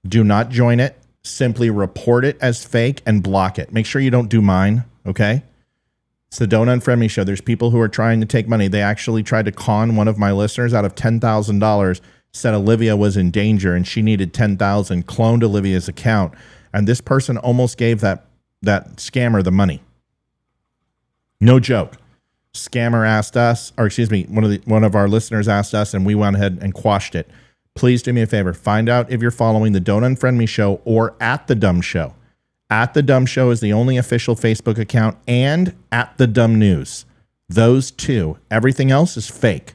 Do not join it. Simply report it as fake and block it. Make sure you don't do mine. Okay? It's the Don't Unfriend Me Show. There's people who are trying to take money. They actually tried to con one of my listeners out of $10,000, said Olivia was in danger and she needed $10,000, cloned Olivia's account. And this person almost gave that scammer the money. No joke. Scammer asked us, or excuse me, one of our listeners asked us, and we went ahead and quashed it. Please do me a favor. Find out if you're following the Don't Unfriend Me Show or at the DUM Show. At the DUM Show is the only official Facebook account, and at the DUM News. Those two. Everything else is fake.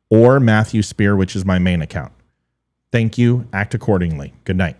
Or Matthew Spear, which is my main account. Thank you. Act accordingly. Good night.